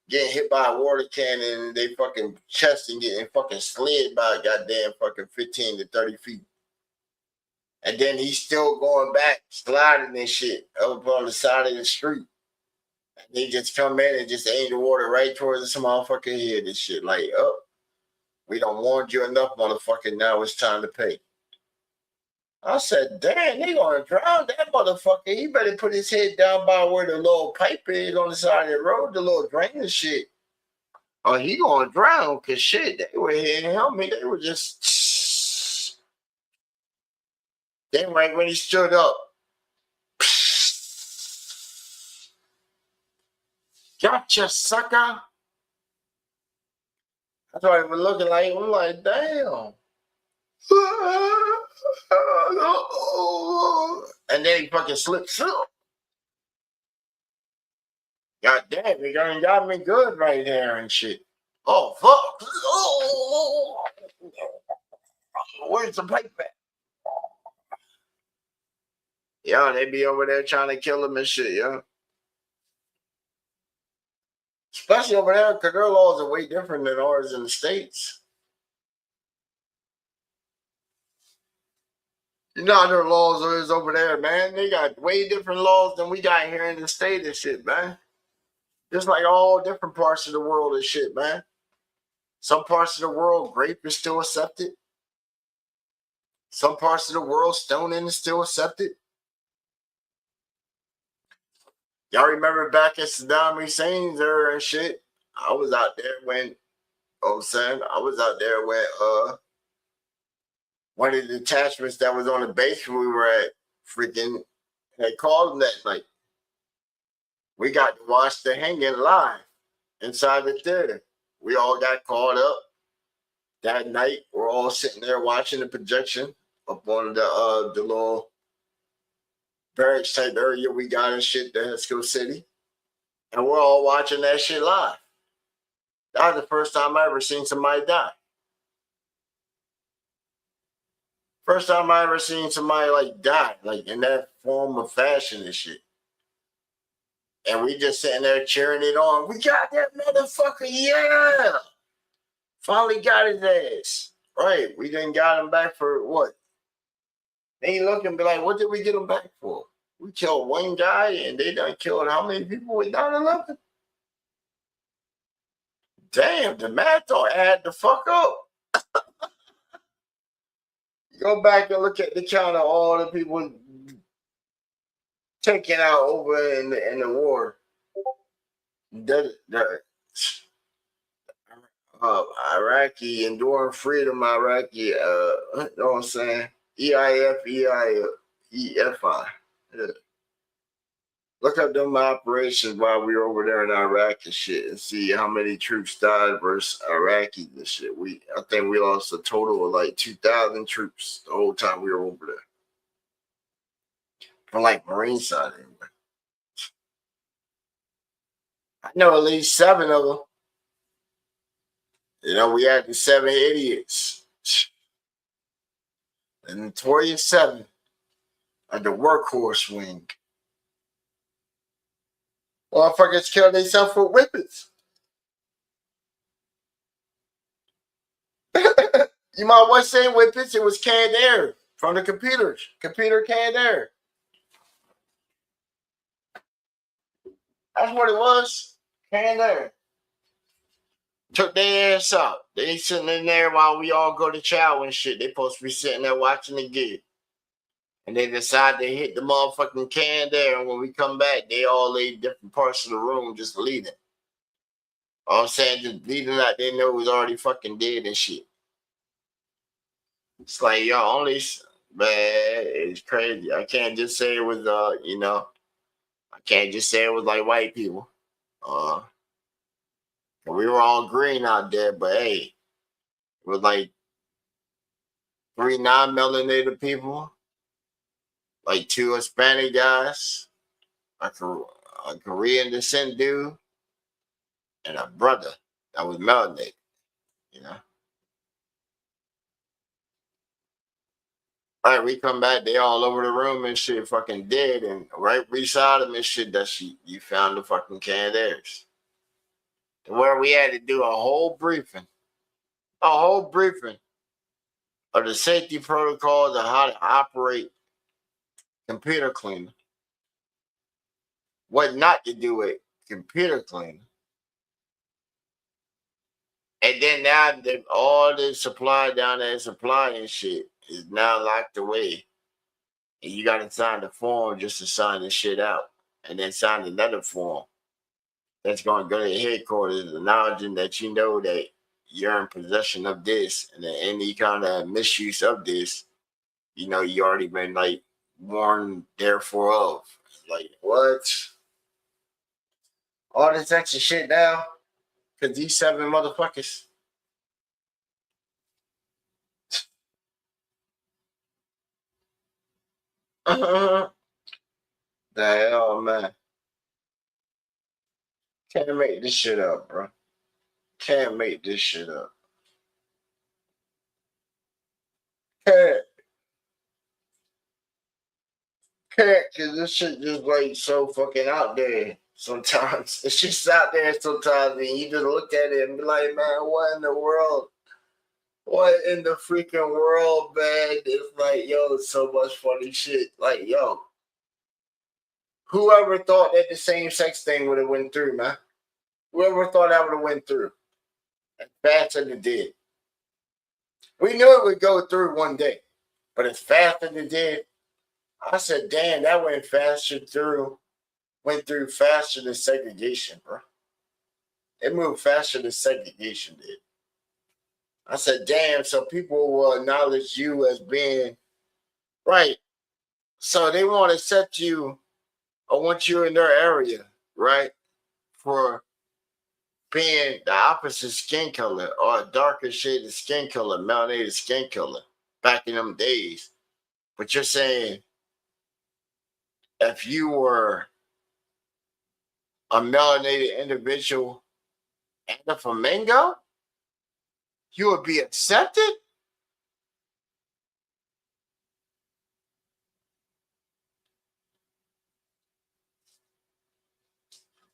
Getting hit by a water cannon and they fucking chest and getting fucking slid by a goddamn fucking 15 to 30 feet. And then he's still going back, sliding and shit up on the side of the street. And they just come in and just aim the water right towards this motherfucking head and shit. Like, oh, we don't warned you enough, motherfucker. Now it's time to pay. I said, damn, they gonna drown that motherfucker. He better put his head down by where the little pipe is on the side of the road, the little drain and shit. Oh, he gonna drown, cause shit, they were hitting him. They were just. Then right when he stood up, gotcha, sucker. That's what it was looking like. I'm like, damn. And then he fucking slipped. God damn, he got me good right there and shit. Oh, fuck. Oh, where's the pipe at? Yeah, they be over there trying to kill him and shit, yeah. Especially over there, because their laws are way different than ours in the States. You know how their laws is over there, man. They got way different laws than we got here in the state and shit, man. Just like all different parts of the world and shit, man. Some parts of the world, rape is still accepted. Some parts of the world, stoning is still accepted. Y'all remember back at Saddam Hussein's era and shit? I was out there when, I was out there when one of the detachments that was on the base where we were at freaking had called them that night. We got to watch the hanging live inside the theater. We all got called up that night. We're all sitting there watching the projection up on the little barracks type area we got and shit, the Hesco City. And we're all watching that shit live. That was the first time I ever seen somebody die. First time I ever seen somebody like die, like in that form of fashion and shit. And we just sitting there cheering it on. We got that motherfucker, yeah! Finally got his ass. Right, we didn't got him back for what? They look and be like, what did we get him back for? We killed one guy and they done killed how many people with 9/11? Damn, the math don't add the fuck up. Go back and look at the count of all the people taken out over in the war. Iraqi, Enduring Freedom, Iraqi, you know what I'm saying? EIFI. Yeah. Look up them operations while we were over there in Iraq and shit and see how many troops died versus Iraqi and shit. I think we lost a total of like 2,000 troops the whole time we were over there. From like Marine side anyway. I know at least 7 of them. You know, we had the 7 idiots. The notorious 7 of the workhorse wing. Motherfuckers killed themselves with whippets. You might want to say whippets, it was canned air from the computers. Computer canned air. That's what it was. Canned air. Took their ass out. They ain't sitting in there while we all go to chow and shit. They supposed to be sitting there watching the gig. And they decide to hit the motherfucking can there. And when we come back, they all lay different parts of the room just leaving. All I'm saying, just leaving out, they know it was already fucking dead and shit. It's like yo, only man, it's crazy. I can't just say it was I can't just say it was like white people. We were all green out there, but hey, it was like 3 non-melanated people, like 2 Hispanic guys, a Korean descent dude, and a brother that was melanated. You know. All right, we come back, they all over the room and shit, fucking dead, and right beside them and shit, you found the fucking can of theirs. Where we had to do a whole briefing of the safety protocols of how to operate computer cleaner, what not to do with computer cleaner. And then now all the supply down there, supply and shit, is now locked away. And you got to sign the form just to sign the shit out. And then sign another form that's going to go to the headquarters acknowledging that you know that you're in possession of this and any kind of misuse of this, you already been like warned therefore of. Like, what? All this extra shit now? Because these 7 motherfuckers. The hell, man. Can't make this shit up, bro. Can't make this shit up. Can't, because this shit just like so fucking out there sometimes. It's just out there sometimes, and you just look at it and be like, man, what in the world? What in the freaking world, man? It's like, yo, so much funny shit. Like, yo, whoever thought that the same sex thing would have went through, man? Whoever thought that would have went through? As fast as it did. We knew it would go through one day, but as fast as it did, I said, damn, that went through faster than segregation, bro. It moved faster than segregation did. I said, damn, so people will acknowledge you as being right. So they want to accept you or want you in their area, right? For being the opposite skin color or a darker shade of skin color, melanated skin color back in them days. But you're saying if you were a melanated individual and a flamingo, you would be accepted?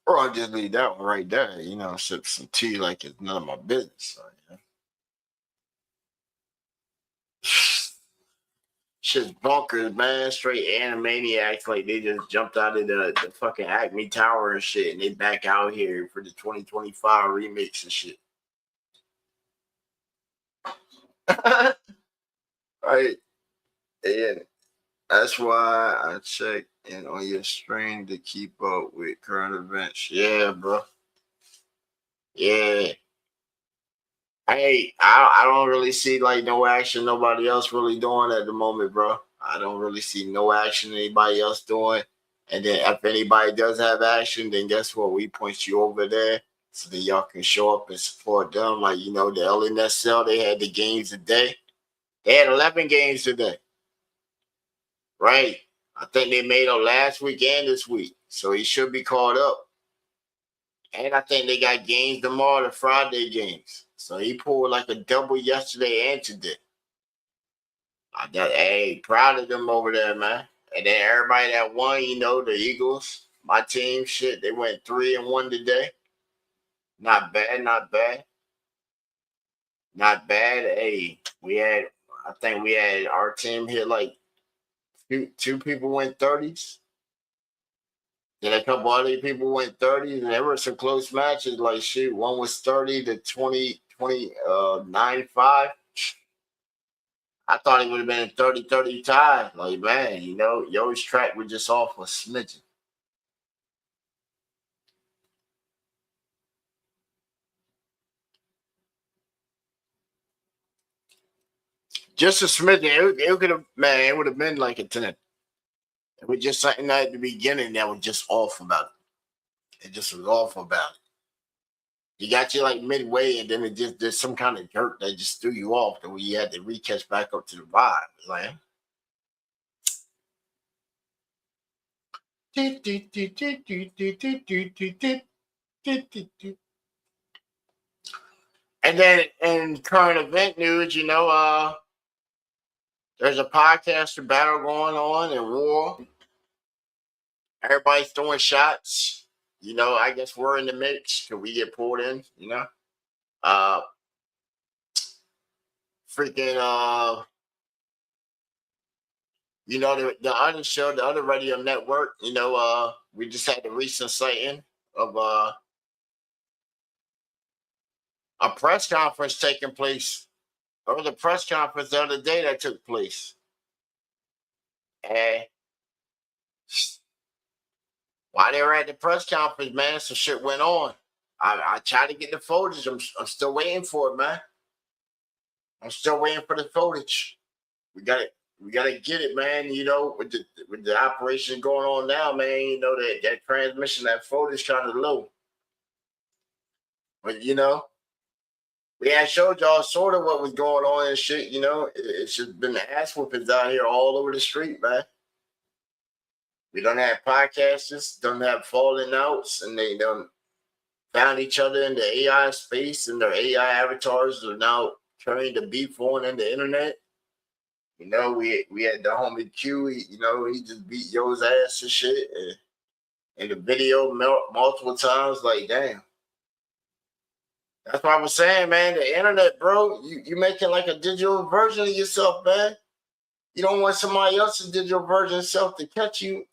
Or I'll just leave that one right there, sip some tea like it's none of my business. So, Shit's bonkers, man. Straight animaniacs, like they just jumped out of the fucking Acme Tower and shit, and they back out here for the 2025 remix and shit. Right. And that's why I check in on your stream to keep up with current events. Yeah, bro. Yeah. Hey, I don't really see like no action nobody else really doing at the moment, bro. I don't really see no action anybody else doing. And then if anybody does have action, then guess what? We point you over there so that y'all can show up and support them. Like, the LNSL, they had the games today. They had 11 games today. Right. I think they made up last week and this week. So he should be caught up. And I think they got games tomorrow, the Friday games. So he pulled like a double yesterday and today. Proud of them over there, man. And then everybody that won, the Eagles, my team, shit, they went 3-1 today. Not bad, not bad. Not bad. Hey, I think we had our team hit like two people went 30s. Then a couple other people went 30s, and there were some close matches. Like, shit, one was 30 to 9-5. I thought it would have been a 30-30 tie. Like, man, Yo's track was just off a smidgen. Just a smidgen. It could have, man, it would have been like a 10. It was just something at the beginning that was just off about it. It just was off about it. You got you like midway, and then it just there's some kind of jerk that just threw you off, the way you had to recatch back up to the vibe. Like, and then in current event news, you know, there's a podcaster battle going on in war. Everybody's throwing shots. You know, I guess we're in the mix. Could we get pulled in? You know, freaking, you know, the other show, the other radio network. You know, we just had the recent sighting of a press conference taking place, or the press conference the other day that took place. And while they were at the press conference, man, some shit went on. I tried to get the footage. I'm still waiting for it, man. I'm still waiting for the footage. We gotta get it, man. You know, with the operation going on now, man. You know that transmission, that footage kind of low. But you know, we had showed y'all sort of what was going on and shit. You know, it's just been ass whoopings out here all over the street, man. We don't have podcasters, don't have falling outs, and they don't found each other in the AI space, and their AI avatars are now turning the beef on in the internet. You know, we had the homie Q, you know, he just beat Yo's ass and shit in the video multiple times. Like, damn. That's what I was saying, man. The internet, bro, you making like a digital version of yourself, man. You don't want somebody else's digital version of self to catch you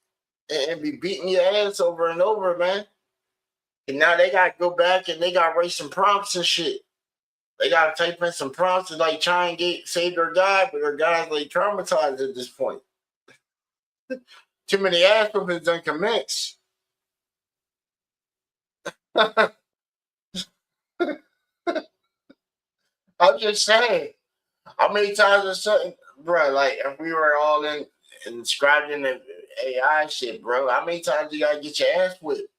and be beating your ass over and over, man. And now they got to go back and they got to write some prompts and shit. They got to type in some prompts to like try and save their guy, but their guy's like traumatized at this point. Too many ass whoopings done commence. I'm just saying. How many times or something, bro? Like if we were all inscribed in the AI shit, bro. How many times you gotta get your ass whipped?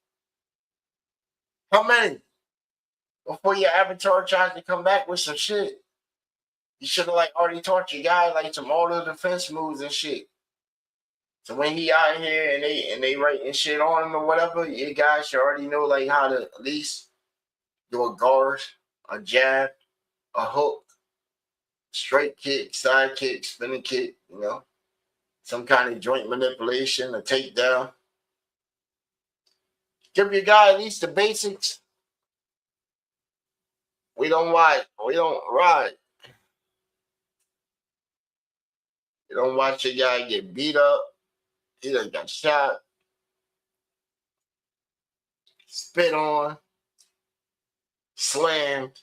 How many? Before your avatar tries to come back with some shit. You should have like already taught your guy like some auto defense moves and shit. So when he out here and they writing shit on him or whatever, your guys should already know like how to at least do a guard, a jab, a hook, straight kick, side kick, spinning kick, you know. Some kind of joint manipulation, a takedown. Give your guy at least the basics. We don't watch. We don't ride. You don't watch your guy get beat up. He done got shot, spit on, slammed.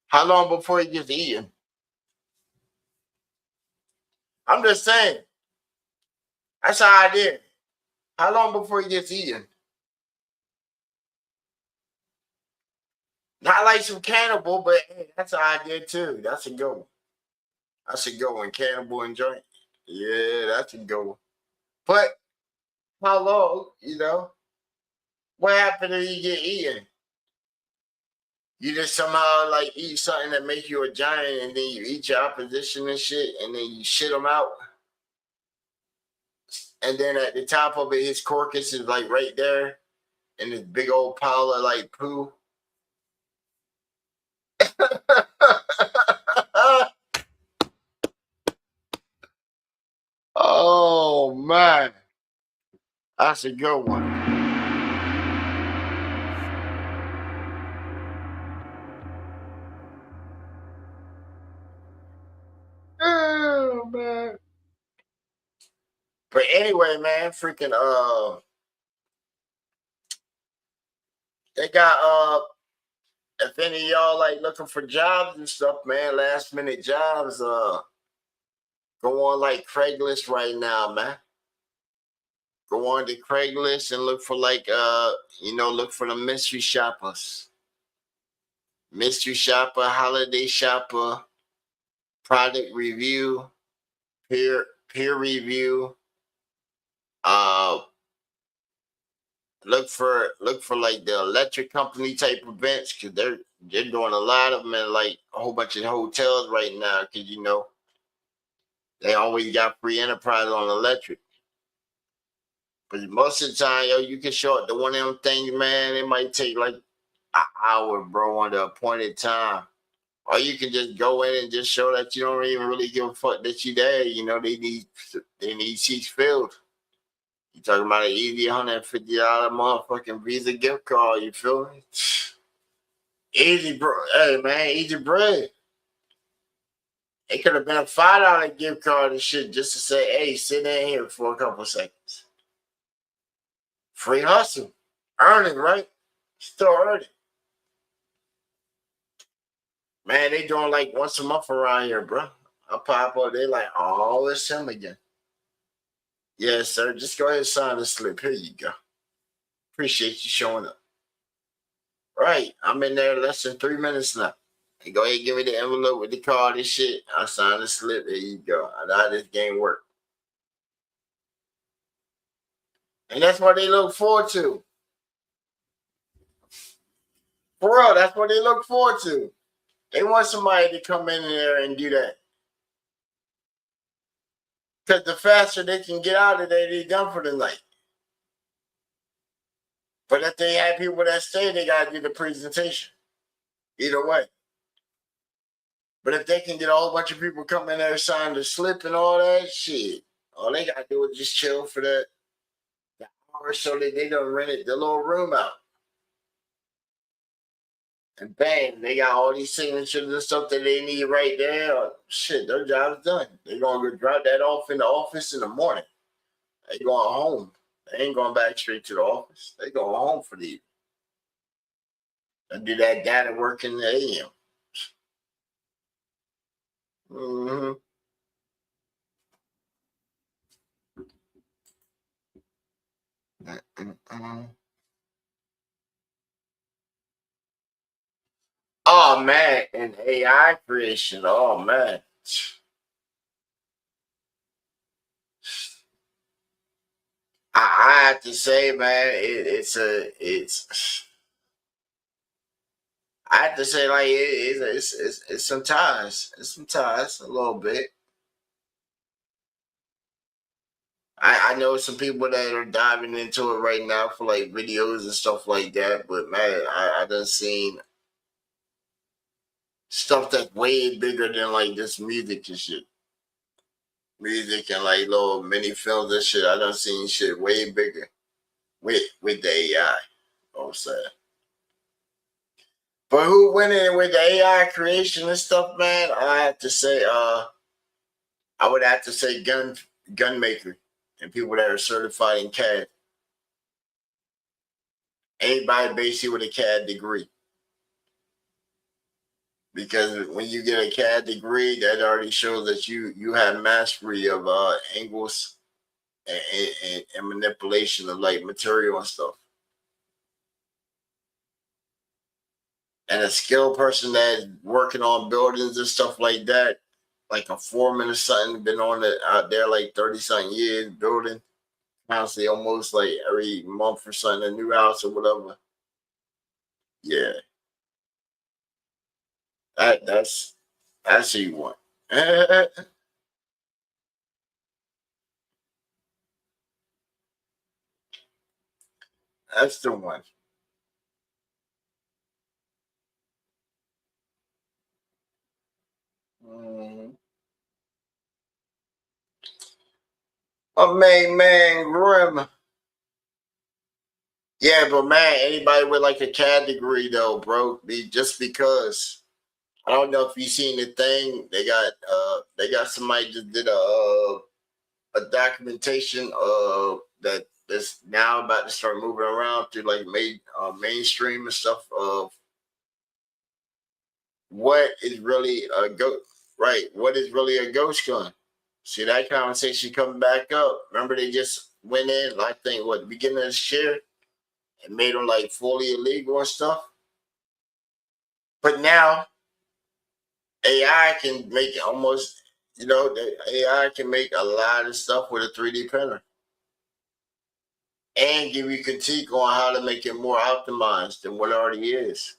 How long before he gets eaten? I'm just saying. That's how I did. How long before he gets eaten? Not like some cannibal, but hey, that's how I did too. That's a good one. That's a good one. Cannibal and joint. Yeah, that's a good one. But how long, you know? What happened if you get eaten? You just somehow like eat something that makes you a giant, and then you eat your opposition and shit, and then you shit them out. And then at the top of it, his carcass is like right there, and this big old pile of like poo. Oh man, that's a good one. Oh man. But anyway, man, freaking they got if any of y'all like looking for jobs and stuff, man, last minute jobs, go on like Craigslist right now, man. go on to Craigslist and look for look for the mystery shoppers. Mystery shopper, holiday shopper, product review, peer review. Look for like the electric company type events because they're doing a lot of them in like a whole bunch of hotels right now because they always got free enterprise on electric. But most of the time, you can show up to one of them things, man. It might take like an hour, bro, on the appointed time. Or you can just go in and just show that you don't even really give a fuck that you there. They need seats filled. You talking about an easy $150 motherfucking Visa gift card, you feel me? Easy, bro. Hey, man, easy bread. It could have been a $5 gift card and shit just to say, hey, sit in here for a couple seconds. Free hustle. Earning, right? Still earning. Man, they doing like once a month around here, bro. I pop up, they like, oh, it's him again. Yes, sir. Just go ahead and sign the slip. Here you go. Appreciate you showing up. Right. I'm in there less than 3 minutes now. Hey, go ahead and give me the envelope with the card and shit. I sign the slip. There you go. I know how this game work. And that's what they look forward to. For real, that's what they look forward to. They want somebody to come in there and do that. Because the faster they can get out of there, they're done for the night. But if they have people that stay, they got to do the presentation. Either way. But if they can get a whole bunch of people come in there, sign the slip and all that shit, all they got to do is just chill for the hour so that they don't rent the little room out. And bang, they got all these signatures and stuff that they need right there. Shit, their job's done. They're going to drop that off in the office in the morning. They going home. They ain't going back straight to the office. They going home for the evening. And do that data work in the AM. Mm-hmm. Oh man, and AI creation. Oh man. I have to say, man, it's I have to say, like it's some ties. It's some ties a little bit. I know some people that are diving into it right now for like videos and stuff like that, but man, I done seen stuff that's way bigger than like this music and shit. Music and like little mini films and shit. I done seen shit way bigger with the AI. I'm saying. But who went in with the AI creation and stuff, man? I have to say, I would have to say gun maker and people that are certified in CAD. Anybody basically with a CAD degree. Because when you get a CAD degree, that already shows that you have mastery of angles and manipulation of like material and stuff. And a skilled person that's working on buildings and stuff like that, like a foreman or something, been on it out there like 30-something years building, constantly almost like every month or something, a new house or whatever. Yeah. That's who you want. That's the one. A main man Grim. Yeah, but man, anybody with like a CAD degree though, bro, just because I don't know if you seen the thing they got somebody just did a documentation that's now about to start moving around through like mainstream and stuff of what is really a ghost, right? What is really a ghost gun? See that conversation coming back up. Remember they just went in, I think, the beginning of this year, and made them like fully illegal and stuff. But now, AI can make almost, the AI can make a lot of stuff with a 3D printer. And give you critique on how to make it more optimized than what it already is.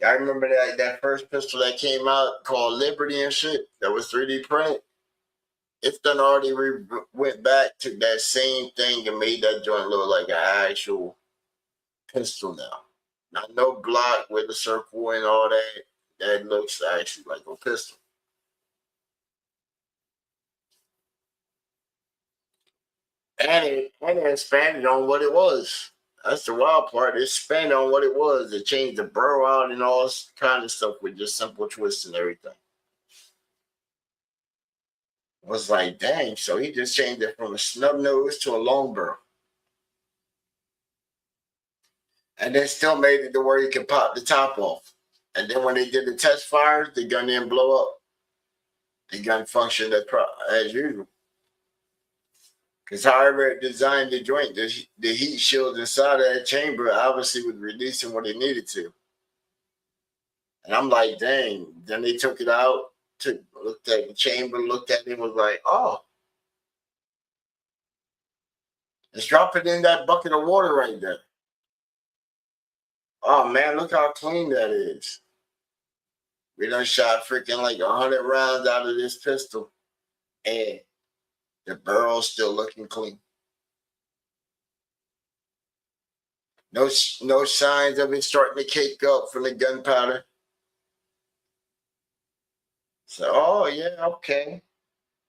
I remember that first pistol that came out called Liberty and shit that was 3D printed. It's done already went back to that same thing and made that joint look like an actual pistol now. Not no block with the circle and all that. That looks actually like a pistol. And it expanded on what it was. That's the wild part. It expanded on what it was. It changed the burrow out and all this kind of stuff with just simple twists and everything. It was like, dang, so he just changed it from a snub nose to a long burrow. And then still made it to where you can pop the top off. And then when they did the test fires, the gun didn't blow up. The gun functioned as usual. Because however it designed the joint, the heat shield inside of that chamber obviously was releasing what it needed to. And I'm like, dang. Then they took it out, looked at the chamber, looked at it, was like, oh. Let's drop it in that bucket of water right there. Oh, man, look how clean that is. We done shot freaking like 100 rounds out of this pistol. And the barrel's still looking clean. No signs of it starting to cake up from the gunpowder. So, oh, yeah, okay.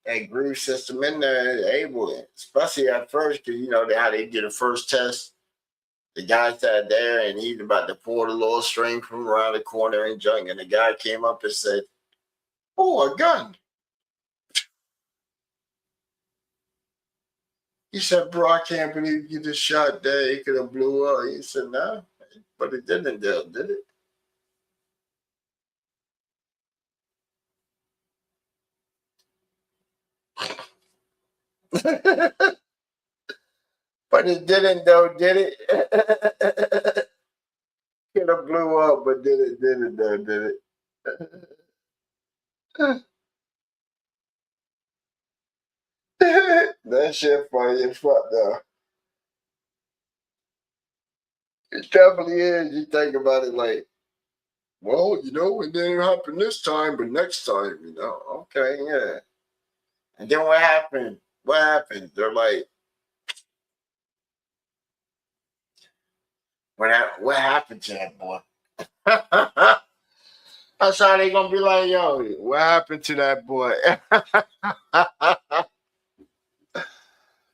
That groove system in there is able, especially at first, because, how they did the first test. The guy sat there, and he's about to pull the little string from around the corner and junk, and the guy came up and said, oh, a gun. He said, bro, I can't believe you just shot that. It could have blew up. He said, no, but it didn't, did it? But it didn't, though, did it? Could have blew up, but did it, though, did it? That shit funny as fuck, though. It definitely is. You think about it like, well, it didn't happen this time, but next time, okay, yeah. And then what happened? What happened? They're like, what happened to that boy? That's how they gonna be like, yo, what happened to that boy?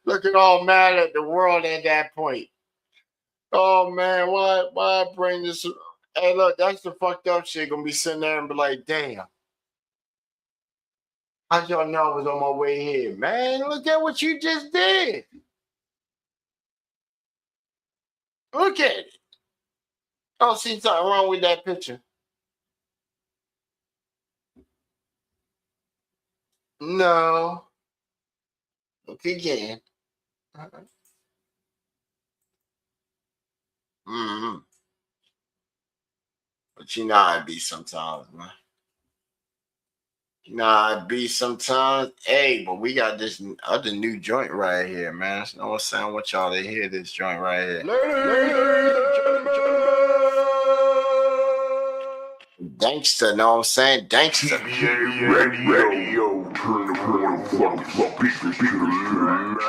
Looking all mad at the world at that point. Oh man, why bring this? Hey, look, that's the fucked up shit. Gonna be sitting there and be like, damn. How'd y'all know I was on my way here? Man, look at what you just did. Look at it. I don't see something wrong with that picture. No. Look again. Mm-hmm. But how it be sometimes, man. How it be sometimes. Hey, but we got this other new joint right here, man. You know what I'm saying? I want y'all to hear this joint right here. Gangsta, know what I'm saying? Gangsta. Radio, turn the motherfucking speakers to the max.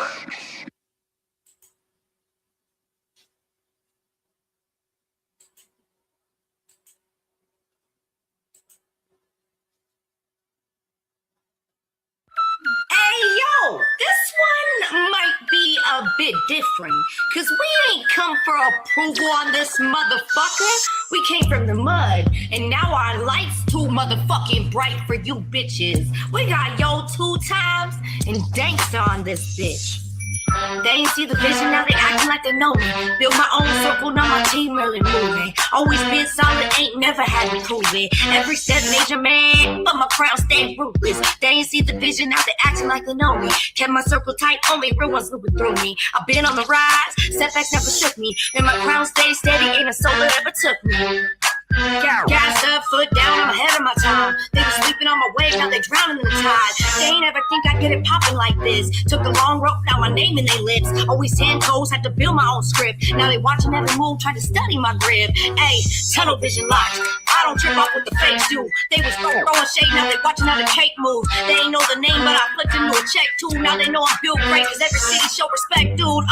This one might be a bit different, cause we ain't come for approval on this motherfucker. We came from the mud, and now our lights too motherfucking bright for you bitches. We got yo 2 times and Gangsta on this bitch. They ain't see the vision, now they acting like they know me. Build my own circle, now my team really moving. Always been solid, ain't never had to prove it. Every step major man, but my crown stay ruthless. They ain't see the vision, now they acting like they know me. Kept my circle tight, only real ones moving through me. I've been on the rise, setbacks never shook me. And my crown stayed steady, ain't a soul that ever took me. Gas up, foot down, I'm ahead of my time. They was sleeping on my wave, now they drowning in the tide. They ain't ever think I'd get it popping like this. Took the long rope, now my name in their lips. Always 10 toes, had to build my own script. Now they watching every move, trying to study my grip. Ayy, tunnel vision locked. I don't trip off what the fakes do. They was throwing shade, now they watching how the cake move. They ain't know the name, but I flipped into a check too. Now they know I'm built great, cause every city show respect, dude.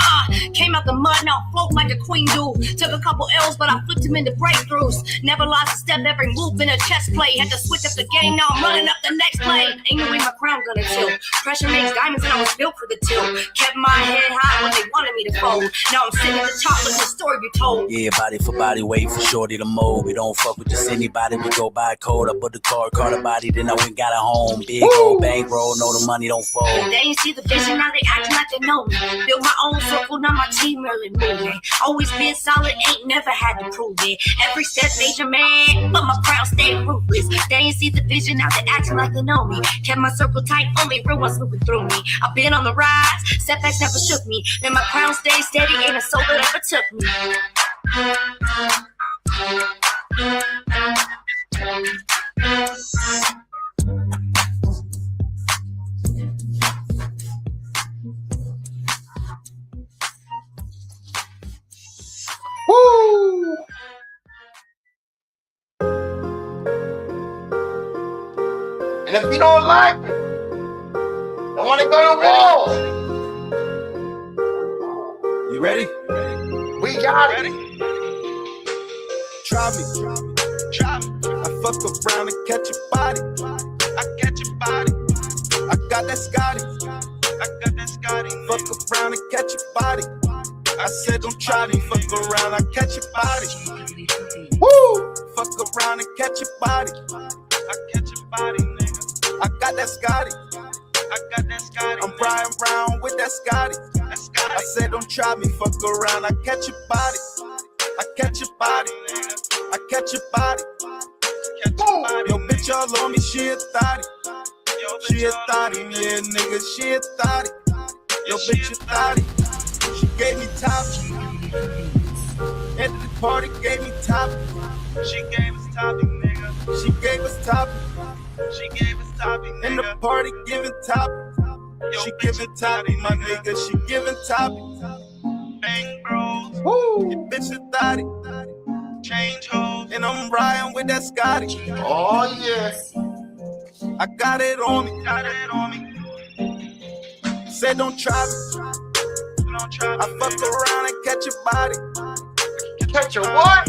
Came out the mud, now I'm floating like a queen, dude. Took a couple L's, but I flipped them into breakthroughs. Never lost a step, every move in a chess play. Had to switch up the game, now I'm running up the next play. Ain't no way my crown gonna tilt. Pressure makes diamonds and I was built for the tilt. Kept my head high when they wanted me to fold. Now I'm sitting at the top, let the story be told. Yeah, body for body, wait for shorty to mold. We don't fuck with just anybody, we go by code. I put the card a body, then I went got a home. Big old bankroll, know the money don't fold. They ain't see the vision, now they acting like they know me. Build my own circle, now my team really moving. Always been solid, ain't never had to prove it. Every step major man, but my crown stay ruthless. They ain't see the vision, now they acting like they know me. Kept my circle tight, only real ones moving through me. I've been on the rise, setbacks never shook me. Then my crown stayed steady, ain't a soul that ever took me. Woo! And if you don't like it, don't want to go to war. You ready? We got it. Try me. I fuck around and catch your body. I catch your body. I got that Scotty. Fuck around and catch your body. I said don't try me. Fuck around, I catch your body. Woo! Fuck around and catch your body. I catch your body, nigga. I got that Scotty. I'm Brian Brown with that Scotty. I said don't try me. Fuck around, I catch your body. I catch your body. I catch your body. Yo, bitch, all on me, she a thotty. She a thotty, yeah, nigga, she a thotty. Yo, bitch, a thotty. She gave me top. At the party, gave me top. She gave us topping, nigga. She gave us topping. She gave us topping, nigga. In the party, giving top. She giving topping, my nigga. She giving topping. Bang, bros. Woo. Your bitch a thotty. Change hoes. And I'm riding with that Scotty. Oh, yeah. I got it on me. Said don't try me. I fuck around and catch your body. Catch your what?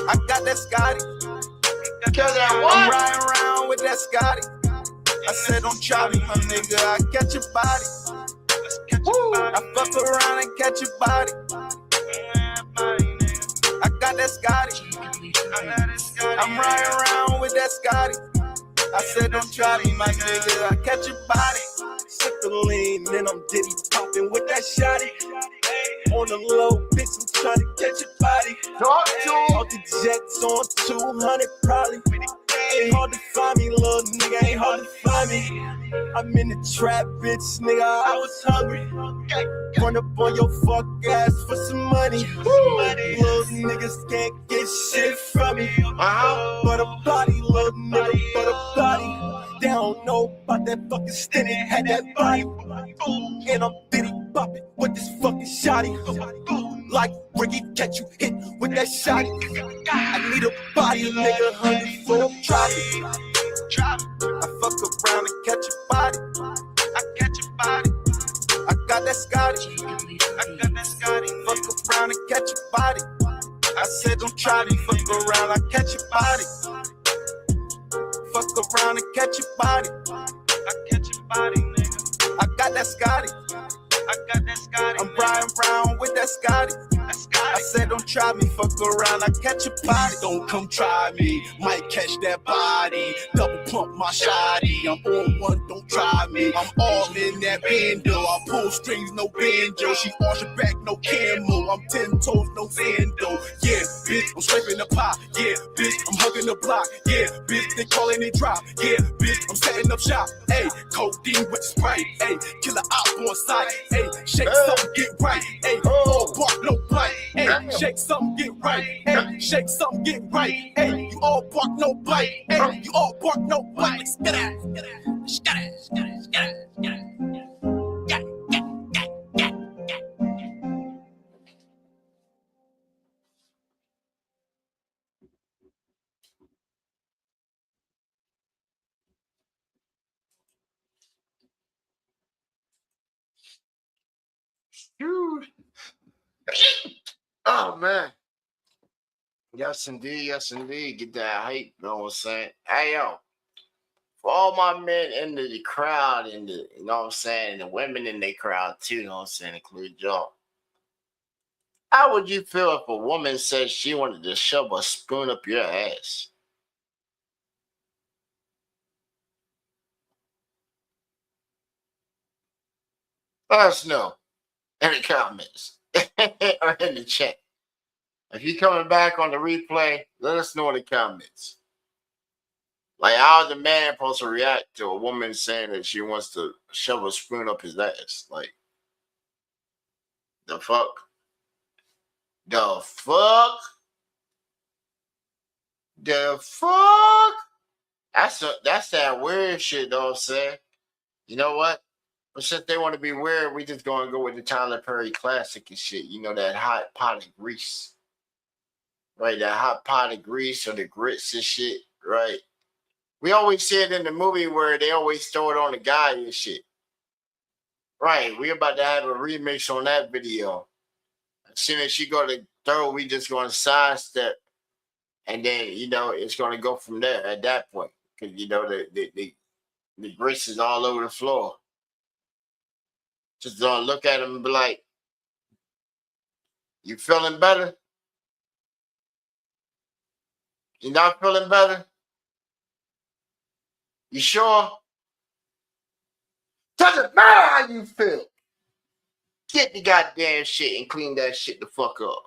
I got that Scotty. Catch that what? I'm riding around with that Scotty. I said don't try me, my nigga. I catch your body. I fuck around and catch your body. I got that Scotty. I'm riding around with that Scotty. I said don't try me, my nigga. I catch your body. Sip the lean, then I'm diddy popping with that shotty. On the low, bitch, I'm trying to catch your body. All the jets on 200 probably. Ain't hard to find me, little nigga, ain't hard to find me. I'm in the trap, bitch, nigga, I was hungry. Run up on your fuck ass for some money. Little niggas can't get shit from me. But a body, little nigga, but a body. They don't know about that fucking stint, had that body. And I'm bitty bopping with this fucking shotty. Like Ricky, catch you hit with that shotty. I need a body, nigga, hungry for a trophy. I fuck around and catch your body. I catch your body. I got that Scotty. Fuck around and catch your body. I said don't try me. Fuck around, I catch your body. Fuck around and catch your body. I catch your body, nigga. I got that Scotty. I'm Brian Brown with that Scotty. I said don't try me, fuck around, I catch a body. Don't come try me, might catch that body. Double pump my shotty, I'm on one, don't try me. I'm all in that bando, I pull strings, no banjo. She arch her back, no camo. I'm 10 toes, no sando. Yeah, bitch, I'm scraping the pot. Yeah, bitch, I'm hugging the block. Yeah, bitch, they calling it drop. Yeah, bitch, I'm setting up shop. Hey, codeine with Sprite. Hey, killer op on site. Hey, shake something, get right. Hey, all bark, no bite. Hey, shake something, get right. Hey, shake something, get right. Hey, you all bark, no bite. Hey, you all bark, no bite. Get out, get out, get out, get out, get out, get out. Dude. Oh man. Yes indeed, yes indeed. Get that hype, you know what I'm saying? Hey yo, for all my men in the crowd and the, you know what I'm saying, and the women in the crowd too, you know what I'm saying, including y'all. How would you feel if a woman said she wanted to shove a spoon up your ass? Let us know in the comments or in the chat. If you're coming back on the replay, let us know in the comments. Like, how the man supposed to react to a woman saying that she wants to shove a spoon up his ass? Like, the fuck? The fuck? The fuck? That's that weird shit, though, I'm saying. You know what? But since they want to be weird, we just gonna go with the Tyler Perry classic and shit. You know, that hot pot of grease. Right? That hot pot of grease or the grits and shit. Right? We always see it in the movie where they always throw it on the guy and shit. Right? We about to have a remix on that video. As soon as she go to throw, we just gonna sidestep. And then, you know, it's gonna go from there at that point. Because, you know, the grease is all over the floor. Just gonna look at him and be like, you feeling better? You not feeling better? You sure? Doesn't matter how you feel. Get the goddamn shit and clean that shit the fuck up.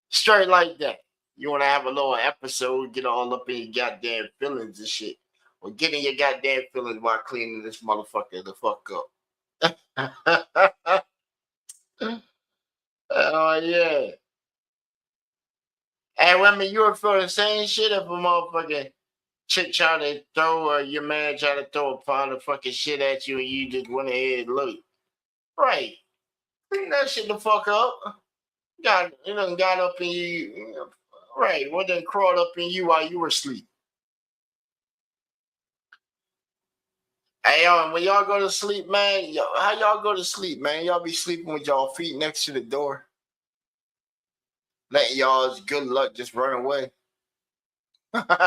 Straight like that. You want to have a little episode, get all up in your goddamn feelings and shit. Or get in your goddamn feelings while cleaning this motherfucker the fuck up. Oh, yeah. Hey, women, you would feel the same shit if a motherfucking chick try to throw, or your man try to throw a pound of fucking shit at you and you just went ahead and look. Right. Clean that shit the fuck up. Got up in you. Right. What then crawled up in you while you were asleep. Hey, and when y'all go to sleep, man, how y'all go to sleep, man? Y'all be sleeping with y'all feet next to the door, letting y'all's good luck just run away. That's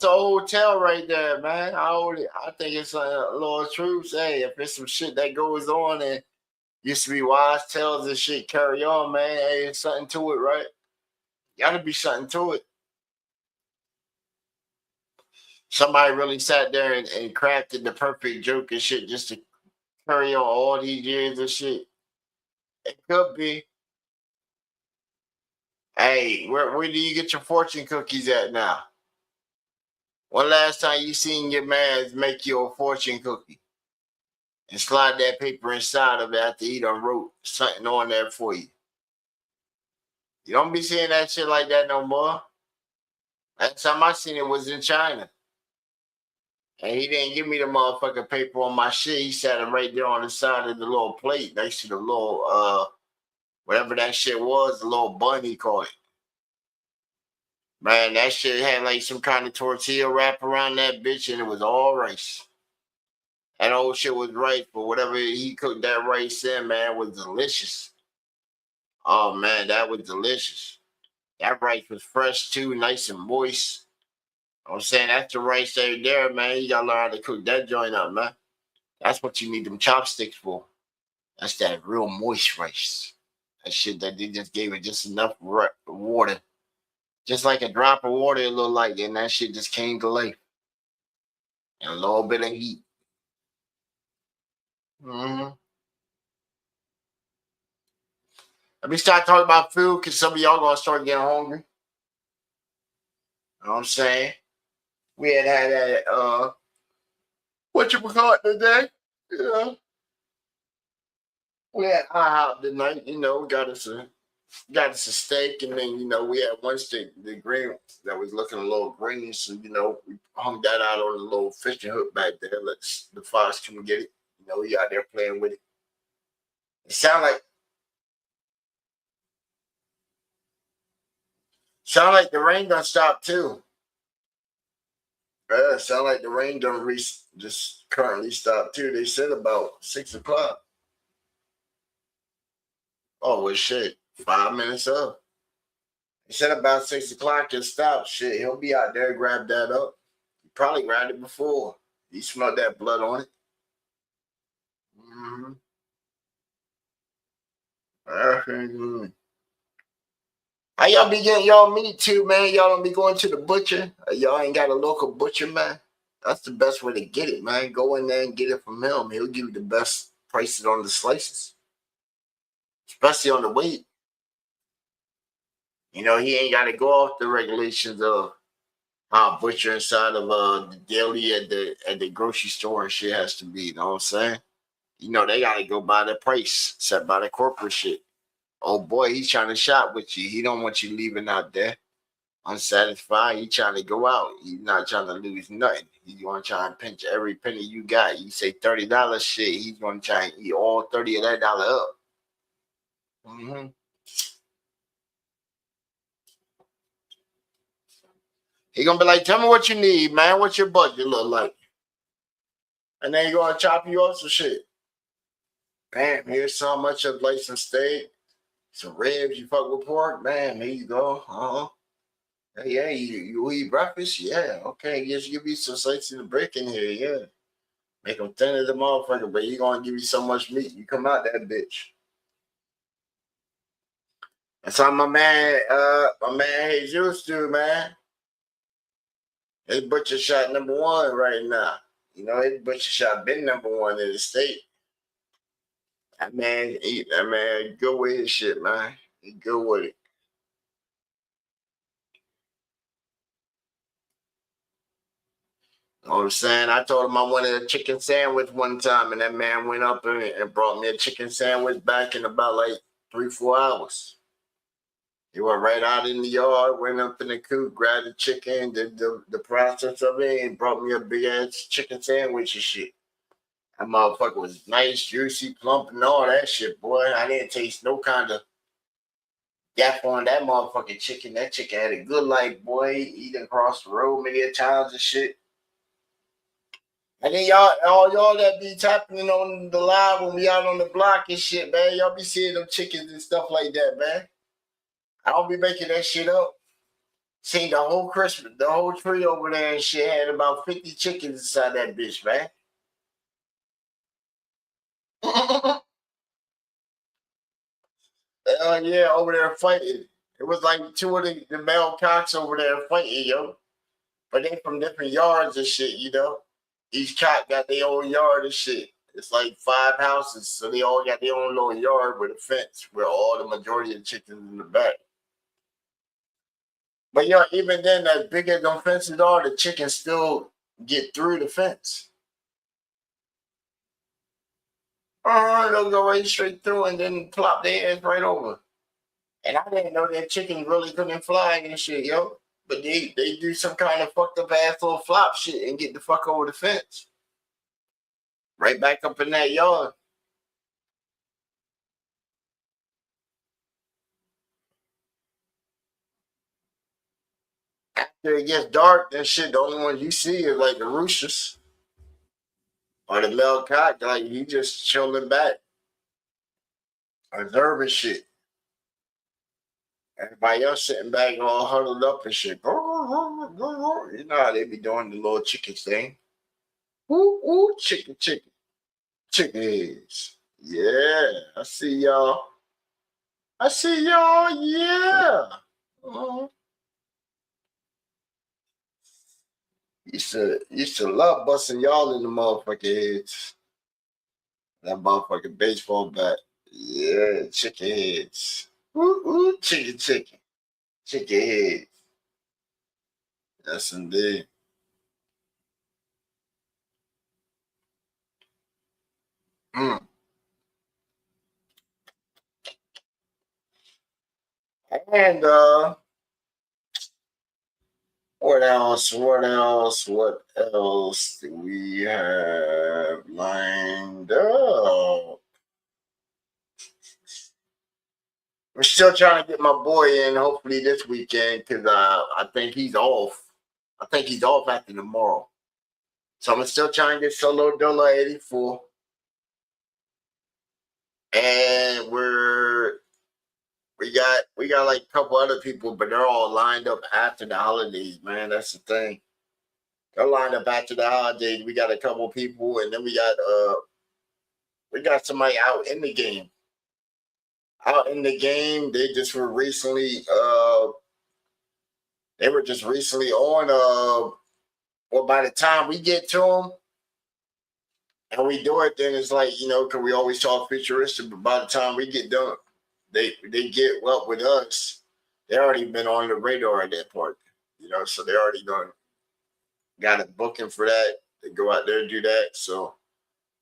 a hotel right there, man. I think it's a little truth. Hey, if it's some shit that goes on and used to be wise tales and shit carry on, man. Hey, it's something to it, right? Gotta be something to it. Somebody really sat there and crafted the perfect joke and shit just to carry on all these years of shit. It could be. Hey, where do you get your fortune cookies at now? When last time you seen your man make you a fortune cookie and slide that paper inside of it after he done wrote something on there for you? You don't be seeing that shit like that no more. Last time I seen it was in China. And he didn't give me the motherfucking paper on my shit. He sat it right there on the side of the little plate next to the little, whatever that shit was, the little bun he called it. Man, that shit had like some kind of tortilla wrap around that bitch and it was all rice. That old shit was rice, but whatever he cooked that rice in, man, was delicious. Oh, man, that was delicious. That rice was fresh too, nice and moist. I'm saying that's the rice there, man. You gotta learn how to cook that joint up, man. That's what you need them chopsticks for. That's that real moist rice. That shit that they just gave it just enough water. Just like a drop of water, it looked like, and that shit just came to life. And a little bit of heat. Mm-hmm. Let me start talking about food because some of y'all gonna start getting hungry. You know what I'm saying? We had that what you call it today? Yeah. We had IHOP tonight, got us a steak, and then we had one steak, the green that was looking a little green, so we hung that out on a little fishing hook back there. Let the fox come and get it. We out there playing with it. It sound like the rain done stopped too. Sound like the rain done just currently stopped too. They said about 6 o'clock. Oh well, shit, 5 minutes up. He said about 6 o'clock it stopped. Shit, he'll be out there, grab that up. He probably grabbed it before. He smelled that blood on it. Mm-hmm. How y'all be getting y'all meat too, man? Y'all don't be going to the butcher? Y'all ain't got a local butcher, man? That's the best way to get it, man. Go in there and get it from him. He'll give you the best prices on the slices, especially on the weight. He ain't got to go off the regulations of how a butcher inside of the deli at the grocery store and shit has to be. You know what I'm saying? They got to go by the price set by the corporate shit. Oh boy, he's trying to shop with you. He don't want you leaving out there unsatisfied. He trying to go out. He's not trying to lose nothing. He's going to try and pinch every penny you got. You say $30 shit, he's going to try and eat all 30 of that dollar up. Mm-hmm. He going to be like, tell me what you need, man. What's your budget look like? And then he going to chop you up some shit. Bam, here's so much of like some steak, some ribs. You fuck with pork? Bam, here you go. Yeah, you eat breakfast? Yeah, okay. Just give you some slices of brick in here, yeah. Make them thin as a motherfucker, but he gonna give you so much meat, you come out that bitch. That's how my man Jesus do, man. His butcher shot #1 right now. His butcher shot been #1 in the state. That man, go with his shit, man. He go with it. You know what I'm saying? I told him I wanted a chicken sandwich one time, and that man went up and brought me a chicken sandwich back in about like 3-4 hours. He went right out in the yard, went up in the coop, grabbed the chicken, did the process of it, and brought me a big ass chicken sandwich and shit. That motherfucker was nice, juicy, plump, and all that shit, boy. I didn't taste no kind of gap on that motherfucking chicken. That chicken had a good life, boy. Eating across the road many a times and shit. And then all y'all that be tapping on the live when we out on the block and shit, man. Y'all be seeing them chickens and stuff like that, man. I don't be making that shit up. Seen the whole tree over there and shit had about 50 chickens inside that bitch, man. Yeah, over there fighting. It was like 2 of the male cocks over there fighting, yo. But they from different yards and shit, Each cock got their own yard and shit. It's like 5 houses, so they all got their own little yard with a fence where all the majority of the chickens in the back. But even then, as big as them fences are, the chickens still get through the fence. They'll go right straight through and then plop their ass right over. And I didn't know that chickens really couldn't fly and shit, yo. But they do some kind of fucked up ass little flop shit and get the fuck over the fence. Right back up in that yard. After it gets dark, that shit, the only ones you see is like the roosters. Or the male cock, like he just chilling back. Observing shit. Everybody else sitting back all huddled up and shit. You know how they be doing the little chicken thing. Ooh, chicken. Chicken heads. Yeah, I see y'all. I see y'all. Yeah. Used to love busting y'all in the motherfucking heads. That motherfucking baseball bat. Yeah, chicken heads. Ooh, chicken. Chicken heads. Yes, indeed. Mm. And what else? What else? What else do we have lined up? We're still trying to get my boy in, hopefully this weekend, because I think he's off. I think he's off after tomorrow. So I'm still trying to get Solo Dolo 84. And we got like a couple other people, but they're all lined up after the holidays, man. That's the thing. They're lined up after the holidays. We got a couple people, and then we got somebody out in the game. Out in the game, they just were recently on well, by the time we get to them and we do it, then it's like, because we always talk futuristic, but by the time we get done, they get up with us. They already been on the radar at that part, so they already got a booking for that. They go out there and do that. So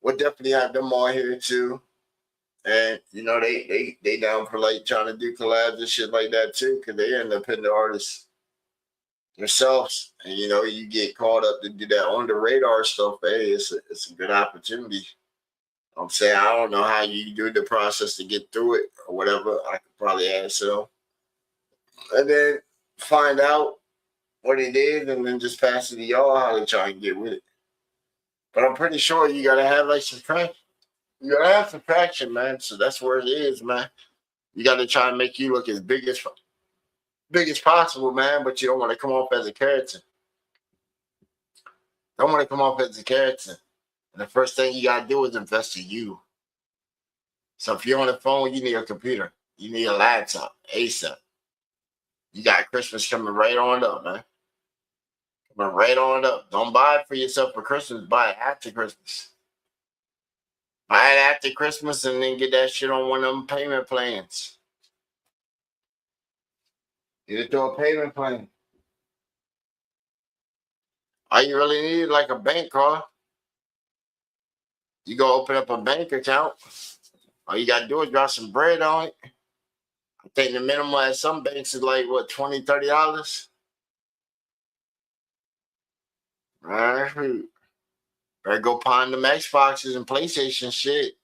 we'll definitely have them on here too. And they down for like trying to do collabs and shit like that too, because they independent artists themselves. And you get caught up to do that on the radar stuff. Hey, it's a good opportunity. I'm saying, I don't know how you do the process to get through it or whatever. I could probably ask them. And then find out what it is and then just pass it to y'all how to try and get with it. But I'm pretty sure you gotta have like some traction. You gotta have some traction, man. So that's where it is, man. You gotta try and make you look as big as possible, man, but you don't want to come off as a character. Don't want to come off as a character. And the first thing you gotta do is invest in you. So if you're on the phone, you need a computer. You need a laptop, ASAP. You got Christmas coming right on up, man. Coming right on up. Don't buy it for yourself for Christmas. Buy it after Christmas. Buy it after Christmas and then get that shit on one of them payment plans. Get it through a payment plan. All you really need is like a bank card. You go open up a bank account. All you got to do is drop some bread on it. I think the minimum at some banks is like, what, $20, $30? All right. Better go pawn them Xboxes and PlayStation shit.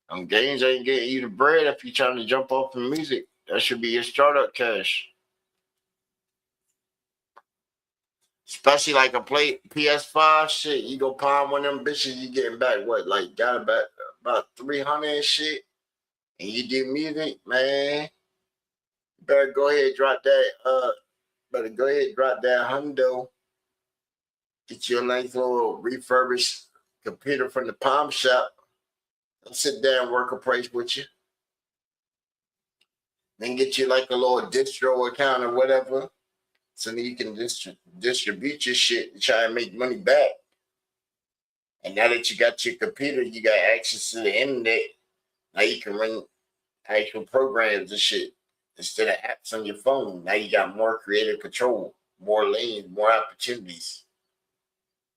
Them games ain't getting you the bread if you're trying to jump off in music. That should be your startup cash. Especially like a PS5 shit. You go pawn one of them bitches, you getting back what? Like got about 300 and shit. And you do music, man. Better go ahead and drop that. Better go ahead and drop that hundo. Get you a nice little refurbished computer from the palm shop. I'll sit there and work a price with you. Then get you like a little distro account or whatever. So then you can distribute your shit and try and make money back. And now that you got your computer, you got access to the internet. Now you can run actual programs and shit instead of apps on your phone. Now you got more creative control, more lanes, more opportunities.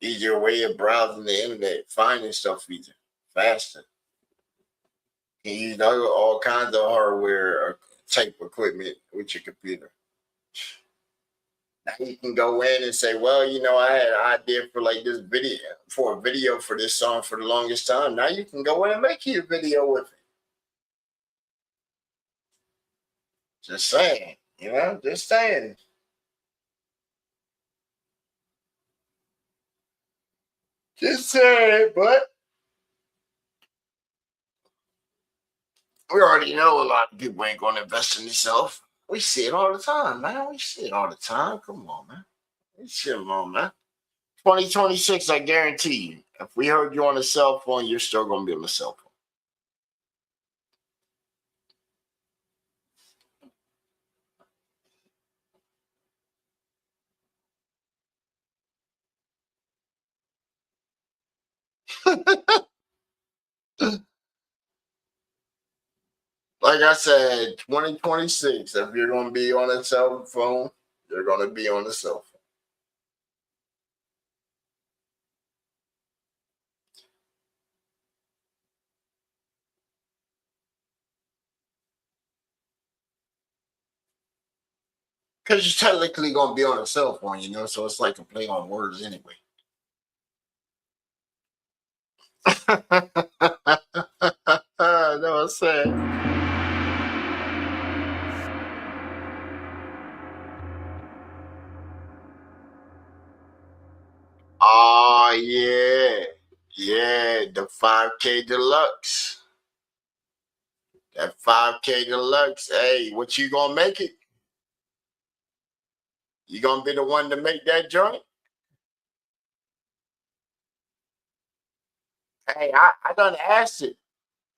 Easier way of browsing the internet, finding stuff easier, faster. You can use all kinds of hardware or type equipment with your computer. Now you can go in and say, well, I had an idea for like this video, for a video for this song for the longest time. Now you can go in and make you a video with it. Just saying, just saying. Just saying, but we already know a lot of people ain't going to invest in themselves. We see it all the time, man. We see it all the time. Come on, man. Come on, man. 2026, I guarantee you, if we heard you on a cell phone, you're still going to be on the cell phone. Like I said, 2026, if you're going to be on a cell phone, you're going to be on a cell phone. Because you're technically going to be on a cell phone, you know, so it's like a play on words anyway. No, I'm saying. Oh, yeah. Yeah, the 5K Deluxe. That 5K Deluxe. Hey, what you going to make it? You going to be the one to make that joint? Hey, I done asked it.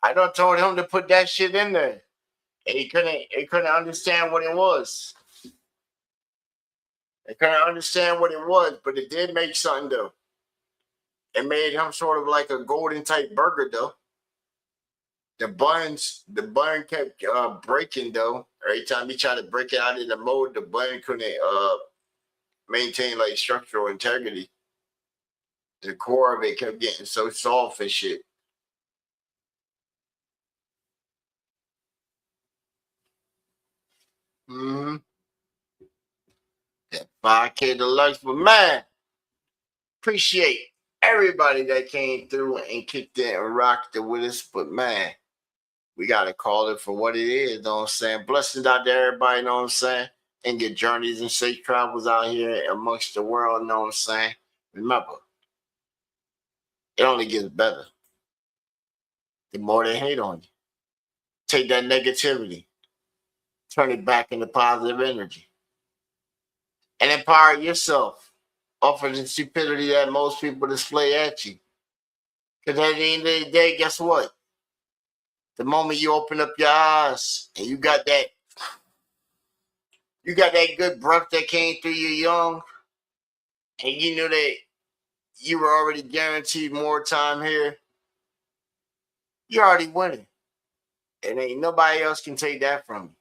I done told him to put that shit in there. And he couldn't understand what it was. They couldn't understand what it was, but it did make something though. It made him sort of like a golden type burger though. The bun kept breaking though. Every time he tried to break it out of the mold, the bun couldn't maintain like structural integrity. The core of it kept getting so soft and shit. Mm-hmm. That 5K Deluxe, but man, appreciate everybody that came through and kicked it and rocked it with us. But man, we got to call it for what it is, know what I'm saying? Blessings out to everybody, know what I'm saying? And your journeys and safe travels out here amongst the world, know what I'm saying? Remember, it only gets better the more they hate on you. Take that negativity, turn it back into positive energy, and empower yourself off of the stupidity that most people display at you. Because at the end of the day, guess what? The moment you open up your eyes and you got that good breath that came through you young, and you knew that you were already guaranteed more time here, you're already winning. And ain't nobody else can take that from you.